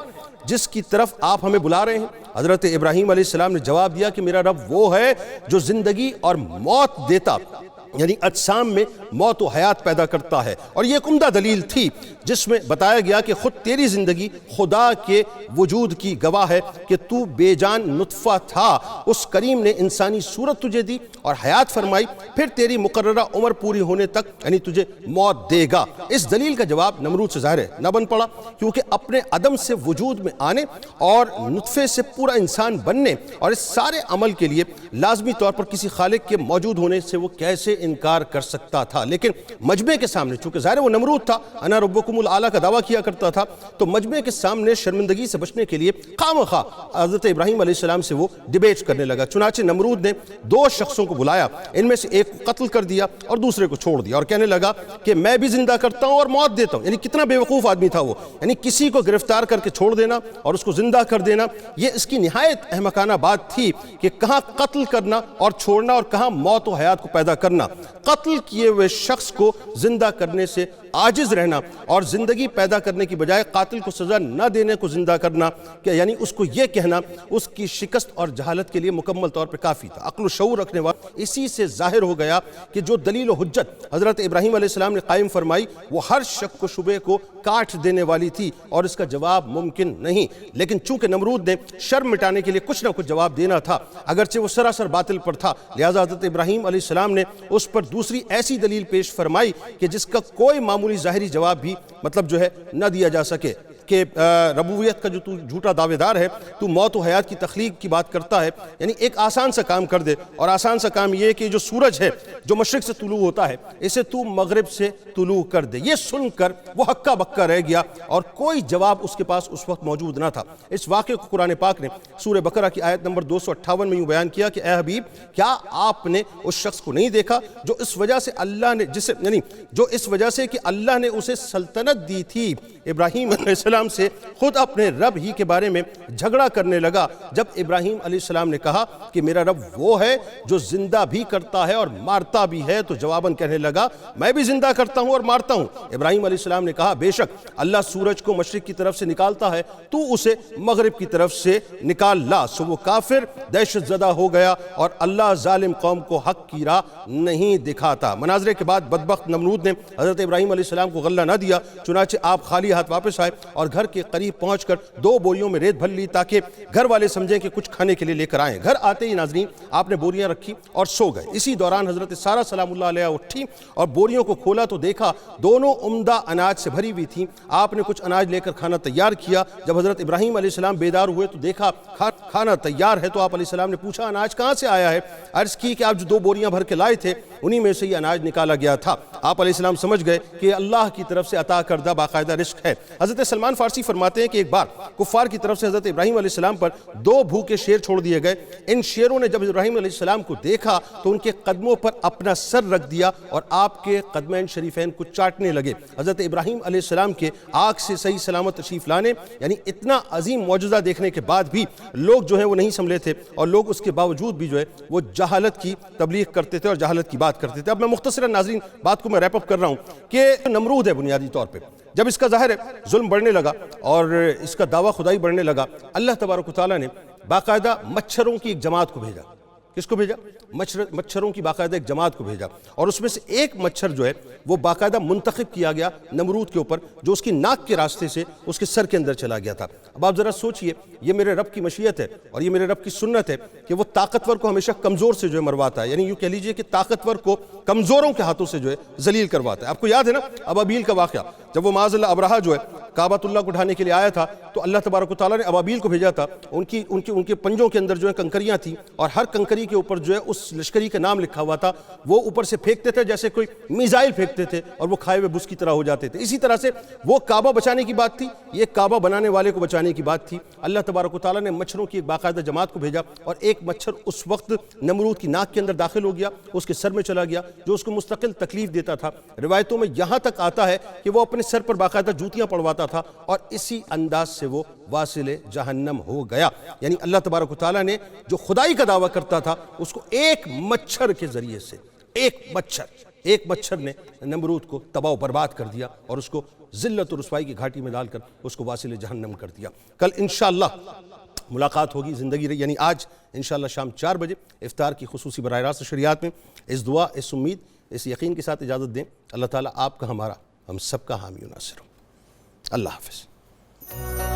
جس کی طرف آپ ہمیں بلا رہے ہیں؟ حضرت ابراہیم علیہ السلام نے جواب دیا کہ میرا رب وہ ہے جو زندگی اور موت دیتا، یعنی اجسام میں موت و حیات پیدا کرتا ہے۔ اور یہ ایک عمدہ دلیل تھی جس میں بتایا گیا کہ خود تیری زندگی خدا کے وجود کی گواہ ہے کہ تو بے جان نطفہ تھا، اس کریم نے انسانی صورت تجھے دی اور حیات فرمائی، پھر تیری مقررہ عمر پوری ہونے تک یعنی تجھے موت دے گا۔ اس دلیل کا جواب نمرود سے ظاہر نہ بن پڑا، کیونکہ اپنے عدم سے وجود میں آنے اور نطفے سے پورا انسان بننے اور اس سارے عمل کے لیے لازمی طور پر کسی خالق کے موجود ہونے سے وہ کیسے انکار کر سکتا تھا۔ لیکن مجمع کے سامنے چونکہ ظاہر وہ نمرود تھا، انا ربکم الاعلی کا دعویٰ کیا کرتا تھا، تو مجمع کے سامنے شرمندگی سے بچنے کے لیے خامخواہ حضرت ابراہیم علیہ السلام سے وہ ڈیبیٹ کرنے لگا۔ چنانچہ نمرود نے دو شخصوں کو بلایا، ان میں سے ایک کو قتل کر دیا اور دوسرے کو چھوڑ دیا اور کہنے لگا کہ میں بھی زندہ کرتا ہوں اور موت دیتا ہوں۔ یعنی کتنا بے وقوف آدمی تھا وہ، یعنی کسی کو گرفتار کر کے چھوڑ دینا اور اس کو زندہ کر دینا، یہ اس کی نہایت احمقانہ بات تھی کہ کہاں قتل کرنا اور چھوڑنا اور کہاں موت و حیات کو پیدا کرنا۔ قتل کیے ہوئے ہوئے شخص کو زندہ کرنے سے عاجز رہنا اور زندگی پیدا کرنے کی بجائے قاتل کو سزا نہ دینے کو زندہ کرنا، کہ یعنی اس کو یہ کہنا اس کی شکست اور جہالت کے لیے مکمل طور پہ کافی تھا۔ عقل و شعور رکھنے والا اسی سے ظاہر ہو گیا کہ جو دلیل و حجت حضرت ابراہیم علیہ السلام نے قائم فرمائی وہ ہر شک و شبے کو کاٹ دینے والی تھی اور اس کا جواب ممکن نہیں، لیکن چونکہ نمرود نے شرم مٹانے کے لیے کچھ نہ کچھ جواب دینا تھا، اگرچہ وہ سراسر باطل پر تھا، لہذا حضرت ابراہیم علیہ السلام نے اس پر دوسری ایسی دلیل پیش فرمائی کہ جس کا کوئی معمولی ظاہری جواب بھی مطلب جو ہے نہ دیا جا سکے، کہ ربوبیت کا جو تو جھوٹا دعوے دار ہے، تو موت و حیات کی تخلیق کی بات کرتا ہے، یعنی ایک آسان سا کام کر دے، اور آسان سا کام یہ کہ جو سورج ہے جو مشرق سے طلوع ہوتا ہے اسے تو مغرب سے طلوع کر دے۔ یہ سن کر وہ ہکا بکا رہ گیا اور کوئی جواب اس کے پاس اس وقت موجود نہ تھا۔ اس واقعے کو قرآن پاک نے سورہ بقرہ کی آیت نمبر 258 میں یوں بیان کیا کہ اے حبیب کیا آپ نے اس شخص کو نہیں دیکھا جو اس وجہ سے اللہ نے اس وجہ سے کہ اللہ نے اسے سلطنت دی تھی، ابراہیم علیہ السلام سے خود اپنے رب ہی کے بارے میں جھگڑا کرنے لگا۔ جب ابراہیم علیہ السلام نے کہا کہ میرا رب وہ ہے جو زندہ بھی کرتا ہے اور مارتا بھی ہے، تو جواباً کہنے لگا میں بھی زندہ کرتا ہوں اور مارتا ہوں۔ ابراہیم علیہ السلام نے کہا بے شک اللہ سورج کو مشرق کی طرف سے نکالتا ہے، تو اسے مغرب کی طرف سے نکال لا۔ سو وہ کافر دہشت زدہ ہو گیا اور اللہ ظالم قوم کو حق کی راہ نہیں دکھاتا۔ مناظرے کے بعد بدبخت نمرود نے حضرت ابراہیم علیہ السلام کو غلہ نہ دیا، چنانچہ آپ خالی ہاتھ واپس آئے اور گھر کے قریب پہنچ کر 2 بوریوں میں ریت بھر لی تاکہ گھر والے سمجھیں کہ کچھ کھانے کے لیے لے کر آئیں۔ گھر آتے ہی ناظرین آپ نے بوریاں رکھی اور سو گئے۔ اسی دوران حضرت سارہ سلام اللہ علیہ اٹھی اور بوریوں کو کھولا تو دیکھا دونوں عمدہ اناج سے بھری ہوئی تھیں۔ آپ نے کچھ اناج لے کر کھانا تیار کیا۔ جب حضرت ابراہیم علیہ السلام بیدار ہوئے تو دیکھا کھانا تیار ہے، تو آپ علیہ السلام نے پوچھا اناج کہاں سے آیا ہے؟ عرض کی کہ آپ جو 2 بوریاں بھر کے لائے تھے انہی میں سے یہ اناج نکالا گیا تھا۔ آپ علیہ السلام سمجھ گئے کہ اللہ کی طرف سے عطا کردہ باقاعدہ رزق ہے۔ حضرت سلمان فارسی فرماتے ہیں کہ ایک بار کفار کی طرف سے حضرت ابراہیم علیہ السلام پر 2 بھوکے شیر چھوڑ دیے گئے۔ ان شیروں نے جب ابراہیم علیہ السلام کو دیکھا تو ان کے قدموں پر اپنا سر رکھ دیا اور آپ کے قدمین شریفین کو چاٹنے لگے۔ حضرت ابراہیم علیہ السلام کے آگ سے صحیح سلامت تشریف لانے یعنی اتنا عظیم معجزہ دیکھنے کے بعد بھی لوگ جو ہیں وہ نہیں سنبھلے تھے، اور لوگ اس کے باوجود بھی جو ہے وہ جہالت کی تبلیغ کرتے تھے اور جہالت کی بات کرتے تھے۔ اب میں مختصراً ناظرین بات کو میں ریپ اپ کر رہا ہوں کہ نمرود ہے بنیادی طور پہ، جب اس کا ظاہر ہے ظلم بڑھنے لگا اور اس کا دعویٰ خدائی بڑھنے لگا، اللہ تبارک و تعالیٰ نے باقاعدہ مچھروں کی ایک جماعت کو بھیجا۔ کس کو بھیجا؟ مچھروں کی باقاعدہ ایک جماعت کو بھیجا، اور اس میں سے ایک مچھر جو ہے وہ باقاعدہ منتخب کیا گیا نمرود کے اوپر، جو اس کی ناک کے راستے سے اس کے سر کے اندر چلا گیا تھا۔ اب آپ ذرا سوچئے، یہ میرے رب کی مشیت ہے اور یہ میرے رب کی سنت ہے کہ وہ طاقتور کو ہمیشہ کمزور سے جو ہے مرواتا ہے، یعنی یوں کہہ لیجئے کہ طاقتور کو کمزوروں کے ہاتھوں سے جو ہے ذلیل کرواتا ہے۔ آپ کو یاد ہے نا ابابیل کا واقعہ، جب وہ معاذ اللہ ابرہہ جو ہے کعبۃ اللہ کو اٹھانے کے لیے آیا تھا تو اللہ تبارک و تعالیٰ نے ابابیل کو بھیجا تھا۔ ان کے پنجوں کے اندر جو ہے کنکریاں تھیں، اور ہر کنکری کے اوپر جو ہے اس لشکری کا نام لکھا ہوا تھا۔ وہ اوپر سے پھینکتے تھے جیسے کوئی میزائل پھینکتے تھے اور وہ کھائے ہوئے بس کی طرح ہو جاتے تھے۔ اسی طرح سے وہ کعبہ بچانے کی بات تھی، یہ کعبہ بنانے والے کو بچانے کی بات تھی۔ اللہ تبارک و تعالیٰ نے مچھروں کی ایک باقاعدہ جماعت کو بھیجا، اور ایک مچھر اس وقت نمرود کی ناک کے اندر داخل ہو گیا، اس کے سر میں چلا گیا، جو اس کو مستقل تکلیف دیتا تھا۔ روایتوں میں یہاں تک آتا ہے کہ وہ اپنے سر پر باقاعدہ جوتیاں پڑواتا تھا، اور اسی انداز سے وہ واصل جہنم ہو گیا۔ یعنی اللہ تبارک و تعالیٰ نے جو خدائی کا دعویٰ کرتا تھا اس کو ایک مچھر کے ذریعے سے، ایک مچھر نے نمرود کو تباہ و برباد کر دیا اور اس کو ذلت و رسوائی کی گھاٹی میں ڈال کر اس کو واصل جہنم کر دیا۔ کل انشاءاللہ ملاقات ہوگی، زندگی رہی، یعنی آج انشاءاللہ شام 4 بجے افطار کی خصوصی براہ راست شریعت میں۔ اس دعا، اس امید، اس یقین کے ساتھ اجازت دیں، اللہ تعالیٰ آپ کا، ہمارا، ہم سب کا حامی و ناصر ہو۔ اللہ حافظ۔